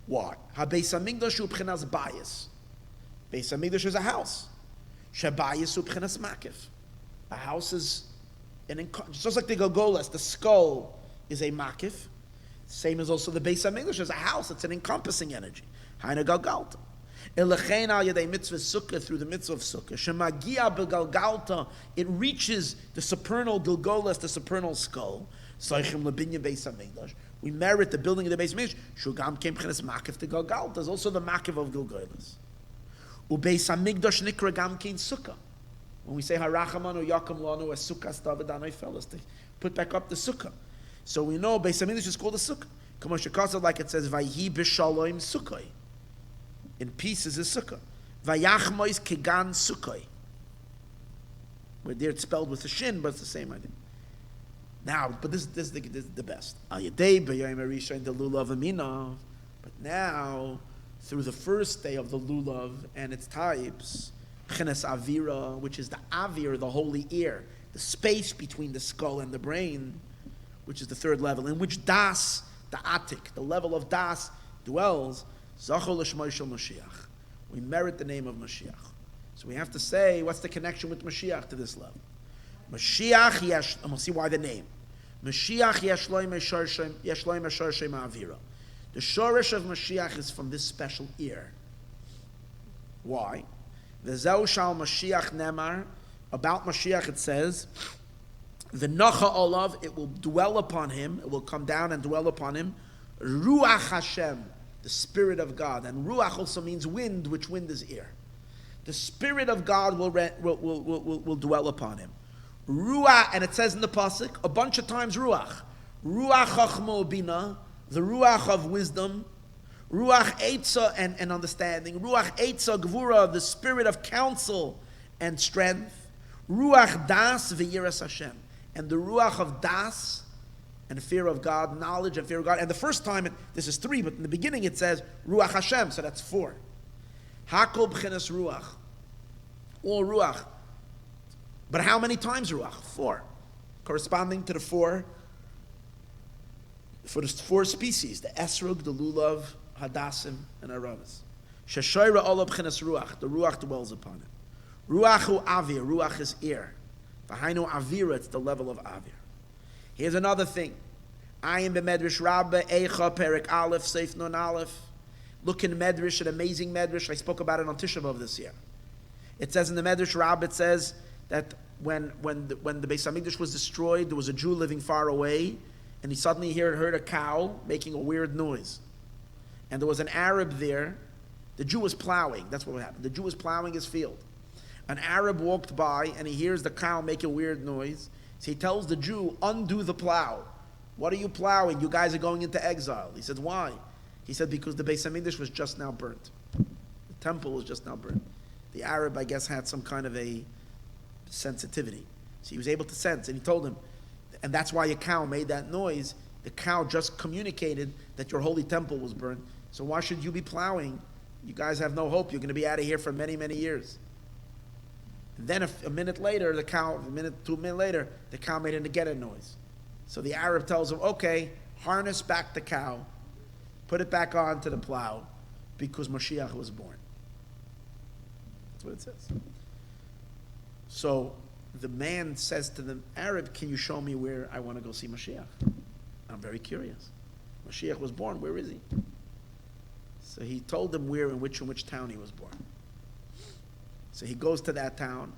Why? Ha Beis HaMikdash hu B'chinas Bayis. Beis HaMikdash is a house. Shabayis ubchenas makif. A house is just like the Golgolas, the skull is a makif. Same as also the Beis HaMikdash is a house. It's an encompassing energy. Haina galgalta. Elechein al yedei mitzvah sukkah, through the mitzvah of sukkah. Shemagia begalgalta, it reaches the supernal Golgolas, the supernal skull. Soichim lebinya Beis HaMikdash. We merit the building of the Beis HaMikdash. Shugam kem b'chinas makif to galgalta. There's also the makif of Golgolas. Ubeis HaMikdash nikra gam kein sukkah. When we say harachaman or yakam lanu as sukkah stavid anoi fellas, to put back up the sukkah. So we know Beis HaMikdash is called a sukkah. Kamosha, like it says, vayhi b'shalom sukkah. In peace is a sukkah. Vayachmois kegan sukkah. Where there it's spelled with a shin, but it's the same idea. Now, but this is the best. Al yedei b'yom harisha in the lulav amina. But now, through the first day of the lulav and its types, B'chinas avira, which is the avir, the holy ear, the space between the skull and the brain, which is the third level, in which das, the atik, the level of das, dwells, zachol l'shmoi shel Moshiach. We merit the name of Moshiach. So we have to say, what's the connection with Moshiach to this level? Moshiach yesh, and we'll see why the name. Moshiach yeshloim esharshem avira. The shorish of Mashiach is from this special ear. Why? V'zeu shal Mashiach nemar. About Mashiach it says, V'nocha olav, it will dwell upon him, it will come down and dwell upon him, Ruach Hashem, the Spirit of God. And Ruach also means wind, which wind is ear. The Spirit of God will dwell upon him. Ruach, and it says in the pasuk a bunch of times Ruach. Ruach Chachma Bina, the Ruach of wisdom, Ruach Eitzah and understanding, Ruach Eitzah Gvura, the spirit of counsel and strength, Ruach Das v'yiras Hashem, and the Ruach of Das and fear of God, knowledge and fear of God. And the first time, this is 3, but in the beginning it says Ruach Hashem, so that's 4. Hakol b'chinas Ruach, all Ruach. But how many times Ruach? 4, corresponding to the 4. For the 4 species, the esrog, the lulav, hadassim, and aravas. Sheshoira olav b'chinas ruach, the ruach dwells upon it. Ruachu avir, ruach is ear. V'hainu avira, it's the level of avir. Here's another thing. Ayin b'medrash rabba, eicha, perik aleph, seif nun aleph. Look in medrash, an amazing medrash. I spoke about it on Tisha B'Av this year. It says in the medrash rabba, it says that when the Beis HaMikdash was destroyed, there was a Jew living far away, and he suddenly heard a cow making a weird noise. And there was an Arab there, The Jew was plowing. That's what happened. The Jew was plowing his field. An Arab walked by and he hears the cow make a weird noise. So he tells the Jew, undo the plow. What are you plowing? You guys are going into exile. He said, why? He said, because the Beis HaMikdash was just now burnt. The temple was just now burnt. The Arab, I guess, had some kind of a sensitivity. So he was able to sense, and he told him, and that's why your cow made that noise. The cow just communicated that your holy temple was burnt. So why should you be plowing? You guys have no hope. You're going to be out of here for many, many years. And then a minute later, the cow made it again a noise. So the Arab tells him, okay, harness back the cow, put it back onto the plow, because Moshiach was born. That's what it says. So the man says to the Arab, can you show me where I want to go see Moshiach? I'm very curious. Moshiach was born, where is he? So he told him where, in which town he was born. So he goes to that town,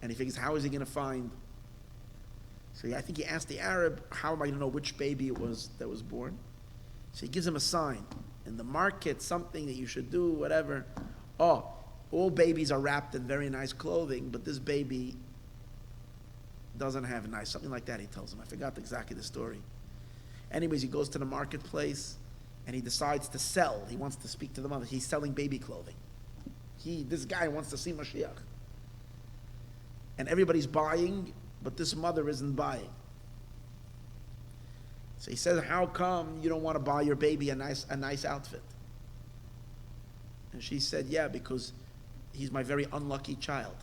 and he figures, how is he going to find? So I think he asked the Arab, how am I going to know which baby it was that was born? So he gives him a sign. In the market, something that you should do, whatever. Oh, all babies are wrapped in very nice clothing, but this baby doesn't have nice, something like that he tells him. I forgot exactly the story. Anyways, he goes to the marketplace, and he decides to sell. He wants to speak to the mother. He's selling baby clothing. This guy wants to see Moshiach. And everybody's buying, but this mother isn't buying. So he says, how come you don't want to buy your baby a nice outfit? And she said, yeah, because he's my very unlucky child.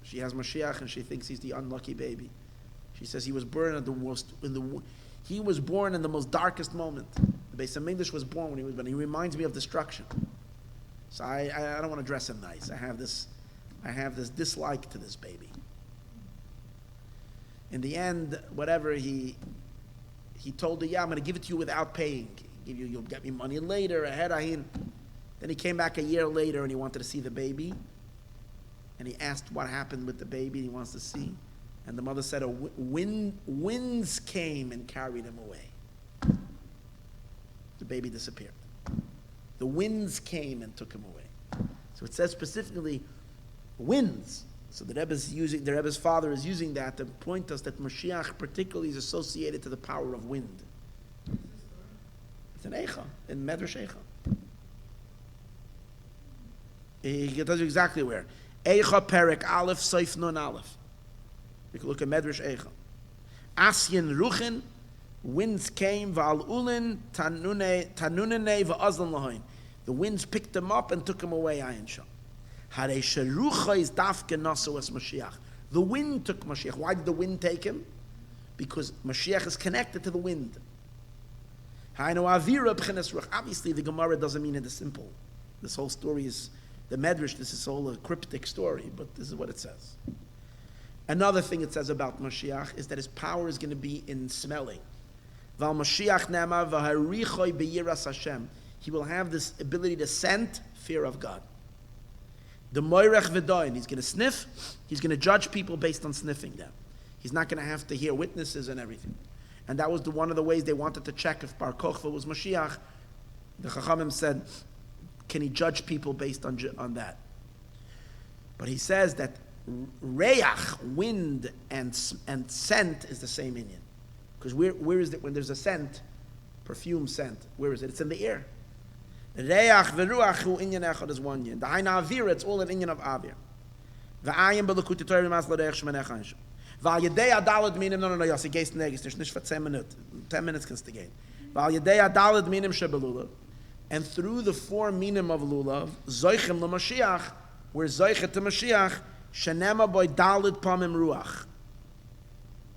She has Moshiach and she thinks he's the unlucky baby. She says he was born he was born in the most darkest moment. The Beis HaMikdash was born when he was born. He reminds me of destruction. So I don't want to dress him nice. I have this dislike to this baby. In the end, whatever he told her, yeah, I'm going to give it to you without paying. You'll get me money later, ahead ahin. Then he came back a year later and he wanted to see the baby. And he asked what happened with the baby. He wants to see. And the mother said, winds came and carried him away. The baby disappeared. The winds came and took him away. So it says specifically, winds. So the Rebbe's father is using that to point us that Moshiach particularly is associated to the power of wind. It's an Eicha, in Medrash Eicha. He tells you exactly where. Eicha Perek Aleph Seif Nun Aleph. You can look at Medrash Eicha. Asyin Ruchin, winds came, Va'al Ulin, Tanunene Va'azlan Lahain. The winds picked him up and took him away, Ayin Shah. Harei Sherucha is Dafke Naso as Mashiach. The wind took Mashiach. Why did the wind take him? Because Mashiach is connected to the wind. Obviously, the Gemara doesn't mean it as simple. This whole story is, the Medrash, this is all a cryptic story, but this is what it says. Another thing it says about Mashiach is that his power is going to be in smelling. Val Mashiach Nema v'harichoi beyiras Hashem. He will have this ability to scent fear of God. The Moirech V'doin, he's going to sniff, he's going to judge people based on sniffing them. He's not going to have to hear witnesses and everything. And that was one of the ways they wanted to check if Bar Kochva was Mashiach. The Chachamim said, can he judge people based on that? But he says that Reach, wind, and scent is the same Inyan. Because where is it when there's a scent, perfume scent, where is it? It's in the air. Reach v'ruach hu inyan echad is one yin. The Haina Avir, it's all an inyan of Avir. V'ayim b'lekutei Torah v'mas l'reich shmenech hanshem. V'al yedei adalad minim, no, yossi geist negis, nicht for 10 minutes. 10 minutes kannst du gehen. V'al yedei adalad minim shebelulav. And through the 4 minim of lulav, zoichem l'Mashiach, we're zoichet to Mashiach, shenema boy dalad pamim ruach.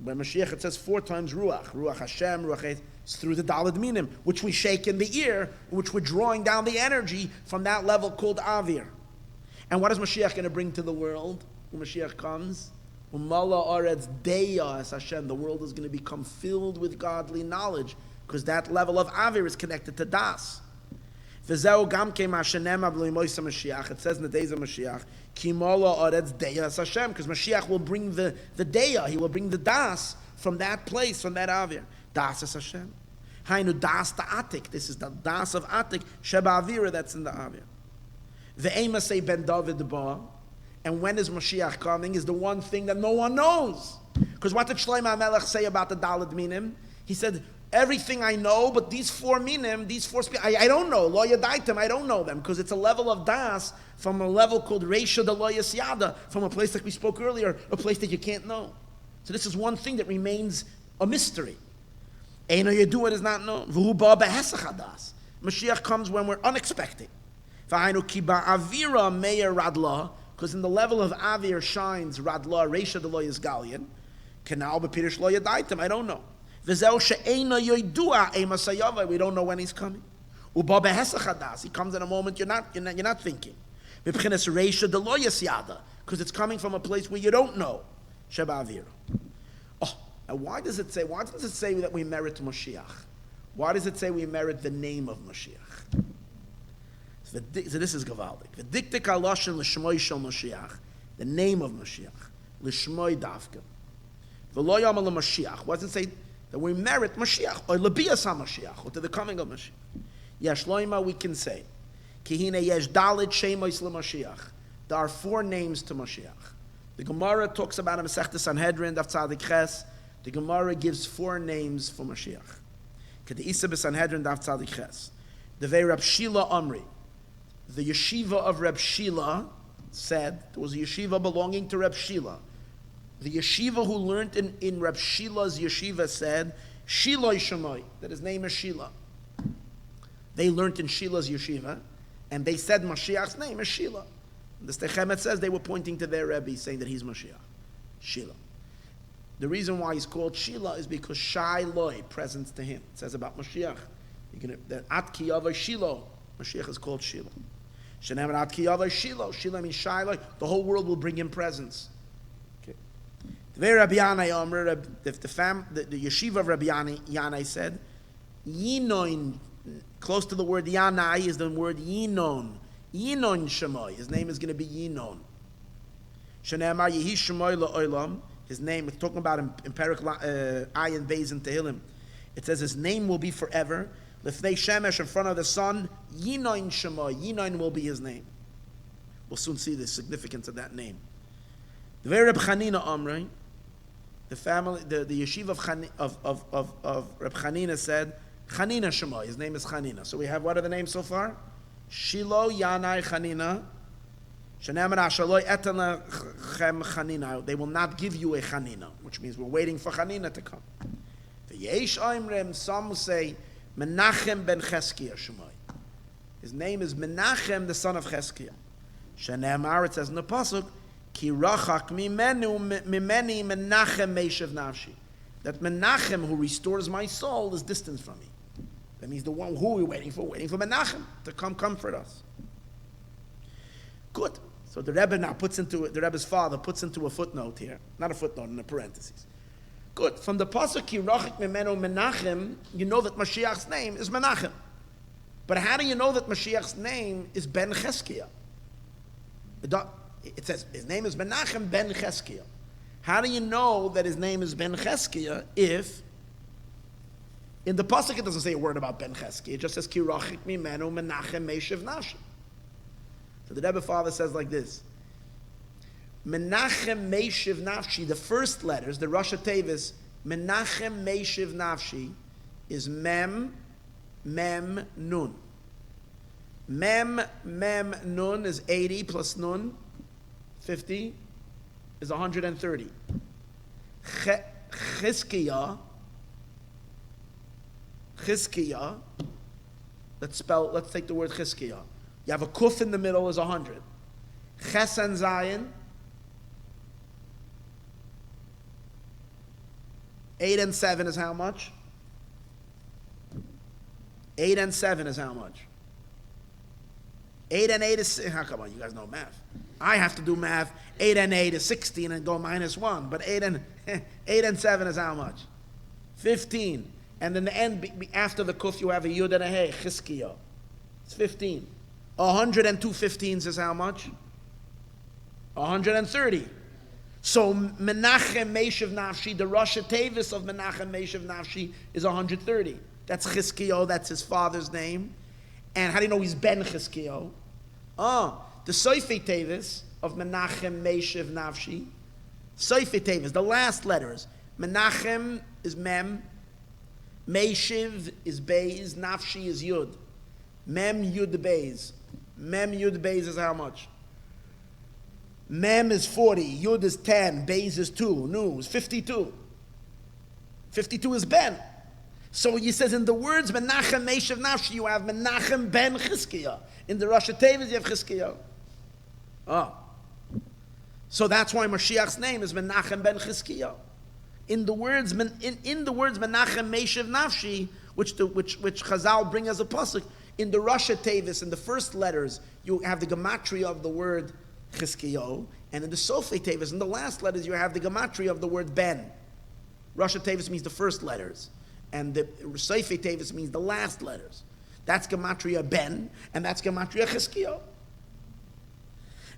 By Mashiach it says 4 times ruach. Ruach Hashem, ruach Eid. It's through the dalad minim, which we shake in the ear, which we're drawing down the energy from that level called Avir. And what is Mashiach going to bring to the world when Mashiach comes? Umala aretz deya as Hashem. The world is going to become filled with godly knowledge, because that level of Avir is connected to Das. V'zeu gam keim hashenema b'loi moisa Mashiach. It says in the days of Mashiach, ki umala aretz deya as Hashem, because Mashiach will bring the deya, he will bring the Das from that place, from that Avir. Das as Hashem. Hainu das ta'atik. This is the das of atik. Sheba avira, that's in the avir. Ve'ema say ben David ba. And when is Moshiach coming is the one thing that no one knows. Because what did Shlomo HaMelech say about the Daled Minim? He said, everything I know, but these four minim, these four I don't know. Lo yadaitem, I don't know them. Because it's a level of das from a level called Reisha de Lo Yasyada, from a place like we spoke earlier, a place that you can't know. So this is one thing that remains a mystery. Eino Yeduah is not known. V'hu ba behesach hadas. Mashiach comes when we're unexpected. V'hainu ki ba'avira meir radla, because in the level of avir shines radla, Reisha de Lo Yisgalian. Canal b'pirish lo yadaitem, I don't know. V'zeu she'eino Yeduah emasayava, we don't know when he's coming. Uba behesach hadas, he comes in a moment you're not thinking. V'pchinas Reisha de Lo Yasyada, because it's coming from a place where you don't know. Sheba avira. Oh, and why does it say that we merit Moshiach? Why does it say we merit the name of Moshiach? So this is Gavaldik. The diktik aloshin l'shmoi shel Moshiach, the name of Moshiach, l'shmoi davka. V'lo yom ala Moshiach. Why does it say that we merit Moshiach, or l'bias ha-Moshiach, or to the coming of Moshiach? Yesh loima, we can say, kihine yesh dalit shemois l'Moshiach. There are 4 names to Moshiach. The Gemara talks about him, Masechta Sanhedrin, Daf Tzadik Ches. The Gemara gives 4 names for Mashiach. K'de'isa b'Sanhedrin, Daf Tzadik Ches. Devei Reb Shila Omri. The yeshiva of Reb Shila said, there was a yeshiva belonging to Reb Shila. The yeshiva who learned in Reb Shila's yeshiva said, Shiloi Shemoi, that his name is Shila. They learned in Shila's yeshiva, and they said Mashiach's name is Shila. The Stechemet says they were pointing to their Rebbe, saying that he's Moshiach. Shila. The reason why he's called Shila is because Shai Loi, presents to him. It says about Moshiach. That At Kiyava Shilo, Moshiach is called Shila. Shenem At Kiyava Shilo. Shila means Shai Loi. The whole world will bring him presents. Okay. The Rabbi Yanai Omer, the yeshiva of Rabbi Yanai said, Yinon, close to the word Yanai is the word Yinon. Yinon Shemoy. His name is going to be Yinon. Shenemar Yehi Shemoy La'olam. His name, we're talking about in Perik Ayin Beis and Tehillim. It says his name will be forever. Lefnei Shemesh, in front of the sun, Yinon Shemoy. Yinon will be his name. We'll soon see the significance of that name. The very Reb Chanina Amrei, the family, the yeshiva of Reb Chanina said, Chanina Shemoy. His name is Chanina. So we have, what are the names so far? Shilo Yanai Chanina. Chanina. They will not give you a Chanina, which means we're waiting for Chanina to come. Some say Menachem ben Cheskia Shemai. His name is Menachem, the son of Cheskia. Shenemar, it says in the pasuk, Ki rachak mimeni Menachem meishev nafshi. That Menachem, who restores my soul, is distant from me. That means the one who we're waiting for Menachem to come comfort us. Good. So the Rebbe now the Rebbe's father puts into a footnote here, not a footnote, in a parentheses. Good. From the pasuk Ki rachik mimenu Menachem, you know that Mashiach's name is Menachem. But how do you know that Mashiach's name is Ben Cheskia? It says his name is Menachem Ben Cheskia. How do you know that his name is Ben Cheskia if in the pasuk it doesn't say a word about Ben Cheskia? It just says Ki rachik mimenu Menachem meishev nafshi. So the Rebbe father says like this: Menachem meishev nafshi. The first letters, the Rosh Tevis, Menachem meishev nafshi, is Mem, Mem, Nun. Mem, Mem, Nun is 80 plus Nun, 50, is 130. Chizkiah, let's take the word Chizkiah. You have a kuf in the middle is 100. Ches and Zayin, 8 and 7 is how much? 8 and 7 is how much? 8 and 8 is, come on, you guys know math. I have to do math. 8 and 8 is 16 and go minus 1. But 8 and 7 is how much? 15. And in the end, after the kuf, you have a yud and a hey, Chizkiah. It's 15. 102 15s is how much? 130. So Menachem Meishev Nafshi, the Rosh Tevis of Menachem Meishev Nafshi is 130. That's Chizkiyo, that's his father's name. And how do you know he's Ben Chizkiyo? The Soifei Tevis of Menachem Meshiv Nafshi. Soifei Tevis, the last letters. Menachem is Mem. Meshiv is Beis. Nafshi is Yud. Mem Yud Beis. Mem Yud Beis is how much? Mem is 40. Yud is 10. Beis is 2. Nu is 52. 52 is Ben. So he says in the words Menachem Meshiv Nafshi, you have Menachem Ben Chizkiya. In the Ropshetz Chassidic you have Chizkiya. So that's why Moshiach's name is Menachem Ben Chizkiya. In the words Menachem Meshiv Nafshi, which Chazal bring as a pasuk, in the Ropshetz Chassidic, in the first letters, you have the gematria of the word Chizkiyo, and in the Soifei Tevis, in the last letters, you have the gematria of the word Ben. Ropshetz Chassidic means the first letters, and the Soifei Tevis means the last letters. That's gematria Ben, and that's gematria Chizkiyo.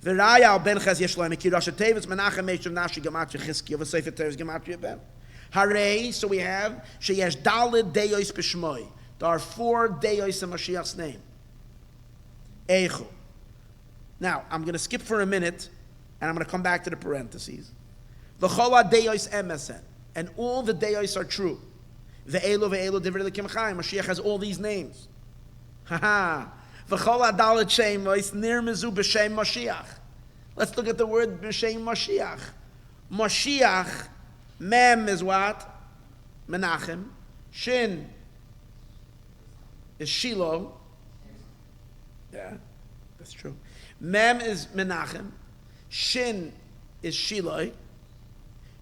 V'raya ben Ches yesh loim ki Ropshetz Chassidic Menachem Meshiv Nafshi gematria Chizkiyo v'Soifei Tevis gematria Ben. Harei, so we have sheyesh daled deyos b'shmoi. There are 4 deyos in Moshiach's name. Eichu. Now, I'm going to skip for a minute, and I'm going to come back to the parentheses. V'chola deyos emesen. And all the deyos are true. Ve'elu divrei l'kim chayim. Moshiach has all these names. V'chola dalet shemois nirmezu b'shem Moshiach. Let's look at the word b'shem Moshiach. Moshiach, mem is what? Menachem. Shin is Shiloh. Yeah, that's true. Mem is Menachem. Shin is Shiloh.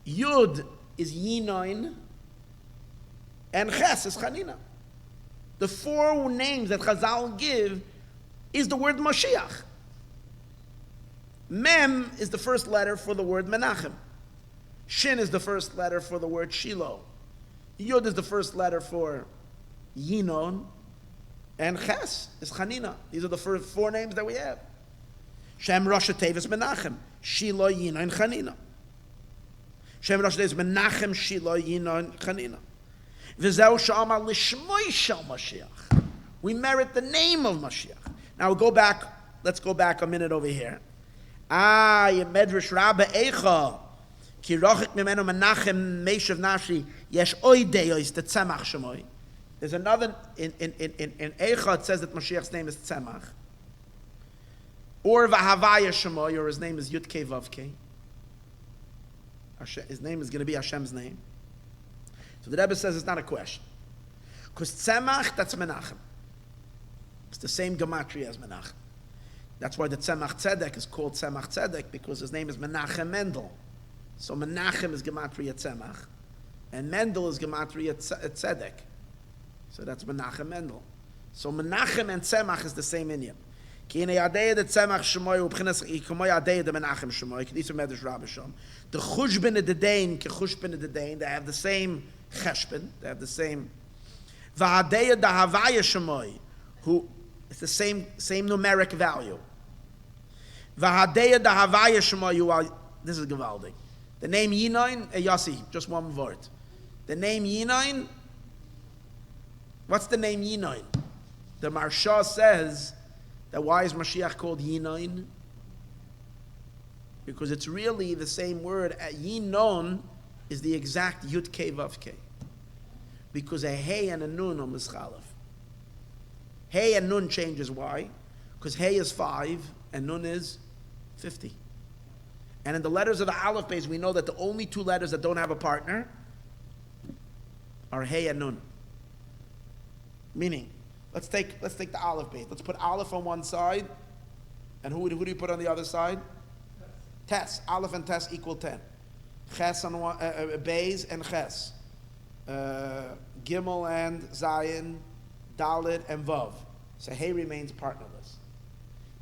Yud is Yinoin. And Ches is Chanina. The 4 names that Chazal give is the word Moshiach. Mem is the first letter for the word Menachem. Shin is the first letter for the word Shiloh. Yud is the first letter for Yinon. And Ches is Chanina. These are the first 4 names that we have. Shem Ropshetz Chassidic Menachem. Shiloh, Yinon, Chanina. Shem Ropshetz Chassidic Menachem, Shiloh, Yinon, Chanina. V'zeu sh'amar l'shmoi shel Moshiach. We merit the name of Moshiach. Now we'll go back. Let's go back a minute over here. Medrash Rabba Eicha. Ki rochik mimenu Menachem Meshiv Nafshi. Yesh oy deyos the tzemach shemoi. There's another, in Eicha it says that Moshiach's name is Tzemach. Or V'havaya Shemoy, or his name is Yudkei Vavkei. His name is going to be Hashem's name. So the Rebbe says it's not a question. Because Tzemach, that's Menachem. It's the same gematria as Menachem. That's why the Tzemach Tzedek is called Tzemach Tzedek, because his name is Menachem Mendel. So Menachem is gematria Tzemach, and Mendel is gematria Tzedek. So that's Menachem Mendel. So Menachem and Tzemach is the same inyan. Ki ine yadei de Tzemach shemoy ubchinas ikomoy yadei de Menachem shemoy. Kedisa medrash Rabbi Shom. The chushbin de dein ke chushbin de dein. They have the same cheshbin. They have the same. Va'adei de havaya shemoy, who it's the same numeric value. Va'adei de havaya shemoy. You are. This is gewaldig. The name Yinoin Yossi. Just one word. The name Yinoin. What's the name Yinoin? The Marsha says that why is Mashiach called Yinoin? Because it's really the same word. Yinon is the exact Yud Kei Vav Kei. Because a Hey and a Nun are Mischalef. Hey and Nun changes. Why? Because Hey is 5 and Nun is 50. And in the letters of the Aleph Beis, we know that the only 2 letters that don't have a partner are Hey and Nun. Meaning, let's take the Aleph Beis. Let's put Aleph on one side, and who do you put on the other side? Tes. Aleph and Tes equal 10. Ches on one, Beis and Ches. Gimel and Zayin, Dalet and Vav. So Hey remains partnerless.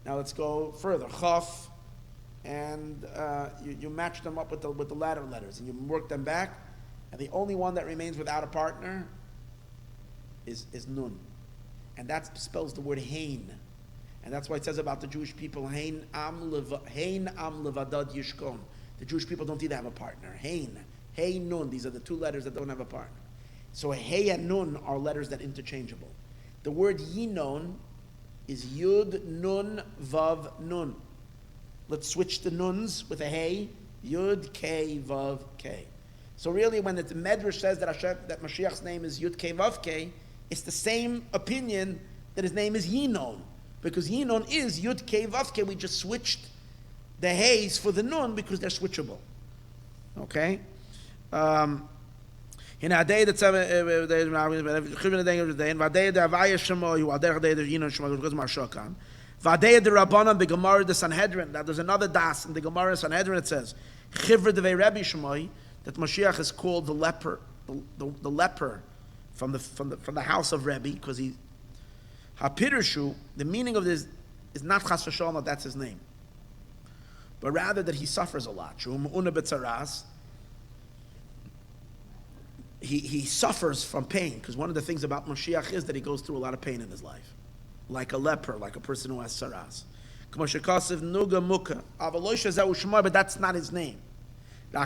Now let's go further. Chaf, and you match them up with the latter letters, and you work them back, and the only one that remains without a partner is Nun. And that spells the word Hein. And that's why it says about the Jewish people, Hein am levadad yishkon. The Jewish people don't either have a partner. Hein Nun. These are the 2 letters that don't have a partner. So Hey and Nun are letters that are interchangeable. The word Yinon is Yud, Nun, Vav, Nun. Let's switch the Nuns with a Hey, Yud, K, Vav, K. So really when the Medrash says that Mashiach's name is Yud, K, Vav, K, it's the same opinion that his name is Yinon. Because Yinon is Yud, K, Vav, K. We just switched the Heys for the Nun because they're switchable. Okay? In a day that's Vade the Avaya Shemo, you are there the Yinon Shemo, because Marshokan. Vade the Rabbanan, the Gemara, the Sanhedrin. Now there's another das in the Gemara Sanhedrin. It says, Chivra de Rabbi Shemoi, that Moshiach is called the leper, the leper from the house of Rebbe, because he Hapirshu. The meaning of this is not Chas v'Shalom that that's his name, but rather that he suffers a lot. He suffers from pain, because one of the things about Moshiach is that he goes through a lot of pain in his life, like a leper, like a person who has saras. But that's not his name. Now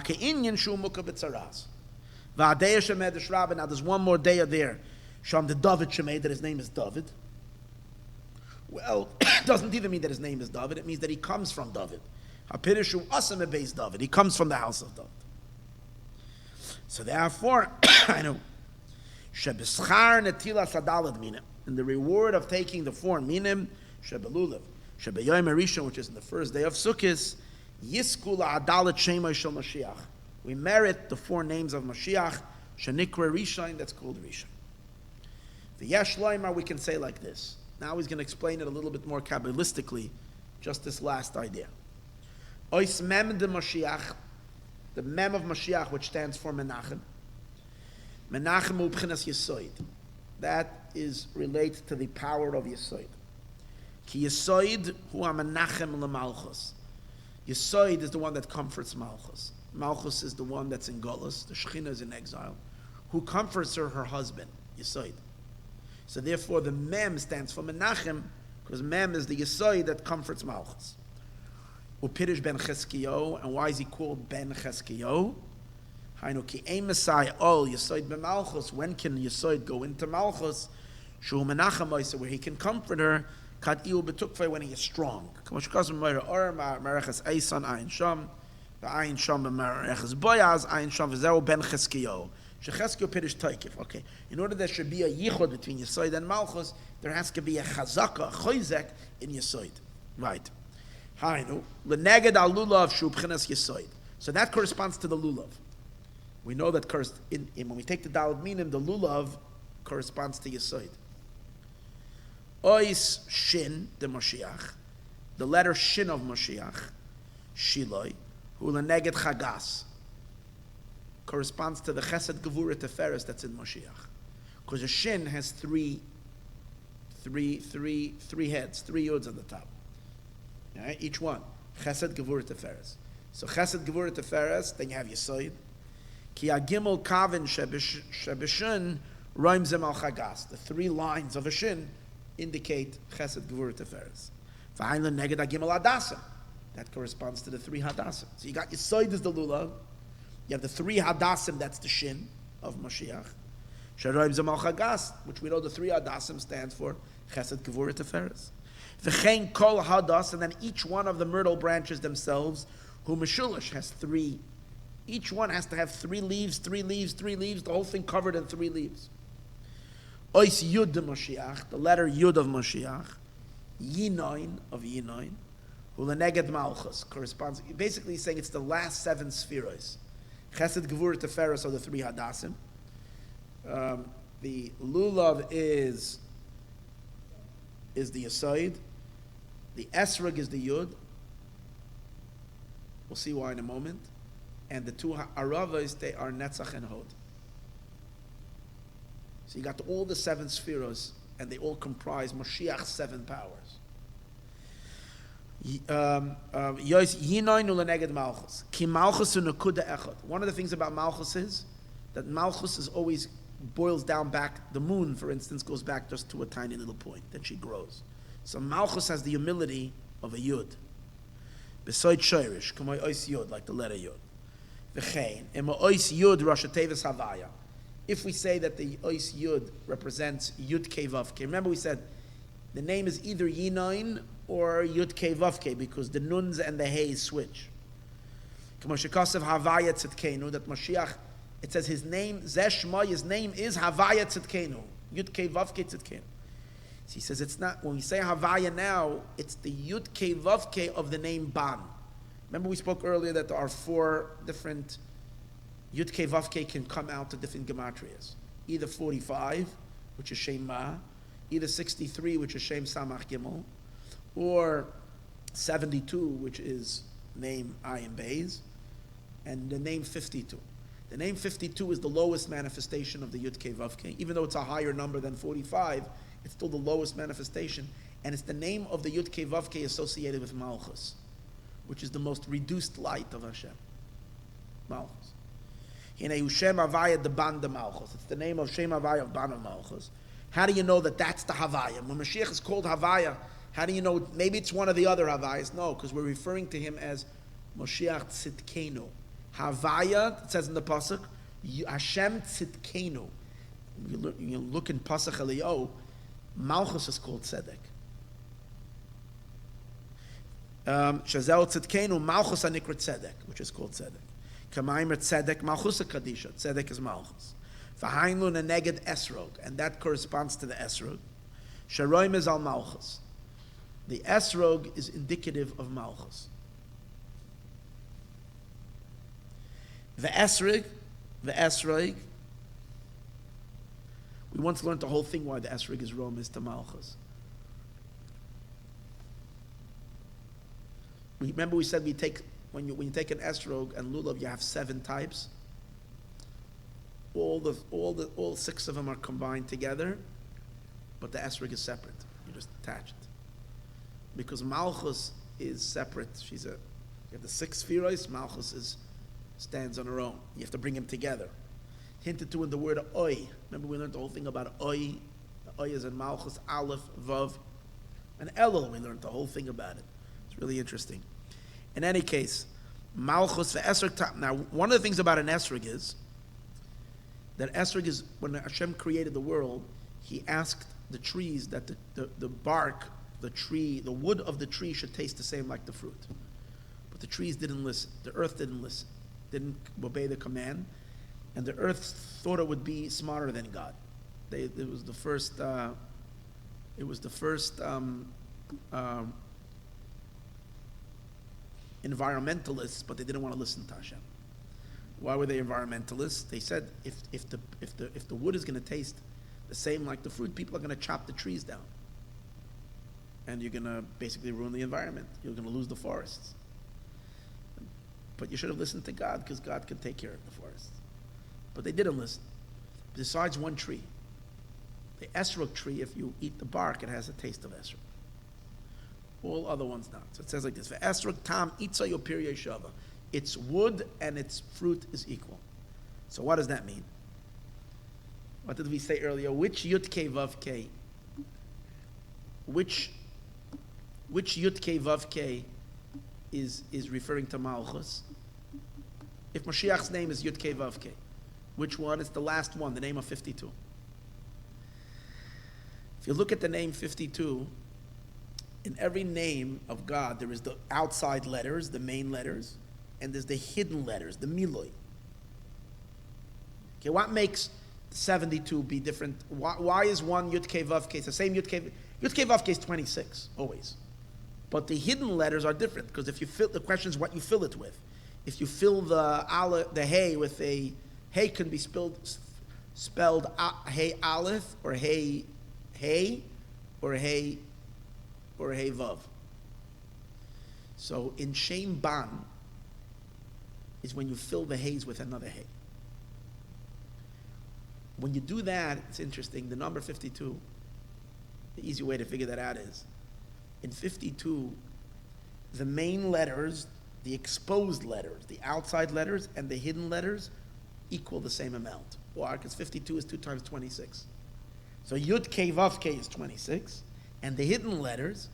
there's one more day there. Sham the David Shemay, that his name is David. Well, it doesn't even mean that his name is David. It means that he comes from David. David. He comes from the house of David. So therefore, I know, in the reward of taking the 4 minim, Shebelulav, Shebeyom Rishon, which is in the first day of Sukkot, Yiskula Adalat Shemay Shel Mashiach. We merit the 4 names of Mashiach, Shenikra Rishon, that's called Rishon. The Yesh Loimar we can say like this. Now he's going to explain it a little bit more Kabbalistically, just this last idea. Ois Mem de Mashiach, the Mem of Mashiach, which stands for Menachem. Menachem Ubchinas Yesoid. That is related to the power of Yesoid. Ki Yesoid hu ha-Menachem le-Malchus. Yesoid is the one that comforts Malchus. Malchus is the one that's in Golus. The Shechina is in exile. Who comforts her husband, Yesoid. So therefore the Mem stands for Menachem, because Mem is the Yesoid that comforts Malchus. Upirish ben Cheskiyo, and why is he called ben Cheskiyo? Hainu ki ein Messiah ol Yesoid ben Malchus. When can Yesoid go into Malchus? Shu Menachem Oisa, where he can comfort her. Kad iu betukfei, when he is strong. Kamashukazim Meira Or Mareches Eisan Ayin Sham, the Ayin Sham Mareches Boyaz Ayin Sham v'zeu ben Cheskiyo. Shecheskiyo Pirish Taikif. Okay, in order there should be a yichud between Yesoid and Malchus, there has to be a chazaka, a choizek in Yesoid. Right. Hainu leneged al lulav shu b'chinas Yesoid. So that corresponds to the lulav. We know that when we take the Daled Minim, the lulav corresponds to Yesoid. Ois Shin, the Moshiach, the letter Shin of Moshiach, Shiloi, hu leneged Chagas, corresponds to the Chesed Gevura Teferes that's in Moshiach. Because a Shin has three heads, 3 yods on the top. Right? Each one. Chesed Gevura Teferes. So Chesed Gevura Teferes, then you have Yesoid. Ki agimel kavin shebishun roimzem al chagas. The 3 lines of a shin indicate Chesed Gevura Teferes. V'hain neged agimel hadasim. That corresponds to the 3 hadasim. So you got Yesoid is the lulav. You have the 3 hadasim, that's the shin of Moshiach. Sheroimzem al chagas, which we know the 3 hadasim stands for Chesed Gevura Teferes. V'chein kol hadas, and then each one of the myrtle branches themselves, who Meshulish has 3. Each one has to have 3 leaves, 3 leaves, 3 leaves, the whole thing covered in 3 leaves. Ois Yud de Moshiach, the letter Yud of Moshiach, Yinoin of Yinoin, who leneged Malchus, corresponds, basically saying it's the last 7 spheros. Chesed Gevura Teferes are the 3 hadasim. The lulav is the Yesoid. The Esrog is the Yud. We'll see why in a moment. And the 2 Aravas, they are Netzach and Hod. So you got all the 7 spheros, and they all comprise Moshiach's 7 powers. One of the things about Malchus is that Malchus is always boils down back. The moon, for instance, goes back just to a tiny little point. Then she grows. So Malchus has the humility of a Yud. Beside Shirish, like the letter Yud. V'chein, ema ois Yud Rosh Tevis Havaya. if we say that the Ois Yud represents Yud Kei Vav Kei, remember we said the name is either Yinain or Yud Kei Vav Kei because the Nuns and the Heys switch. K'moshekasav Havaya Tzidkenu, that Moshiach, it says his name, Zeshma, his name is Havaya Tzidkenu, Yud Kei Vav Kei Tzidkenu. So he says it's not, when we say Havaya now, it's the Yud Kei Vav Kei of the name Ban. Remember we spoke earlier that there are 4 different Yud Kei Vav Kei can come out to different gematrias. Either 45, which is Shem Ma, either 63, which is Shem Samach Gimel, or 72, which is name Ayin Beis, and the name 52. The name 52 is the lowest manifestation of the Yud Kei Vav Kei. Even though it's a higher number than 45, it's still the lowest manifestation, and it's the name of the Yud Kei Vav Kei associated with Malchus, which is the most reduced light of Hashem. Malchus. It's the name of Shem Havaya of Ban of Malchus. How do you know that that's the Havaya? When Mashiach is called Havaya, how do you know? Maybe it's one of the other Havayas. No, because we're referring to him as Moshiach Tzidkenu. Havaya, it says in the Pasuk, Hashem Tzidkenu. You look in Pasuk Eliyahu, Malchus is called Tzedek. Shazel Tzidkenu, Malchus Anikra Tzedek, which is called Tzedek. Kamaimer Tzedek, Malchus Kadisha. Tzedek is Malchus. V'hainu neneged esrog, and that corresponds to the esrog. Sharoim is al Malchus. The esrog is indicative of Malchus. The esrog, we once learned the whole thing why the esrog is Rome is to Malchus. Remember we said when you take an esrog and lulav, you have 7 types. All 6 of them are combined together, but the esrog is separate. You just attach it. Because Malchus is separate. You have the 6 spheroids, Malchus stands on her own. You have to bring them together. Hinted to in the word Oi. Remember we learned the whole thing about Oi. The Oi is in Malchus, Aleph, Vav, and Elul. We learned the whole thing about it. It's really interesting. In any case, Malchus, the esrog. Now, one of the things about an esrog is that esrog is, when Hashem created the world, he asked the trees that the bark, the tree, the wood of the tree should taste the same like the fruit. But the trees didn't listen. The earth didn't listen. Didn't obey the command. And the earth thought it would be smarter than God. It was the first environmentalists, but they didn't want to listen to Hashem. Why were they environmentalists? They said if the wood is going to taste the same like the fruit, people are going to chop the trees down, and you're going to basically ruin the environment. You're going to lose the forests. But you should have listened to God, because God can take care of the forests. But they didn't listen. Besides one tree, the esrog tree, if you eat the bark, it has a taste of esrog. All other ones not. So it says like this: "Ve'esrog tam itza yopir yeshava." Its wood and its fruit is equal. So what does that mean? What did we say earlier? Which Yud Kei Vav Kei? Which Yud Kei Vav Kei is referring to Malchus? If Moshiach's name is Yud Kei Vav Kei, which one? It's the last one, the name of 52. If you look at the name 52, in every name of God, there is the outside letters, the main letters, and there's the hidden letters, the miloi. Okay, what makes 72 be different? Why is one Yud Kei Vav Kei? It's the same Yud Kei Vav Kei is 26, always. But the hidden letters are different, because if you fill, the question is what you fill it with. If you fill the hay with a, hay can be spelled hay aleph, or hay, or hay vav. So in Shem Ban is when you fill the hays with another hay. When you do that, it's interesting, the number 52, the easy way to figure that out is, in 52, the main letters, the exposed letters, the outside letters, and the hidden letters equal the same amount. Why? Because 52 is 2 times 26. So Yud Kei Vav Kei is 26, and the hidden letters,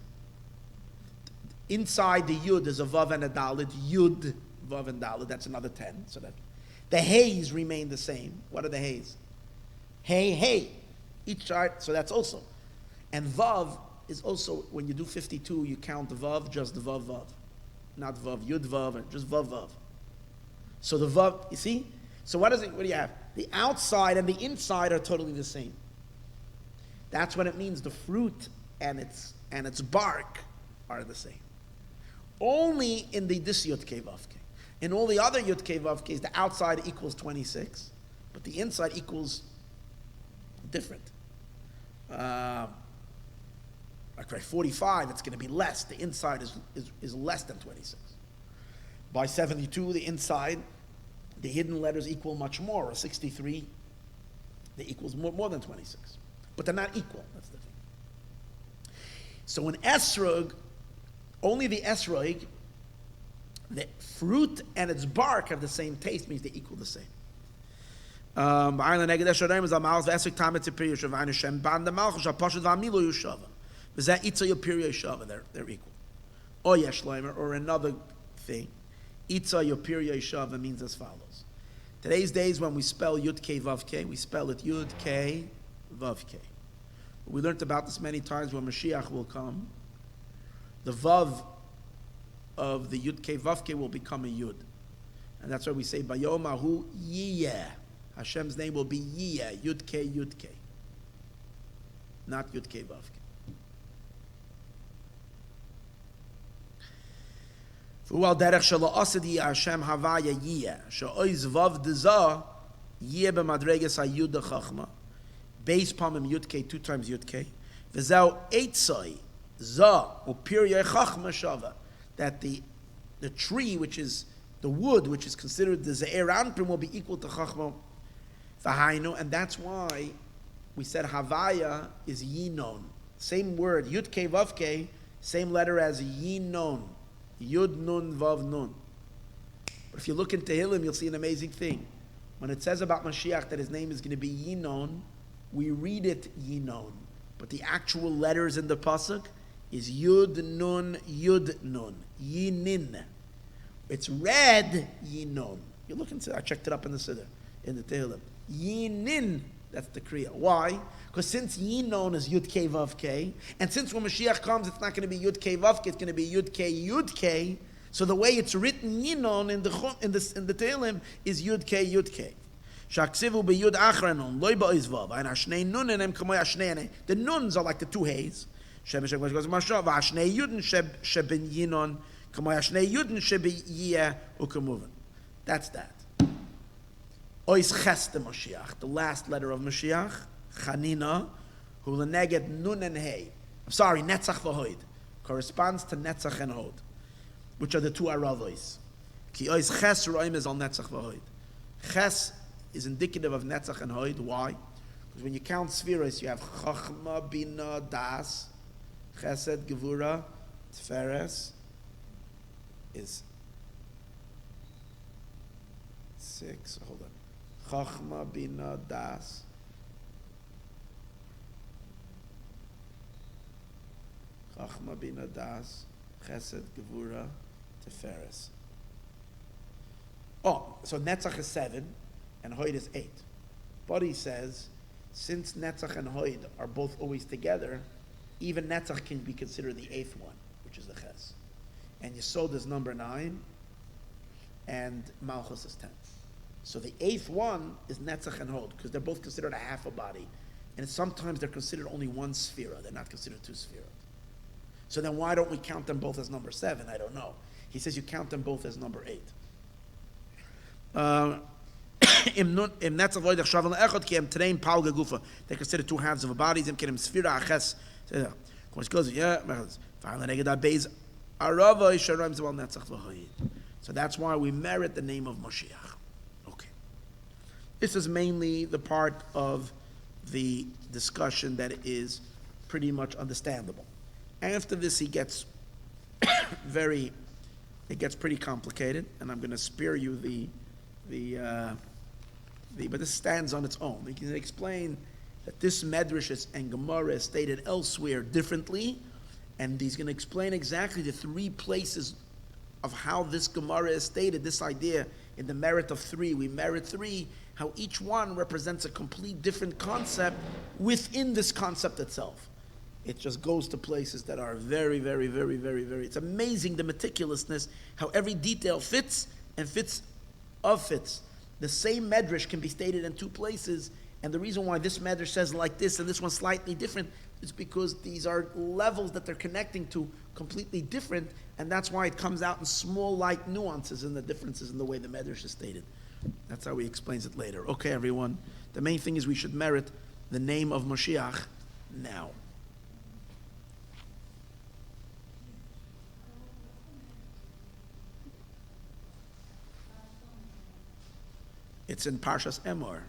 inside the Yud is a Vav and a Dalet, Yud, Vav and Dalet, that's another 10. So that the hays remain the same. What are the hays? Hey. Each chart, so that's also. And Vav is also, when you do 52, you count the Vav, just the Vav. Not Vav, Yud Vav, just Vav. So the Vav, you see? So what do you have? The outside and the inside are totally the same. That's what it means. The fruit and its bark are the same. Only in this Yud Kei Vav Kei. In all the other Yud Kei Vav Keis, the outside equals 26, but the inside equals different. Like 45, it's going to be less. The inside is less than 26. By 72, the inside, the hidden letters equal much more. Or 63, they equals more than 26. But they're not equal. That's the thing. So in Esrog, only the Esrog, the fruit and its bark have the same taste, means they equal the same. They're equal. Or another thing, Itza Yopir Yeshava means as follows. Today's days when we spell Yud Kei Vav Kei, we spell it Yud Kei Vav Kei. We learned about this many times when Moshiach will come. The Vav of the Yud Kei Vav Kei will become a Yud. And that's why we say Bayomahu Yiyeh. Hashem's name will be Yiyeh, Yud Kei, not Yud Kei Vav Kei. V'u'al derech shelo ased Yiyeh Hashem havaya Yiyeh, she'oiz vav deza Yiyeh b'madreges ha'yud ha'chachma, base pamim Yud Kei, 2 times Yud Kei, v'zeu eitzai za u'piryei chachma shava, that the tree, which is the wood, which is considered the ze'er anprim, will be equal to chachma. And that's why we said Havaya is Yinon. Same word, Yud Kei Vav Kei, same letter as Yinon. Yud Nun Vav Nun. But if you look in Tehillim, you'll see an amazing thing. When it says about Moshiach that his name is going to be Yinon, we read it Yinon. But the actual letters in the pasuk is Yud Nun, Yinin. It's read Yinon. You look and I checked it up in the Siddur, in the Tehillim. Yinin, that's the Kriya. Why? Because since Yinon is Yud Kei Vav Kei, and since when Mashiach comes, it's not going to be Yud Kei Vav Kei, it's going to be Yud Kei. So the way it's written Yinon in the Tehillim is Yud Kei. Shaksivu be Yud Achranon, Loi Ba'is Vav, and Hashnei Nunenem Kamoy Hashnei. The Nuns are like the 2 Heys. V'Hashnei Yudin Sheben Yinon, Kamoy Hashnei Yudin Sheben Yiyeh Ukamuvan. That's that. Ois Ches de Moshiach, the last letter of Moshiach, Chanina, who leneget Nun and Hey. I'm sorry, Netzach v'Hoid, corresponds to Netzach and Hod, which are the 2 Aravos. Ki Ois Ches Roim is on Netzach v'Hoid. Ches is indicative of Netzach and Hod. Why? Because when you count Spheres, you have Chachma, Bina, Das, Chesed, Gevura, Tferes is 6. Hold on. Chachma, Bina, Das. Chachma, Bina, Das, Chesed, Gevura, Teferes. Oh, so Netzach is 7 and Hoid is 8. But he says, since Netzach and Hoid are both always together, even Netzach can be considered the 8th one, which is the Ches. And Yesod is number 9, and Malchus is 10. So the 8th one is Netzach and Hod, because they're both considered a half a body. And sometimes they're considered only 1 sphera. They're not considered 2 sphera. So then why don't we count them both as number 7? I don't know. He says you count them both as number 8. They're considered 2 halves of a body. So that's why we merit the name of Moshiach. Okay. This is mainly the part of the discussion that is pretty much understandable. After this, he gets it gets pretty complicated, and I'm going to spare you but this stands on its own. We can explain that this Medrash and Gemara is stated elsewhere differently, and he's going to explain exactly the 3 places of how this Gemara is stated, this idea in the merit of 3. We merit 3, how each one represents a complete different concept within this concept itself. It just goes to places that are very, very, very, very, very, it's amazing the meticulousness, how every detail fits and fits of fits. The same medrash can be stated in two places, and the reason why this medrash says like this and this one's slightly different is because these are levels that they're connecting to completely different, and that's why it comes out in small, light nuances and the differences in the way the medrash is stated. That's how he explains it later. Okay, everyone. The main thing is we should merit the name of Moshiach now. It's in Parshas Emor,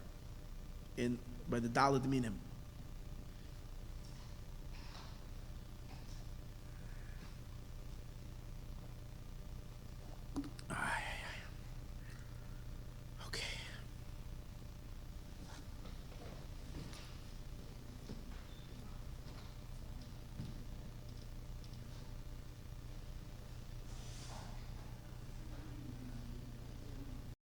by the Daled Minim.